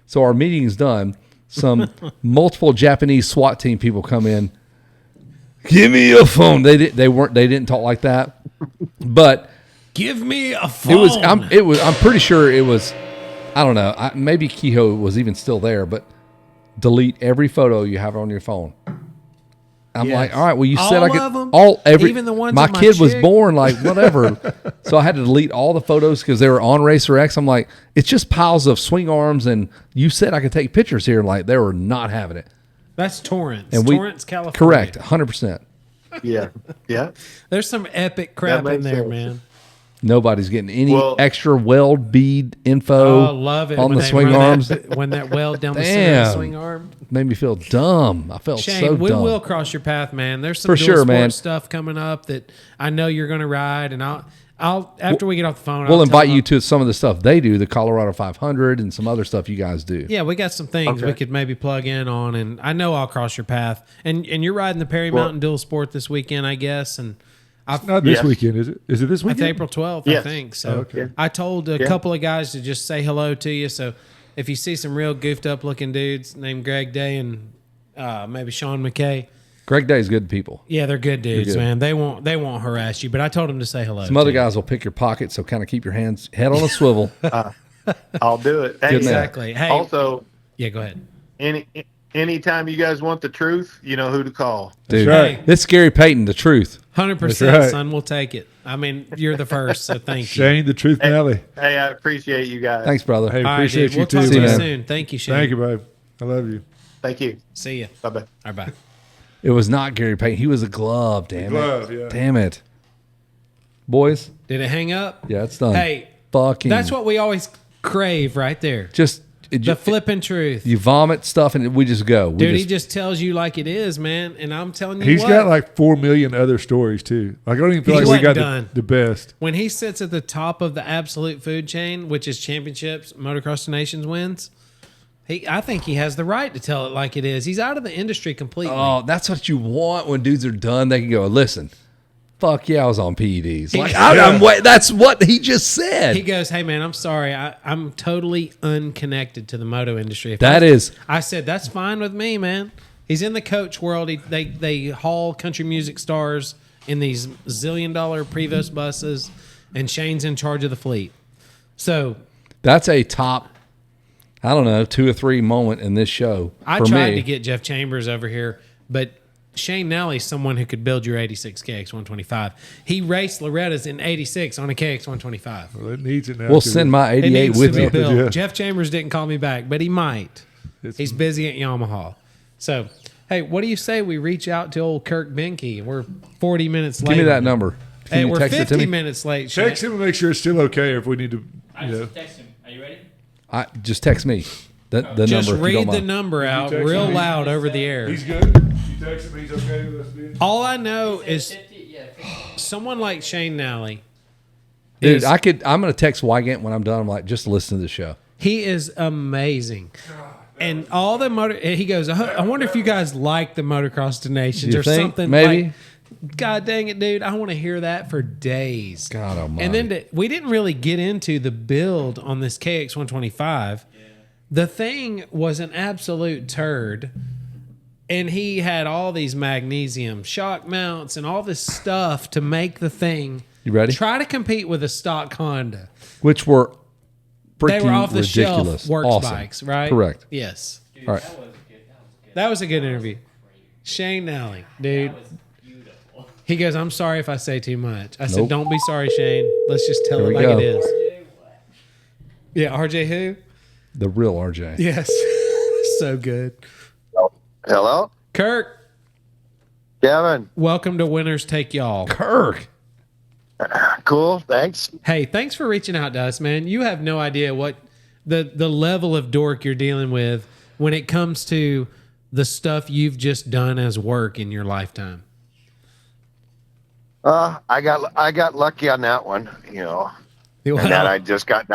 So our meeting's done. Some multiple Japanese SWAT team people come in. Give me your phone. They didn't talk like that, but Give me a phone. it was. I'm pretty sure it was. I don't know. Maybe Kehoe was even still there, but delete every photo you have on your phone. I'm Yes. like, all right. Well, you said All I could. of them? Every. Even the ones my of my kid was chick? born like whatever, so I had to delete all the photos because they were on Racer X. I'm like, it's just piles of swing arms, and you said I could take pictures here. Like they were not having it. That's Torrance. And Torrance, California. Correct, 100%. Yeah. Yeah. There's some epic crap in makes there, sense. man. Nobody's getting any Well- extra weld bead info Oh, love it on when the they swing run arms. when that weld down the center of the Damn. swing arm. Made me feel dumb. I felt Shane, so we dumb. will cross your path, man. There's some For dual sure, sport man. stuff coming up that I know you're going to ride, and I'll after we get off the phone, We'll I'll invite tell you them- to some of the stuff they do, the Colorado 500 and some other stuff you guys do. Yeah, we got some things we could maybe plug in on, and I know I'll cross your path. And you're riding the Perry Mountain Dual Sport this weekend, I guess, and Not this Yes. weekend, is it? Is it this it's weekend? April 12th, Yes. I think. So Okay. I told a couple of guys to just say hello to you. So if you see some real goofed up looking dudes named Greg Day and maybe Sean McKay, Greg Day's good people. yeah, they're good dudes, good. man. They won't harass you. But I told them to say hello. Some other to you. guys will pick your pocket, so kind of keep your head on a swivel. I'll do it. Hey, Good man. Exactly. Hey, Also, yeah, go ahead. anytime you guys want the truth, you know who to call. Dude, right. this is Gary Payton, the truth. 100%, right. son. We'll take it. I mean, you're the first, so thank you. Shane, the Truth Nalley. Hey, I appreciate you guys. Thanks, brother. Hey, All right, appreciate dude. you We'll too, talk to you man. soon. Thank you, Shane. Thank you, babe. I love you. Thank you. See you. Bye bye. All right, bye. It was not Gary Payton. He was a glove, damn glove, it. yeah. Damn it. Boys, Did it hang up? yeah, it's done. Hey, Fucking. that's what we always crave right there. The flipping truth. You vomit stuff and we just go. Dude, he just tells you like it is, man. And I'm telling you He's what, got like 4 million other stories too. Like I don't even feel He like we wasn't got done. the best. when he sits at the top of the absolute food chain, which is championships, Motocross Nations wins, I think he has the right to tell it like it is. He's out of the industry completely. Oh, that's what you want when dudes are done. They can go, listen, fuck yeah, I was on PEDs. Like, that's what he just said. He goes, hey, man, I'm sorry. I'm totally unconnected to the moto industry. If That I- is- I said, that's fine with me, man. He's in the coach world. They haul country music stars in these $1 zillion Prevost buses, and Shane's in charge of the fleet. So That's a top, I don't know, 2 or 3 moment in this show. I for tried me. to get Jeff Chambers over here, but Shane Nalley's someone who could build your 86 KX125. He raced Loretta's in 86 on a KX125. Well, it needs it now. We'll too. send my It 88 needs with to be you. built. Yeah. Jeff Chambers didn't call me back, but he might. He's busy at Yamaha. So, hey, what do you say we reach out to old Kirk Benke? We're 40 minutes late. Give me that number. Can Hey, you we're text it to 50 me? minutes late. Shane. Text him and make sure it's still okay, or if we need to, I you know. just text him. Are you ready? Just text me the Just number. if you read don't the mind. number out text real me? loud over the air. He's good. You text him, he's okay with us being. All I know is 50, yeah, 50. someone like Shane Nalley. Dude, is- I'm going to text Wygant when I'm done. I'm like, just listen to the show. He is amazing. And all the motor, he goes, I wonder if you guys like the Motocross to Nations You or think? something. Maybe. Like, God dang it, dude. I want to hear that for days. God almighty. And then we didn't really get into the build on this KX125. The thing was an absolute turd. And he had all these magnesium shock mounts and all this stuff to make the thing. You ready? Try to compete with a stock Honda. Which were They freaking were off the ridiculous. shelf works Awesome. bikes, right? Correct. Yes. Dude, All right. that was good. That was good. That was a good interview. Shane Nalley, dude. That was beautiful. He goes, I'm sorry if I say too much. I said, Nope. don't be sorry, Shane. Let's just tell There it we like go. it is. Yeah, RJ who? The real RJ. Yes. So good. Hello, Kirk, Kevin. welcome to Winners Take Y'all. Kirk. Cool. Thanks. Hey, thanks for reaching out to us, man. You have no idea what the level of dork you're dealing with when it comes to the stuff you've just done as work in your lifetime. I got lucky on that one, you know. And then I just gotten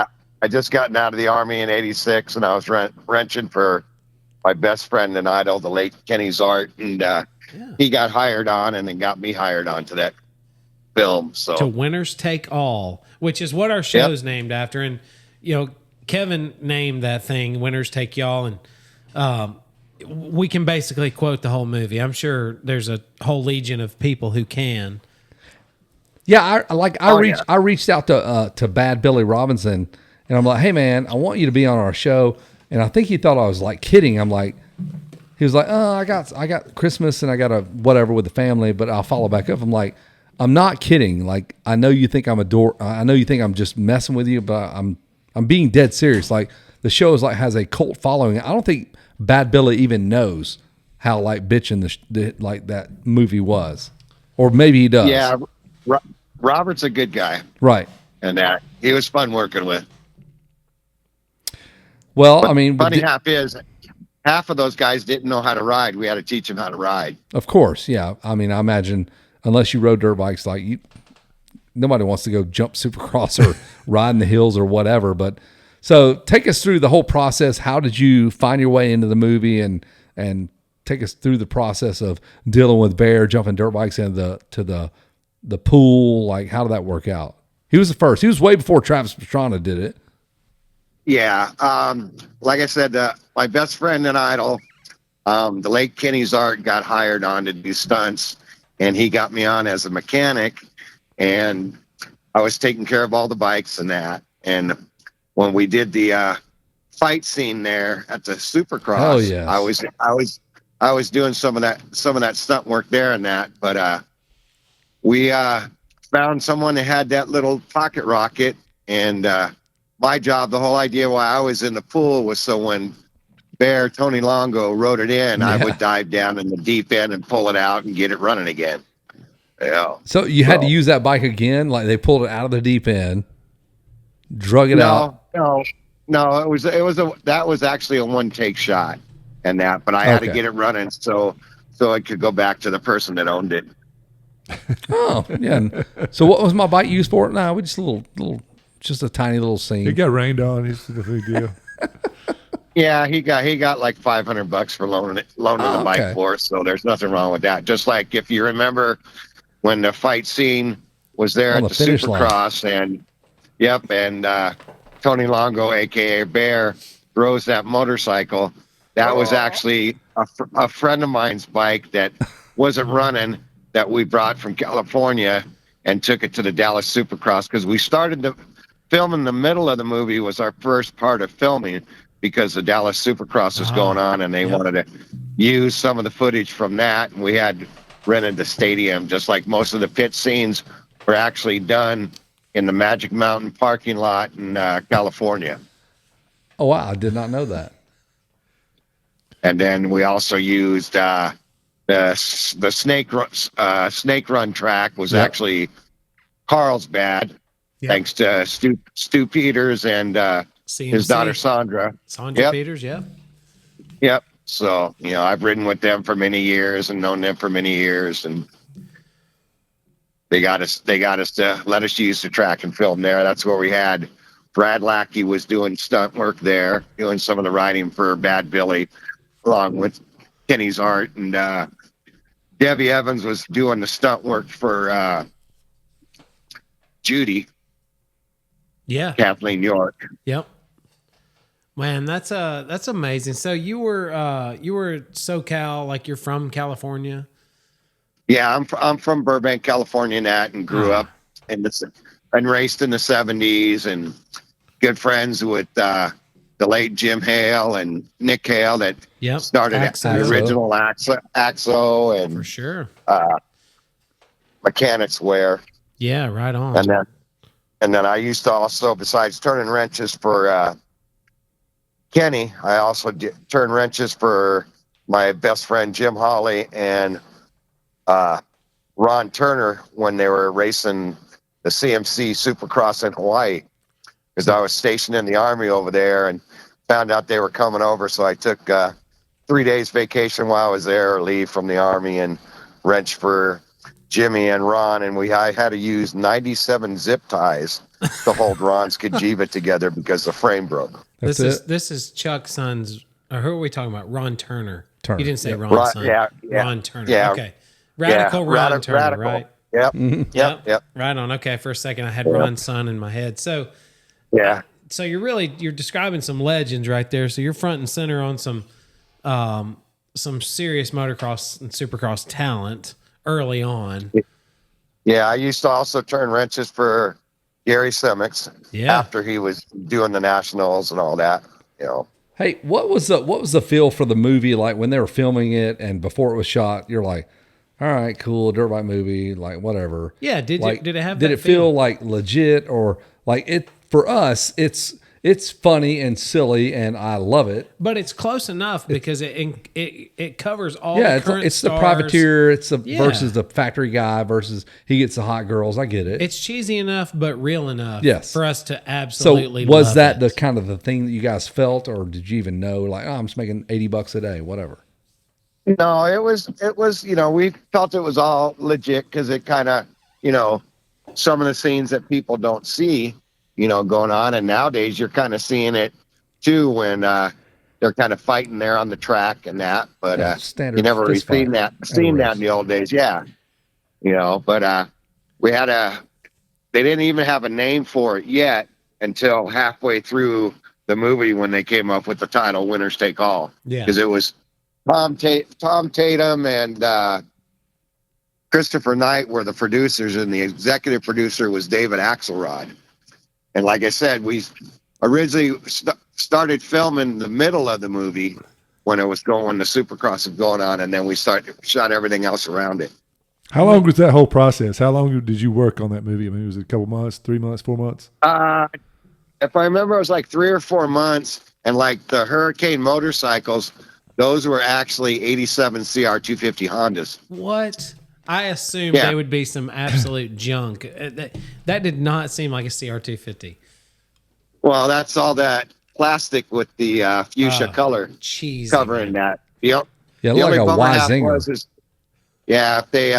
out of the Army in '86, and I was wrenching for my best friend and idol, the late Kenny Zart, and he got hired on, and then got me hired on to that film. So To Winners Take All, which is what our show's named after. And, you know, Kevin named that thing Winners Take Y'all. And we can basically quote the whole movie. I'm sure there's a whole legion of people who can. Yeah, I reached out to Bad Billy Robinson, and I'm like, hey man, I want you to be on our show. And I think he thought I was like kidding. I'm like, he was like, oh, I got Christmas and I got a whatever with the family, but I'll follow back up. I'm like, I'm not kidding. Like, I know you think I'm a dork. I know you think I'm just messing with you, but I'm being dead serious. Like, the show is like has a cult following. I don't think Bad Billy even knows how like bitching like that movie was, or maybe he does. Yeah, Robert's a good guy, right? And he was fun working with. Well, But I mean, funny half is half of those guys didn't know how to ride. We had to teach them how to ride. of course, yeah. I mean, I imagine unless you rode dirt bikes, like nobody wants to go jump Supercross or ride in the hills or whatever. But so take us through the whole process. How did you find your way into the movie, and take us through the process of dealing with Bear, jumping dirt bikes into the pool? Like, how did that work out? He was the first. He was way before Travis Pastrana did it. Yeah. Like I said, my best friend and idol, the late Kenny Zart, got hired on to do stunts, and he got me on as a mechanic, and I was taking care of all the bikes and that. And when we did the fight scene there at the Supercross, Oh, yes. I was doing some of that stunt work there and that. But we found someone that had that little pocket rocket, and my job, the whole idea why I was in the pool was so when Bear Tony Longo rode it in, I would dive down in the deep end and pull it out and get it running again. Yeah. So you had to use that bike again? Like, they pulled it out of the deep end, drug it out? No. That was actually a one take shot and that, but I had to get it running so it could go back to the person that owned it. Oh, yeah. So what was my bike used for? No, we just just a tiny little scene. It got rained on. It's the big deal. Yeah, he got like $500 for loaning the bike for us, so there's nothing wrong with that. Just like if you remember when the fight scene was there On at the the finish Supercross, and Tony Longo, aka Bear, rose that motorcycle. That was actually a friend of mine's bike that wasn't running, that we brought from California and took it to the Dallas Supercross, because we started to film in the middle of the movie was our first part of filming, because the Dallas Supercross was going on, and they wanted to use some of the footage from that, and we had rented the stadium. Just like most of the pit scenes were actually done in the Magic Mountain parking lot in California. Oh, wow. I did not know that. And then we also used the Snake Run track was actually Carlsbad, thanks to Stu Peters and his daughter Sandra. Peters, yeah. Yep. So, I've ridden with them for many years and known them for many years, and they got us to let us use the track and film there. That's where we had Brad Lackey was doing stunt work there, doing some of the riding for Bad Billy, along with Kenny's art, and Debbie Evans was doing the stunt work for Judy. Yeah. Kathleen York. Yep. Man, that's amazing. So you were SoCal, like you're from California? Yeah, I'm from Burbank, California, and grew up and raced in the 70s, and good friends with the late Jim Hale and Nick Hale that started the original Axo and for sure Mechanics Wear. Yeah, right on. And then I used to also, besides turning wrenches for Kenny, I also turned wrenches for my best friend Jim Hawley and Ron Turner when they were racing the CMC Supercross in Hawaii, because I was stationed in the Army over there and found out they were coming over. So I took 3 days vacation while I was there, or leave from the Army, and wrench for Jimmy and Ron. And I had to use 97 zip ties to hold Ron's Kajiva together because the frame broke. This is Chuck's son's, or who are we talking about? Ron Turner. You didn't say Ron's son. Ron Turner. Yeah. Okay. Radical Ron Turner, Radical. right? Yep. Yep. Right on. Okay. For a second, I had Ron's son in my head. So, so you're describing some legends right there. So you're front and center on some some serious motocross and supercross talent early on. Yeah, I used to also turn wrenches for Gary Simmons after he was doing the nationals and all that. You know. Hey, what was the feel for the movie like when they were filming it and before it was shot? You're like, all right, cool, dirt bike movie, like whatever. Yeah, did it have? Did that it feel like legit or like it? For us, it's funny and silly, and I love it. But it's close enough because it covers all. Yeah, the current it's the stars. privateer. It's versus the factory guy versus he gets the hot girls. I get it. It's cheesy enough, but real enough. Yes. For us to absolutely. So was love that it. the kind of the thing that you guys felt, or did you even know like, oh, I'm just making $80 a day, whatever? No, it was, you know, we felt it was all legit because it kind of, you know, some of the scenes that people don't see, you know, going on. And nowadays you're kind of seeing it too when they're kind of fighting there on the track and that. But you never really seen that in the old days. Yeah. You know, but they didn't even have a name for it yet until halfway through the movie when they came up with the title Winners Take All. Yeah. Because it was Tom Tatum and Christopher Knight were the producers, and the executive producer was David Axelrod. And like I said, we originally started filming the middle of the movie when the Supercross was going on, and then we shot everything else around it. How long was that whole process? How long did you work on that movie? I mean, was it a couple months, 3 months, 4 months? If I remember, it was like 3 or 4 months, and like the Hurricane motorcycles, those were actually 87 CR250 Hondas. What? I assumed they would be some absolute junk. That did not seem like a CR250. Well, that's all that plastic with the fuchsia color covering that. The like a Y Zinger. If they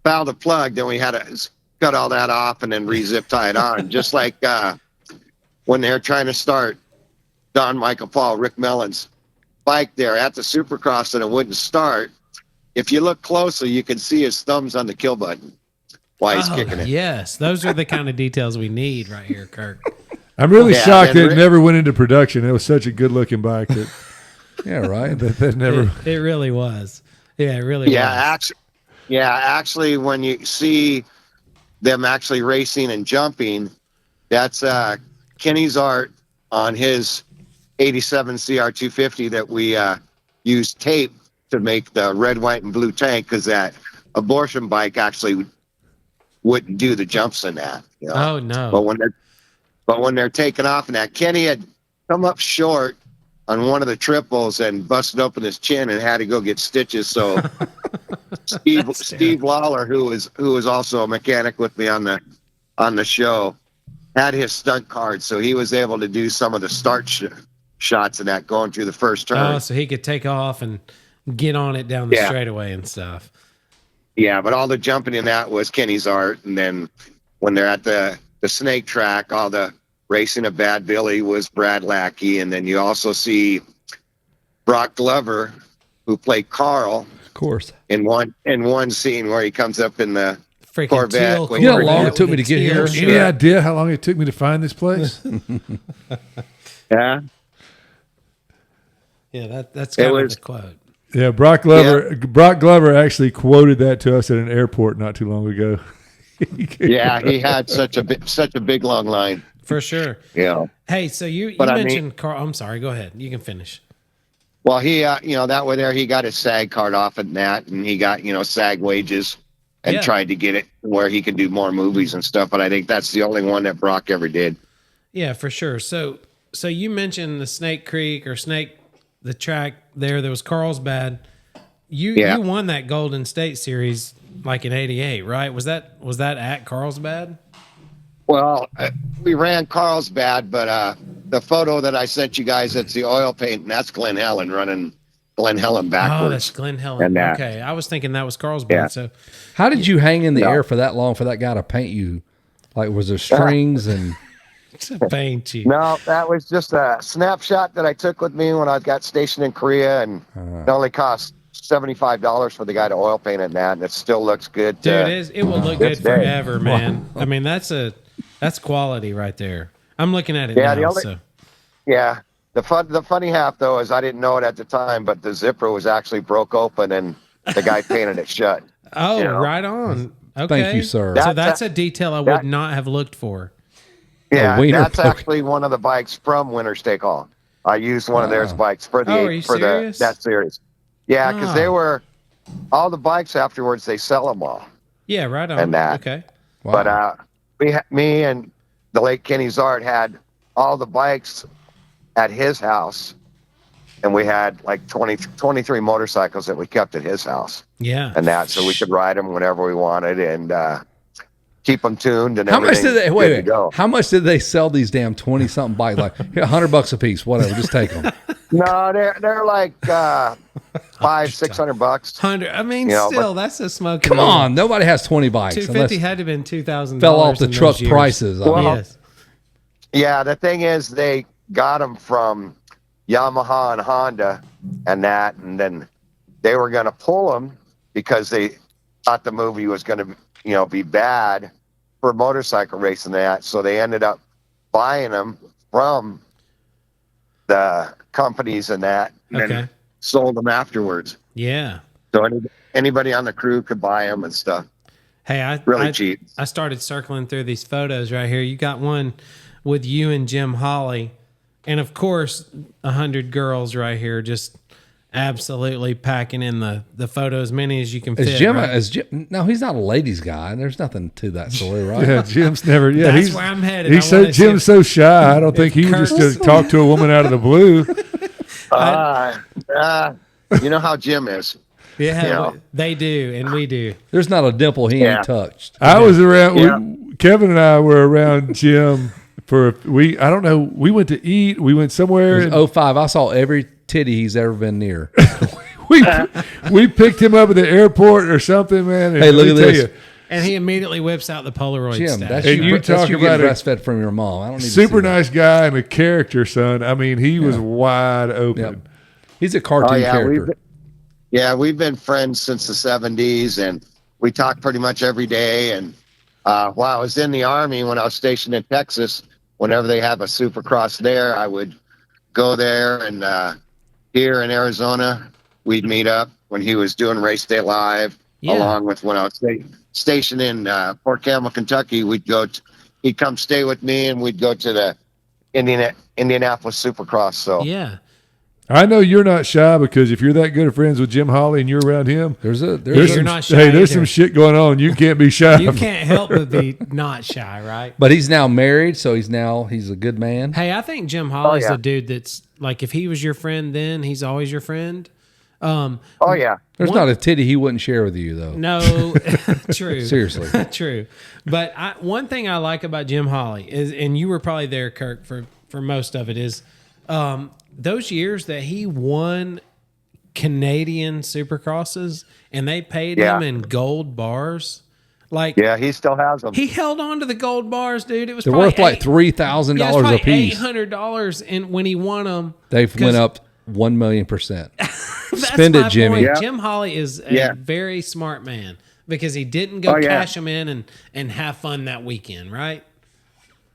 fouled the plug, then we had to cut all that off and then re-zip tie it on. Just like when they're trying to start Don Michael Paul, Rick Mellon's bike there at the Supercross and it wouldn't start. If you look closely, you can see his thumbs on the kill button while he's kicking it. Yes, those are the kind of details we need right here, Kirk. I'm really shocked that it never went into production. It was such a good-looking bike that, right. that never. It really was. Yeah, it really was. Actually, when you see them actually racing and jumping, that's Kenny's art on his 87 CR250 that we used tape to make the red, white, and blue tank because that abortion bike actually wouldn't do the jumps in that. You know? Oh no! But when they're taking off in that, Kenny had come up short on one of the triples and busted open his chin and had to go get stitches. So Steve Lawler, who was also a mechanic with me on the show, had his stunt card, so he was able to do some of the start shots in that going through the first turn. Oh, so he could take off and get on it down the straightaway and stuff. Yeah, but all the jumping in that was Kenny's art. And then when they're at the snake track, all the racing of Bad Billy was Brad Lackey. And then you also see Brock Glover, who played Carl, of course, in one scene where he comes up in the freaking Corvette. You know how long it took me to get here? Any idea how long it took me to find this place? Yeah. Yeah, that's kind of the quote. Yeah, Brock Glover actually quoted that to us at an airport not too long ago. Yeah, he had such a big long line. For sure. Yeah. Hey, so you mentioned Carl. I'm sorry. Go ahead. You can finish. Well, he, that way there, he got his SAG card off at that, and he got, SAG wages and tried to get it where he could do more movies and stuff. But I think that's the only one that Brock ever did. Yeah, for sure. So you mentioned the Snake Creek or the track there was Carlsbad. You won that Golden State Series like in '88, right? Was that at Carlsbad? Well, we ran Carlsbad, but the photo that I sent you guys, it's the oil paint, and that's Glenn Helen running Glenn Helen backwards. Oh, that's Glenn Helen. Okay, I was thinking that was Carlsbad. Yeah. So, how did you hang in the air for that long for that guy to paint you? Like, was there strings and to paint you? No, that was just a snapshot that I took with me when I got stationed in Korea, and it only cost $75 for the guy to oil paint it, and it still looks good. Dude, it will look good forever, man. I mean, that's quality right there. I'm looking at it now. Yeah, The funny half though is I didn't know it at the time, but the zipper was actually broke open and the guy painted it shut. Oh, You know? right on. Okay. Thank you, sir. So that's a detail I would not have looked for. Yeah, wiener that's poke. actually one of the bikes from Winner's Take All. I used one of their bikes for Oh, are you serious? that series. Yeah, because Ah. they were all the bikes afterwards. They sell them all. Yeah, right on. And that. Okay. Wow. But me and the late Kenny Zard had all the bikes at his house, and we had like 23 motorcycles that we kept at his house, Yeah. and that so we could ride them whenever we wanted and keep them tuned and How much everything. did they? good Wait, to wait. go. How much did they sell these damn 20-something bikes? Like $100 a piece, whatever. Just take them. No, they're like $500-600. 100. I mean, You know, still, that's a smoking. Come on, nobody has 20 bikes 250 unless had to have been $2,000. fell off the in truck those years. prices. I mean, Well, Yes. Yeah, the thing is, they got them from Yamaha and Honda, and then they were going to pull them because they thought the movie was going to, be bad for motorcycle racing. That so they ended up buying them from the companies and that, and Okay. then sold them afterwards. Yeah. So anybody on the crew could buy them and stuff. Hey, Really cheap. I started circling through these photos right here. You got one with you and Jim Holly, and of course, 100 girls right here, just absolutely packing in the photo as many as you can fit. right? No, he's not a ladies guy. There's nothing to that story, right? Yeah, Jim's never. Yeah, That's he's where I'm headed. He's I wanna see Jim's so shy. I don't think he would Kurt's- just talk to a woman out of the blue. You know how Jim is. Yeah, Yeah. they do, and we do. There's not a dimple he Yeah. ain't touched. I was around. Yeah. Kevin and I were around Jim for I don't know. We went to eat. We went somewhere. It was 05. I saw every titty he's ever been near. we picked him up at the airport or something, man. and Hey, look let at me tell this. you, And he immediately whips out the Polaroid Jim, stash. that's And you, you that's talk you about getting a breastfed from your mom. I don't need super to see nice guy and a character, son. I mean, he was wide open. Yep. He's a cartoon character. We've been friends since the 70s, and we talk pretty much every day. And while I was in the Army, when I was stationed in Texas, whenever they have a Supercross there, I would go there. And here in Arizona, we'd meet up when he was doing Race Day Live, Yeah. along with when I was stationed in Fort Campbell, Kentucky. He'd come stay with me, and we'd go to the Indianapolis Supercross. So Yeah. I know you're not shy because if you're that good of friends with Jim Holly and you're around him, There's You're some, not shy there's either. some shit going on. You can't be shy. You can't help but be not shy, right? but he's now married, so he's a good man. Hey, I think Jim Holly's yeah. the dude that's like, if he was your friend then, he's always your friend. oh yeah. There's not a titty he wouldn't share with you, though. No, true. Seriously. True. But one thing I like about Jim Holly is, and you were probably there, Kirk, for most of it, is those years that he won Canadian Supercrosses and they paid Yeah. him in gold bars. Like, Yeah, he still has them. he held on to the gold bars, dude. It was They're probably worth like $3,000 a piece. $800, and when he won them, They've went up 1,000,000%. That's Spend my it, Jimmy. point. Yeah. Jim Holly is a Yeah. very smart man because he didn't go Oh, yeah. cash them in and have fun that weekend, right?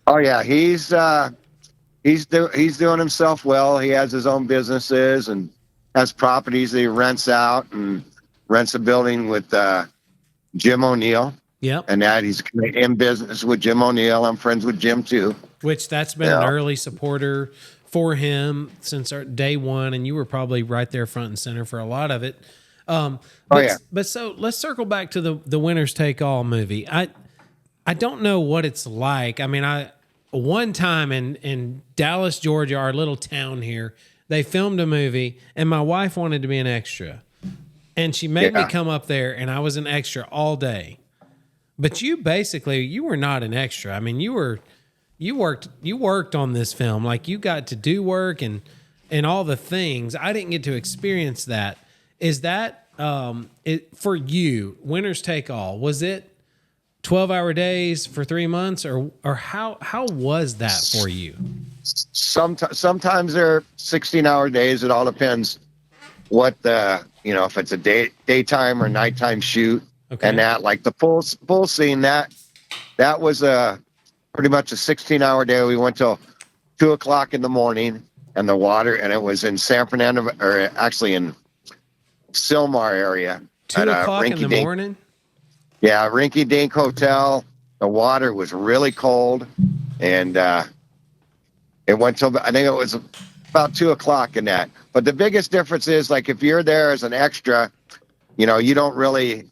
Oh yeah, he's doing himself well. He has his own businesses and has properties that he rents out and rents a building with Jim O'Neill, Yep. and that he's in business with Jim O'Neill. I'm friends with Jim too. Which that's been an Yeah. early supporter for him since our day one, and you were probably right there front and center for a lot of it. yeah. But so let's circle back to the Winners Take All movie. I don't know what it's like. I mean, one time in Dallas, Georgia, our little town here, they filmed a movie, and my wife wanted to be an extra, and she made me Yeah. come up there, and I was an extra all day. But you were not an extra. I mean, you worked on this film. Like, you got to do work and all the things. I didn't get to experience that. Is that for you, Winners Take All? Was it 12-hour days for 3 months, or how was that for you? Sometimes they're 16-hour days. It all depends what if it's a daytime or nighttime shoot. Okay. And that, like the full scene, that was pretty much a 16-hour day. We went till 2:00 in the morning, and the water, and it was in San Fernando, or actually in Sylmar area. 2 at a o'clock in the rinky-dink- morning. Yeah, Rinky Dink Hotel. The water was really cold, and it went till, I think it was about 2 o'clock in that. But the biggest difference is, like, if you're there as an extra, you know, you don't really,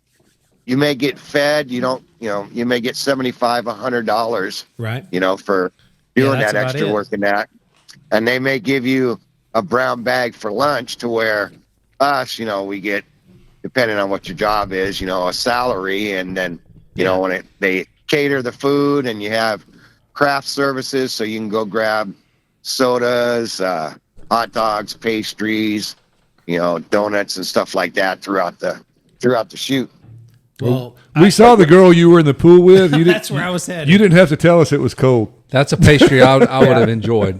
you may get fed, you don't, you know, you may get $75, $100, Right. you know, for doing that's that about extra it. work in that. And they may give you a brown bag for lunch, to where us, you know, we get, depending on what your job is, you know, a salary, and then, you know, when they cater the food, and you have craft services, so you can go grab sodas, hot dogs, pastries, you know, donuts and stuff like that throughout the shoot. Well, We saw the girl you were in the pool with. You that's where I was headed. You didn't have to tell us it was cold. That's a pastry I would have enjoyed.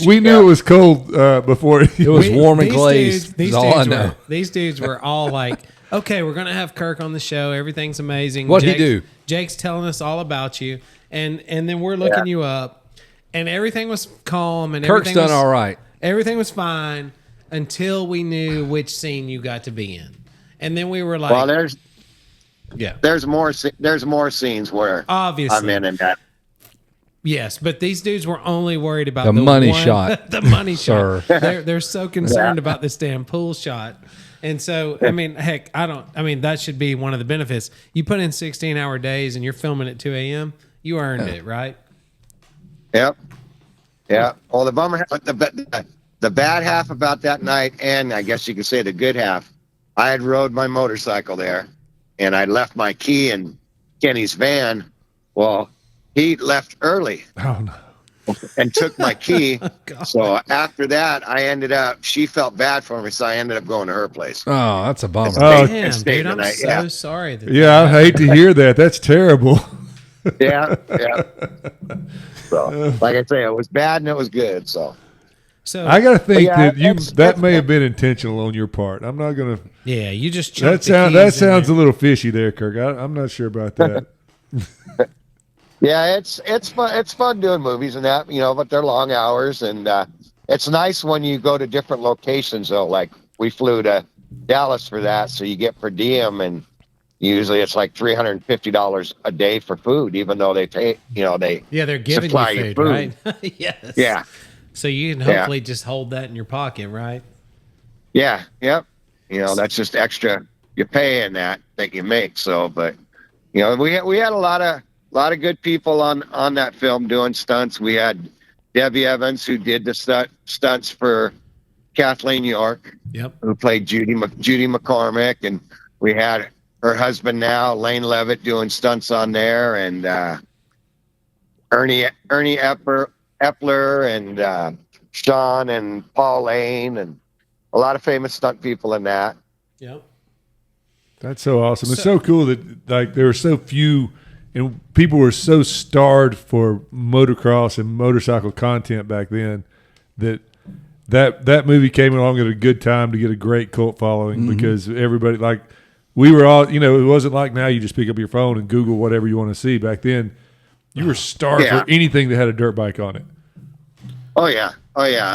We knew it was cold before. It was warm and glazed. These is all I dudes know. were, these dudes were all like, okay, we're going to have Kirk on the show. Everything's amazing. What'd he do? Jake's telling us all about you. And then we're looking you up. And everything was calm. And Kirk's everything done was, all right. Everything was fine until we knew which scene you got to be in. And then we were like, Well, there's more scenes where obviously. I'm in that. Yes, but these dudes were only worried about The money one- shot. the money Sir. shot. They're so concerned about this damn pool shot. And so, I mean, heck, that should be one of the benefits. You put in 16-hour days and you're filming at 2 a.m., you earned it, right? Yep. Yeah. Well, the bummer, the bad half about that night, and I guess you could say the good half, I had rode my motorcycle there, and I left my key in Kenny's van. Well, he left early. Oh no. And took my key. So after that, she felt bad for me, so I ended up going to her place. Oh, that's a bummer. Oh, Damn, stayed dude, I'm the night, so yeah. sorry. Yeah, I hate to hear that. That's terrible. Yeah. So, like I say, it was bad and it was good. So So I got to think Yeah, that may have been intentional on your part. I'm not gonna. yeah, you just That chunked the sounds keys in a there. little fishy there, Kirk. I'm not sure about that. yeah, it's fun. It's fun doing movies and that, you know, but they're long hours, and it's nice when you go to different locations. Though, like we flew to Dallas for that, so you get per diem, and usually it's like $350 a day for food, even though they pay, you know, they They're giving supply you you food, food. right? Yes. Yeah. So you can hopefully just hold that in your pocket, right? Yeah, yep. You know, that's just extra you pay in that you make. So, but you know, we had a lot of good people on that film doing stunts. We had Debbie Evans, who did the stunts for Kathleen York, Yep. who played Judy McCormick, and we had her husband now, Lane Levitt, doing stunts on there, and Ernie Epler and Sean and Paul Lane, and a lot of famous stunt people in that. Yep. That's so awesome. It's so cool that like there were so few, and people were so starved for motocross and motorcycle content back then that movie came along at a good time to get a great cult following, because everybody, like, we were all, you know, it wasn't like now you just pick up your phone and Google whatever you want to see. Back then, you were starved Yeah. for anything that had a dirt bike on it. Oh yeah.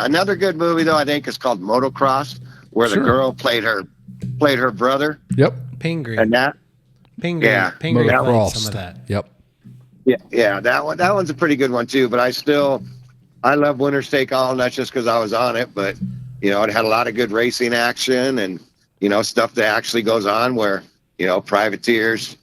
Another good movie though, I think, is called Motocross, where the girl played her brother, Yep. Pingree. and that. Pingree. Yeah. Pingree played Motocross. some of that. Yep. Yeah, that one's a pretty good one too. But I love Winter's Take All, not just because I was on it, but you know, it had a lot of good racing action and, you know, stuff that actually goes on where, you know, privateers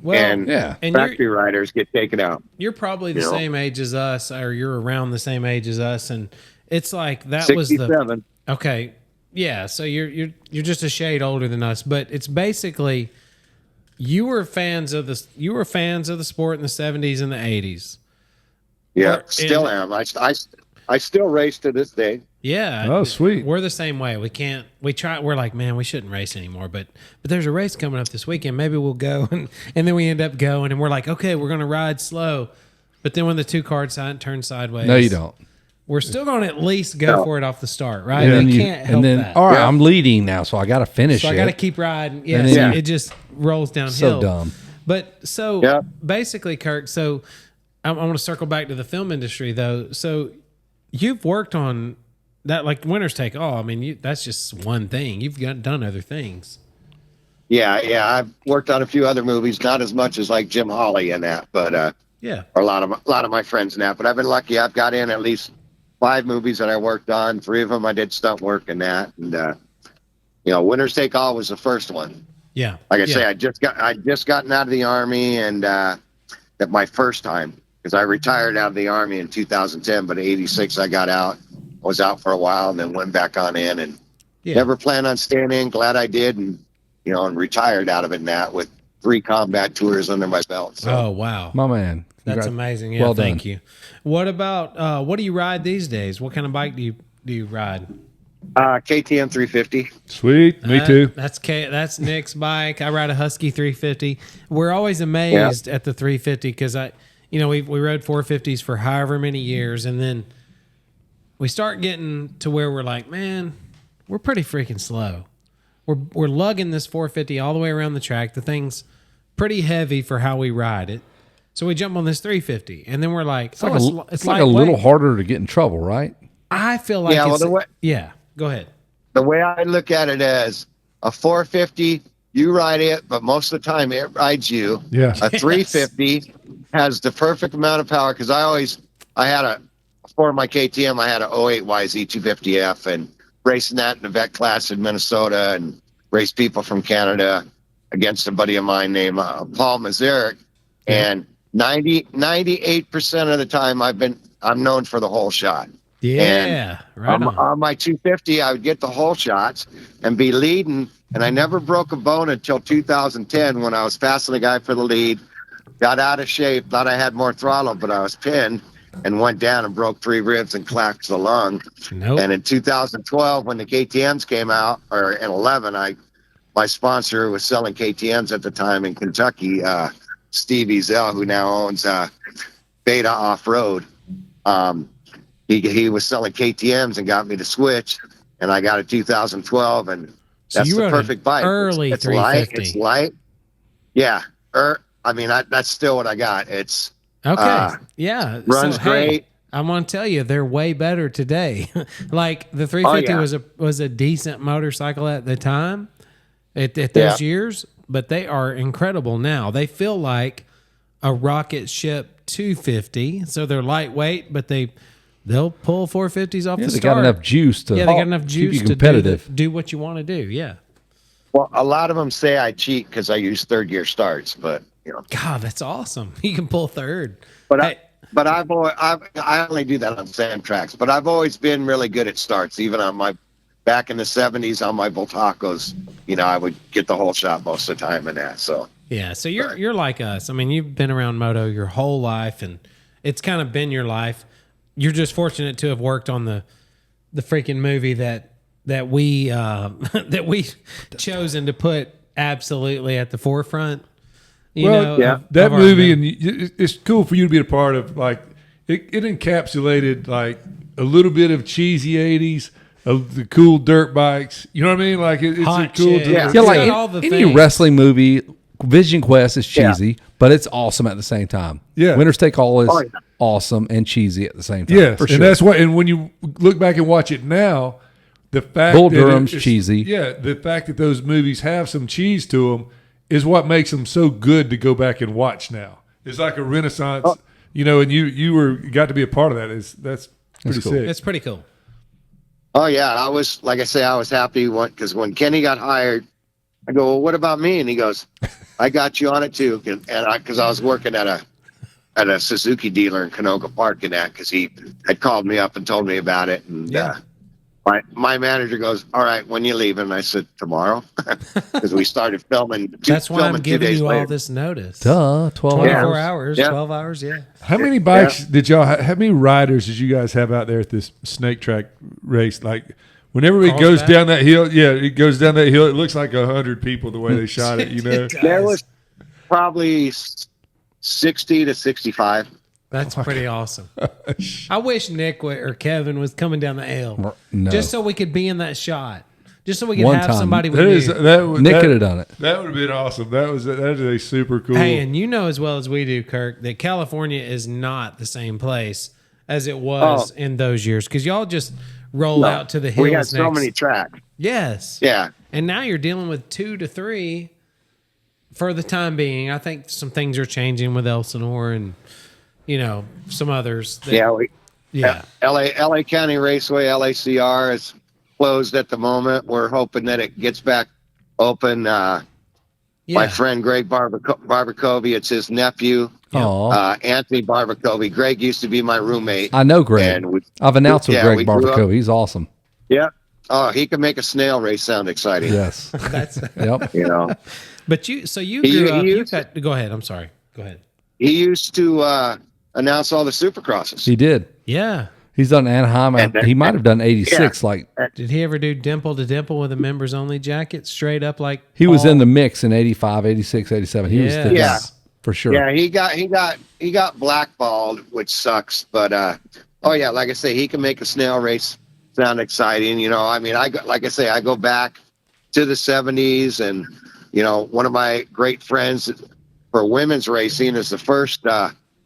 Well, and yeah. And factory riders get taken out. you're probably the You know? same age as us, or you're around the same age as us, and it's like that was the 67. okay. Yeah, so you're just a shade older than us, but it's basically you were fans of the sport in the 70s and the 80s. Yeah, Or- still am. I still race to this day. Yeah. Oh, sweet. We're the same way. We're like, man, we shouldn't race anymore, but there's a race coming up this weekend. Maybe we'll go, and then we end up going, and we're like, okay, we're going to ride slow. But then when the two cars turn sideways, No, you don't. We're still going to at least go for it off the start, right? And then We you, can't help that. all right, I'm leading now, so I got to finish So it. I got to keep riding. Yeah, And so then- it just rolls downhill. So dumb. But so Yeah. basically, Kirk, so I want to circle back to the film industry, though. So you've worked on that, like Winner's Take All. I mean, that's just one thing. You've done other things. Yeah, I've worked on a few other movies, not as much as like Jim Hawley and that, but Yeah. or a lot of my friends in that. But I've been lucky. I've got in at least 5 movies that I worked on. 3 of them I did stunt work in that, and Winner's Take All was the first one. Yeah. Like I say, I just gotten out of the Army, and at my first time, because I retired out of the Army in 2010, but in '86 I got out, was out for a while, and then went back on in, and never planned on staying in. Glad I did, and and retired out of it and that with 3 combat tours under my belt. So. Oh, wow. My man. That's amazing. Yeah, well thank done. you. What about, what do you ride these days? What kind of bike do you ride? KTM 350. Sweet. Me too. That's Nick's bike. I ride a Husky 350. We're always amazed at the 350 because we rode 450s for however many years, and then we start getting to where we're like, man, we're pretty freaking slow. We're lugging this 450 all the way around the track. The thing's pretty heavy for how we ride it. So we jump on this 350, and then we're like, It's like a little harder to get in trouble, right? I feel like go ahead. The way I look at it as a 450, you ride it, but most of the time it rides you. Yeah. A 350 has the perfect amount of power, because before my KTM, I had an '08 YZ 250F, and racing that in the vet class in Minnesota, and raced people from Canada against a buddy of mine named Paul Mazerik. And 98% of the time I'm known for the whole shot. Yeah, and on my 250, I would get the whole shots and be leading, and I never broke a bone until 2010 when I was passing the guy for the lead, got out of shape, thought I had more throttle, but I was pinned, and went down and broke 3 ribs and collapsed the lung. Nope. And in 2012, when the KTMs came out, or in 11, my sponsor was selling KTMs at the time in Kentucky, Steve Ezel, who now owns Beta Off-Road. He was selling KTMs and got me to switch, and I got a 2012, and that's the perfect bike. Early it's 350. It's light. Yeah. That's still what I got. It's okay. Yeah. Runs great. I'm going to tell you, they're way better today. Like the 350 was a decent motorcycle at the time, at those years, but they are incredible now. They feel like a rocket ship 250, so they're lightweight, but they'll pull 450s off the They start. got enough juice to they got enough juice keep you competitive. to do what you want to do. Yeah. Well, a lot of them say I cheat because I use 3rd gear starts, but God, that's awesome. You can pull 3rd. But I only do that on sand tracks. But I've always been really good at starts, even on back in the 70s on my Voltacos. I would get the whole shot most of the time in that. So yeah, so you're like us. I mean, you've been around moto your whole life, and it's kind of been your life. You're just fortunate to have worked on the freaking movie that we that we chosen to put absolutely at the forefront. That movie, and it's cool for you to be a part of. Like it encapsulated like a little bit of cheesy '80s, of the cool dirt bikes. You know what I mean? Like it's Hot a cool. chicks. Like all the any things. wrestling movie, Vision Quest is cheesy, but it's awesome at the same time. Yeah. Winners Take All is awesome and cheesy at the same time. Yes, for sure. and that's what. And when you look back and watch it now, the fact Bull that Durham's cheesy. Yeah, the fact that those movies have some cheese to them is what makes them so good to go back and watch now. It's like a renaissance, and you got to be a part of that. That's pretty cool. sick. It's pretty cool. Oh yeah, I was happy because when Kenny got hired, I go, well, what about me? And he goes, I got you on it too, and because I was working at a Suzuki dealer in Canoga Park and that, because he had called me up and told me about it, and my manager goes, all right, when you leaving? And I said, tomorrow, because we started filming. That's why I'm 2 giving days you later. all this notice. 12 24 hours. hours, Yeah. 12 hours, yeah. How many bikes did y'all? How many riders did you guys have out there at this snake track race? Like, whenever it goes Carlsbad? down that hill, it goes down that hill. It looks like 100 people the way they shot it. There was probably 60 to 65. That's pretty awesome. I wish Nick or Kevin was coming down the L. No. Just so we could be in that shot. Just so we could One have time. somebody we That knew. is Nick could have done it. That would have been awesome. That is a super cool. Hey, and you know as well as we do, Kirk, that California is not the same place as it was in those years? Because y'all just rolled out to the hills. We had so many tracks. Yes. Yeah. And now you're dealing with 2 to 3 for the time being. I think some things are changing with Elsinore and, some others. Yeah. LA County Raceway, LACR, is closed at the moment. We're hoping that it gets back open. My friend Greg Barbacovi, it's his nephew. Anthony Barbacovi. Greg used to be my roommate. I know Greg. I've announced with Greg Barbacovi. He's awesome. Yeah. Oh, he can make a snail race sound exciting. Yes. That's Yep. But you grew up. Go ahead. I'm sorry. Go ahead. He used to announce all the Supercrosses. He did. Yeah. He's done Anaheim. He might have done 86. Did he ever do dimple to dimple with a members only jacket straight up like he was in the mix in 85, 86, 87. He was the guy for sure. Yeah, he got blackballed, which sucks. But like I say, he can make a snail race sound exciting. I go back to the 70s, and one of my great friends for women's racing is the first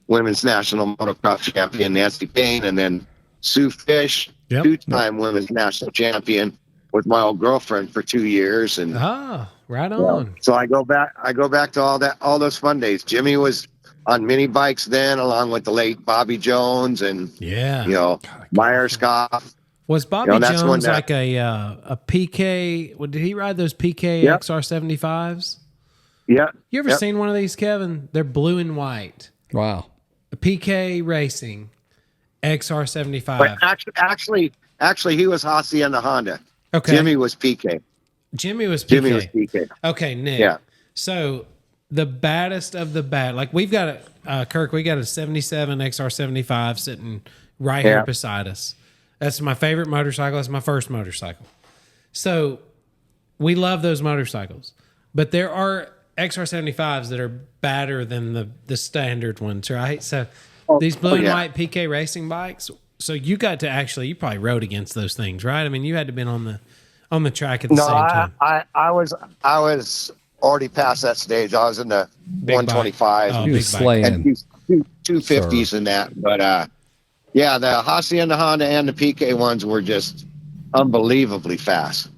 women's national motocross champion, Nancy Payne, and then Sue Fish, 2-time women's national champion, with my old girlfriend for 2 years. And right on. So I go back to all those fun days. Jimmy was on mini bikes then, along with the late Bobby Jones and Meyer Scott. Was Bobby Jones like a PK? Did he ride those PK XR75s? Yeah. You ever seen one of these, Kevin? They're blue and white. Wow. A PK Racing XR75. But actually, he was Hacienda Honda. Okay. Jimmy was PK. Jimmy was PK. Okay, Nick. Yeah. So the baddest of the bad, like we've got Kirk, we got a 77 XR75 sitting right here beside us. That's my favorite motorcycle. That's my first motorcycle. So we love those motorcycles, but there are XR75s that are badder than the standard ones, right? So these blue and white PK racing bikes. So you got to you probably rode against those things, right? I mean, you had to been on the track at the same time. I was already past that stage. I was in the 125. He was slaying. And 250s and that. But the Hacienda Honda and the PK ones were just unbelievably fast.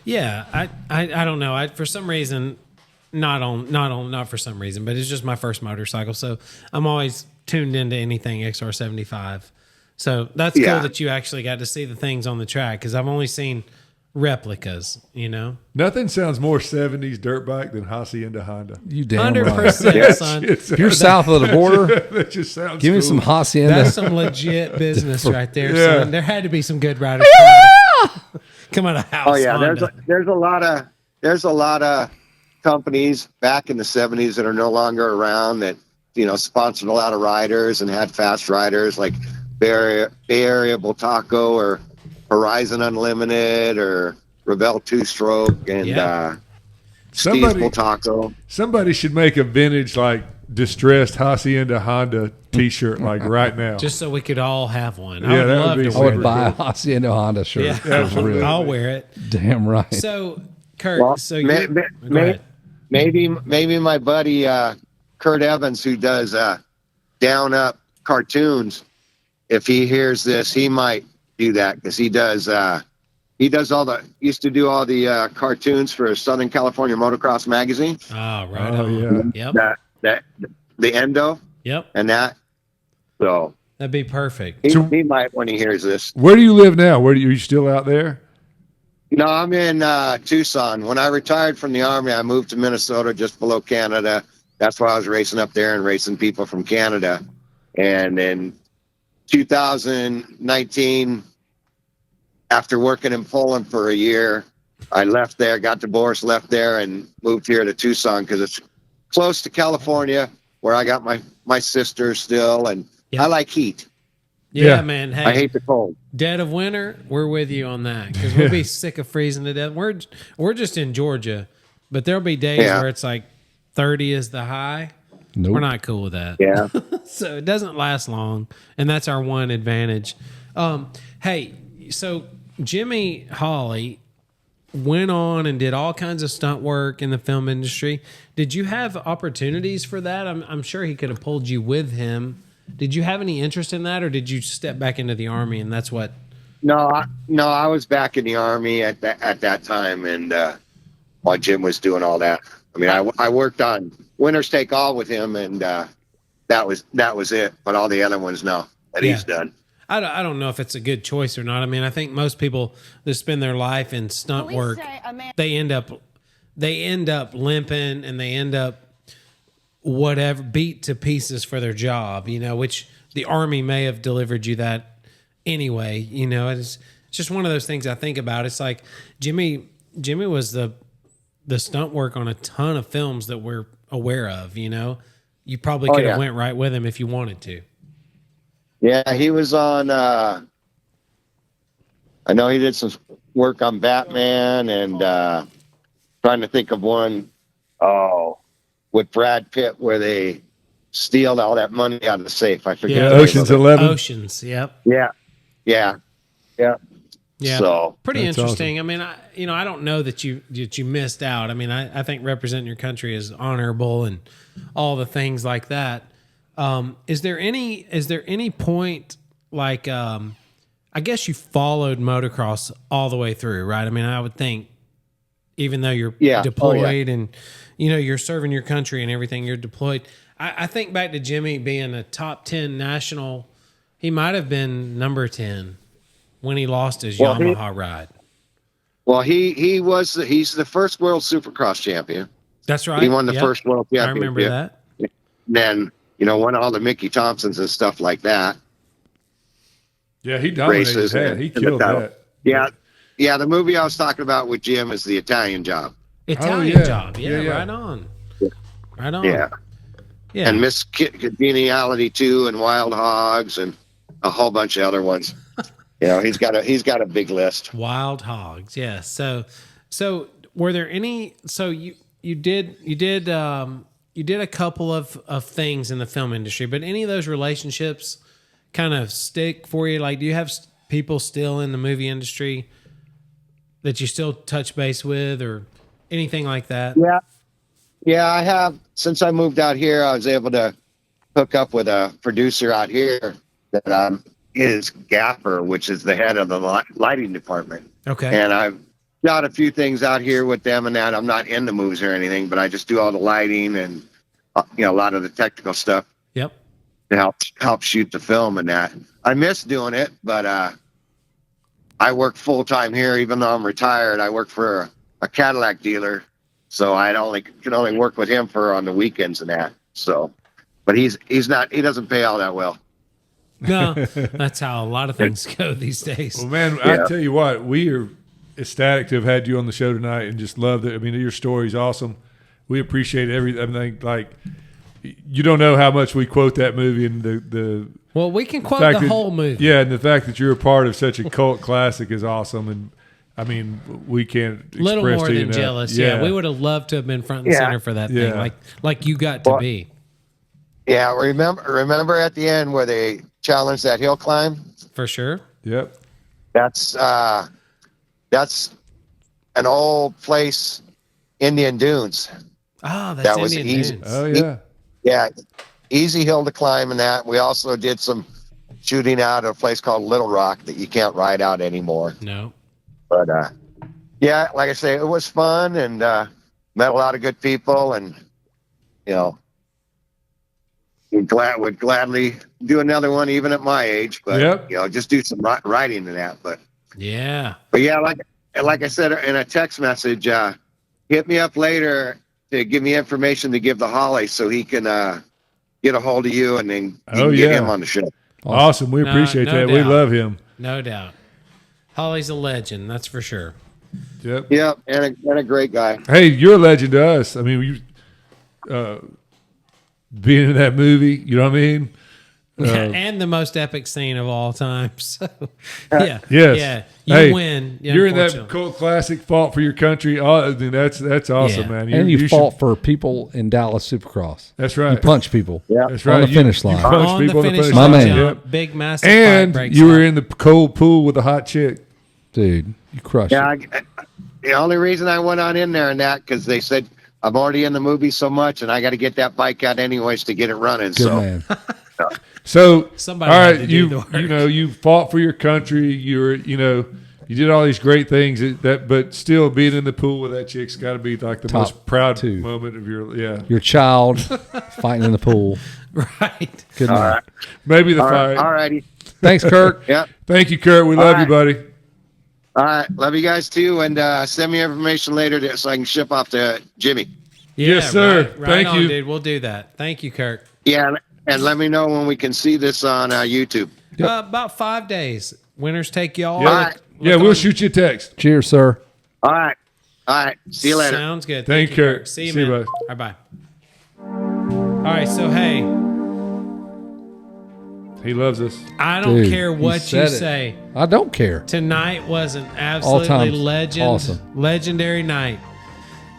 Yeah, I don't know. For some reason, not for some reason, but it's just my first motorcycle, so I'm always tuned into anything XR75. So that's cool that you actually got to see the things on the track, because I've only seen replicas. Nothing sounds more 70s dirt bike than Hacienda Honda. You damn 100%, right. son. If you're south of the border, that just sounds give me cool. some Hacienda. That's some legit business right there, son. There had to be some good riders come out of house. Oh yeah, Honda. there's a lot of companies back in the 70s that are no longer around that sponsored a lot of riders and had fast riders like Bay Area Bultaco or Horizon Unlimited or Rebel 2-Stroke and Steve's Bultaco. Somebody should make a vintage distressed Hacienda Honda T-shirt right now, just so we could all have one. Yeah, I would buy a Hacienda Honda shirt. Yeah, absolutely. I'll wear it. Damn right. So, Kurt, maybe my buddy Kurt Evans, who does Down Up cartoons, if he hears this, he might do that, because he does used to do all the cartoons for Southern California Motocross magazine. Oh, right. Oh, yeah. Yep. That the Endo. Yep. And that. So that'd be perfect. He might when he hears this. Where do you live now? Are you still out there? No, I'm in Tucson. When I retired from the Army, I moved to Minnesota, just below Canada. That's why I was racing up there and racing people from Canada. And in 2019, after working in Poland for a year, I left there, got divorced, left there, and moved here to Tucson because it's close to California, where I got my sister still, and I like heat. Yeah, man. Hey, I hate the cold. Dead of winter, we're with you on that, because we'll be sick of freezing to death. We're just in Georgia, but there'll be days where it's 30 is the high. Nope. We're not cool with that. Yeah. So it doesn't last long, and that's our one advantage. Hey, so Jimmy Hawley went on and did all kinds of stunt work in the film industry. Did you have opportunities for that? I'm sure he could have pulled you with him Did you have any interest in that, or did you step back into the Army and that's what? No, I was back in the Army at that time, and while Jim was doing all that. I mean, I worked on Winners Take All with him, and that was it. But all the other ones, no, that he's done. I don't know if it's a good choice or not. I mean, I think most people that spend their life in stunt work, they end up limping, and they end up whatever, beat to pieces for their job, you know, which the Army may have delivered you that anyway, you know. It's just one of those things I think about. It's like Jimmy was the stunt work on a ton of films that we're aware of, you know. You probably could have went right with him if you wanted to. Yeah, he was on I know he did some work on Batman, and trying to think of one with Brad Pitt where they steal all that money out of the safe. I forget. Yeah, the name Ocean's of it. 11. Oceans, yep. Yeah. Yeah, So pretty That's interesting. Awesome. I mean, I don't know that you missed out. I mean, I think representing your country is honorable and all the things like that. Is there any point like I guess you followed motocross all the way through, right? I mean, I would think even though you're deployed and you know you're serving your country and everything, you're deployed. I think back to Jimmy being a top 10 national. He might have been number 10 when he lost his Yamaha ride. Well, he's the first world Supercross champion. That's right. He won the first world championship. I remember that. Then, won all the Mickey Thompsons and stuff like that. Yeah, he dominated Races that. He killed that. Yeah, the movie I was talking about with Jim is The Italian Job. Italian Job. Yeah, right on. Right on. Yeah. Yeah. And Miss Congeniality 2 and Wild Hogs and a whole bunch of other ones. He's got a big list. Wild Hogs, yeah. So were there any? So you did a couple of things in the film industry, but any of those relationships kind of stick for you? Like, do you have people still in the movie industry that you still touch base with, or anything like that? Yeah, I have. Since I moved out here, I was able to hook up with a producer out here that is Gaffer, which is the head of the lighting department. Okay. And I've got a few things out here with them and that. I'm not in the movies or anything, but I just do all the lighting and a lot of the technical stuff. Yep. To help shoot the film and that. I miss doing it, but I work full time here, even though I'm retired. I work for a Cadillac dealer, so I can only work with him on the weekends and that. So, but he doesn't pay all that well. No, that's how a lot of things go these days. Well, man, I tell you what, we are ecstatic to have had you on the show tonight and just love it. I mean, your story's awesome. We appreciate everything. Like, you don't know how much we quote that movie and the well, we can quote the whole movie. Yeah, and the fact that you're a part of such a cult classic is awesome. And I mean, we can't express little more to you than enough. jealous. Yeah, we would have loved to have been front and center for that thing, like you got to be. Yeah, remember at the end where they challenged that hill climb? For sure. Yep. That's an old place, Indian Dunes. Oh, that's that was Indian easy. Dunes. Oh yeah. Yeah, easy hill to climb in that. We also did some shooting out at a place called Little Rock that you can't ride out anymore. No. But yeah, like I say, it was fun and met a lot of good people, and would gladly do another one even at my age. But just do some writing in that. But yeah, like I said in a text message, hit me up later to give me information to give the Holly so he can get a hold of you and then you can get him on the show. Awesome. We appreciate that. Doubt. We love him. No doubt. Holly's a legend, that's for sure. Yep. Yep, and a great guy. Hey, you're a legend to us. I mean, being in that movie, you know what I mean? And the most epic scene of all time. So, yeah. Yes. Yeah. You win. You're in that cult classic, fought for your country. I mean, that's awesome, man. You fought for people in Dallas Supercross. That's right. You punch people. Yeah. That's right. On the finish line. You punch people on the finish line. line. My man. Yep. Big, massive and fight breaks you were out. in the cold pool with a hot chick. Dude, you crushed it. The only reason I went on in there and that, because they said, I'm already in the movie so much, and I got to get that bike out anyways to get it running. Good man. So, Somebody all had right, to do the work. you fought for your country. You did all these great things. But still, being in the pool with that chick's got to be like the Top most proud two. moment of your Your child fighting in the pool. Right. Good All night. right. Maybe the All fight. right. All righty. Thanks, Kirk. Yeah. Thank you, Kurt. We love you, right. buddy. All right. Love you guys too. And send me information later so I can ship off to Jimmy. Yes, sir. Right Thank on, you. dude. We'll do that. Thank you, Kirk. Yeah. And let me know when we can see this on YouTube. About 5 days. Winners take y'all. Yeah. All right. Yeah, we'll shoot you a text. Cheers, sir. All right. All right. See you later. Sounds good. Thank you, Kirk. See you, See you, man. bud. All right, bye. All right, so hey, He loves us. I don't Dude, care he what said you it. say. I don't care. Tonight was an All time absolutely awesome. legendary night.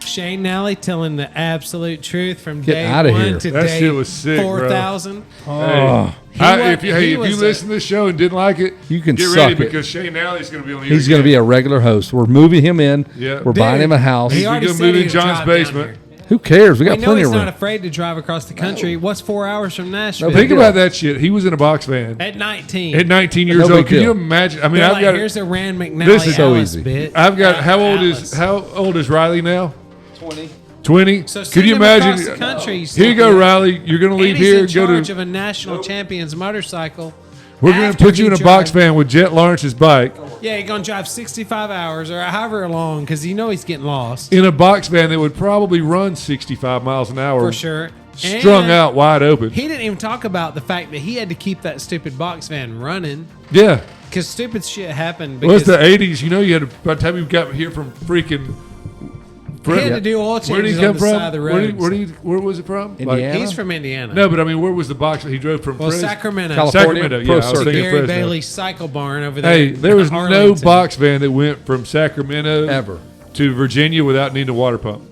Shane Nalley telling the absolute truth from Get day outta one here. to That day shit was sick, bro. 4,000. Oh, If you he listen was to the show and didn't like it, You can get suck ready it. because Shane Nalley's going to be on the he's going to be a regular host. We're moving him in. Yeah. We're buying him a house. He He's already gonna said move he in would John's drive down basement. here. Who cares? We We got know plenty he's of not room. afraid to drive across the country. What's 4 hours from Nashville? Think about that shit. He was in a box van At 19. at 19 No years big old. Can deal. you imagine? I mean, They're I've like, got here's a Rand McNally This is so Alice easy. bit. I've got how Alice. old is Riley now? 20. 20. So Could send you him across imagine? the country, Here you go, Riley. You're going to leave and he's here in and go charge to. of a national champion's motorcycle. We're going to after put you he in a box drives- van with Jet Lawrence's bike Yeah, he's going to drive 65 hours or however long because you know he's getting lost. in a box van that would probably run 65 miles an hour. For sure. Strung And out wide open. He didn't even talk about the fact that he had to keep that stupid box van running Yeah. because stupid shit happened. Well, it's Because the 80s. You know, you had to, by the time you got here from freaking. he had to do oil Where did changes he come on the from? side of the road. Where was it from? Indiana? He's from Indiana. No, but I mean, where was the box that he drove from? well, Fresno? Sacramento. California. Sacramento. Pro Yeah, I was Circuit. thinking Gary Fresno. Bailey Cycle Barn over there. Hey, there was no Arlington. box van that went from Sacramento Ever. to Virginia without needing a water pump.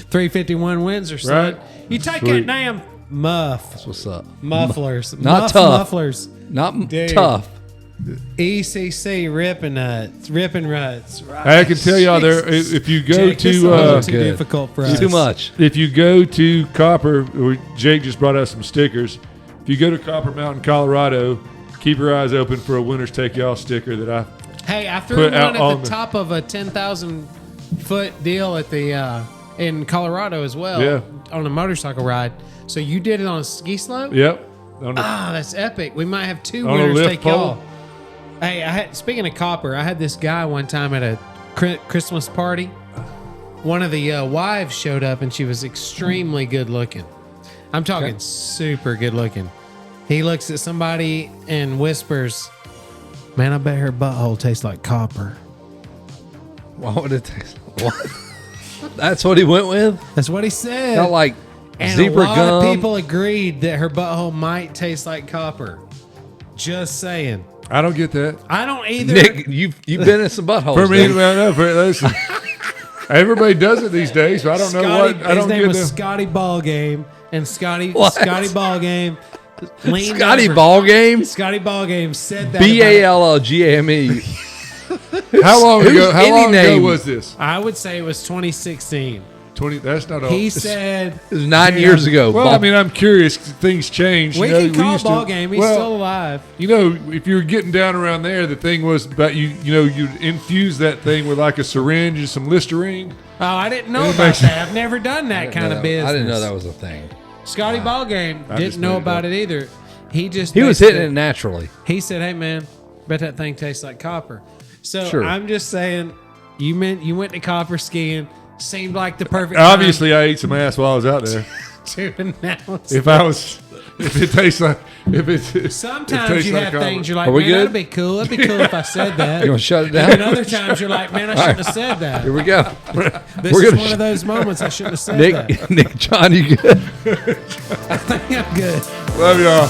351 Windsor, son. Right. You take Sweet. that damn muff. What's up? Mufflers. Not Muff tough. Mufflers. Not Dude. tough. ECC ripping nuts. Ripping ruts. I can tell y'all there if you go Jake, this is a to little too good. difficult for us. Too much. if you go to Copper, or Jake just brought us some stickers. If you go to Copper Mountain, Colorado, keep your eyes open for a Winners Take Y'all sticker that I. Hey, I threw Put one out at on the the- top of a 10,000 foot deal at the in Colorado as well. Yeah. On a motorcycle ride. So you did it on a ski slope? Yep. On the- Ah, that's epic. We might have two On a winners lift take pole? y'all. Hey, speaking of copper, I had this guy one time at a Christmas party. One of the wives showed up and she was extremely good looking. I'm talking super good looking. He looks at somebody and whispers, "Man, I bet her butthole tastes like copper." Why would it taste? What? That's what he went with? That's what he said. Not like and zebra a lot gum. of people agreed that her butthole might taste like copper. Just saying. I don't get that. I don't either. Nick, you've been in some buttholes. For me, dude. listen. Everybody does it these days, so I don't know Scotty, what. I don't his name get was them. Scotty Ballgame, and Scotty What? Ballgame leaned Scotty over. Ball Game? Scotty Ballgame said that. BALLGAME. How long Whose ago? How any long ago name? was this? I would say it was 2016. 20. That's not all. He said It was 9 years ago. Well, Ball- I mean, I'm curious. Things change. we you know, can call used to- Ballgame. He's well, still alive. You know, if you were getting down around there, the thing was about you. You know, you'd infuse that thing with like a syringe and some Listerine. Oh, I didn't know It about makes- that. I've never done that kind of business. I didn't know that was a thing. Scotty Ballgame I just didn't know made it about up. it either. He just He was basically- hitting it naturally. He said, "Hey man, bet that thing tastes like copper." So Sure. I'm just saying, you went to copper skiing. Seemed like the perfect time Obviously, I ate some ass while I was out there. to announce. If it tastes like, if it Sometimes tastes you like have copper. things you're like, Are we man, good? that'd be cool. That'd be cool if I said that. You want to shut it And down? other times you're like, man, I shouldn't have said that. Here we go. This We're is gonna one of those moments I shouldn't have said that. Nick, John, you good? I think I'm good. Love y'all.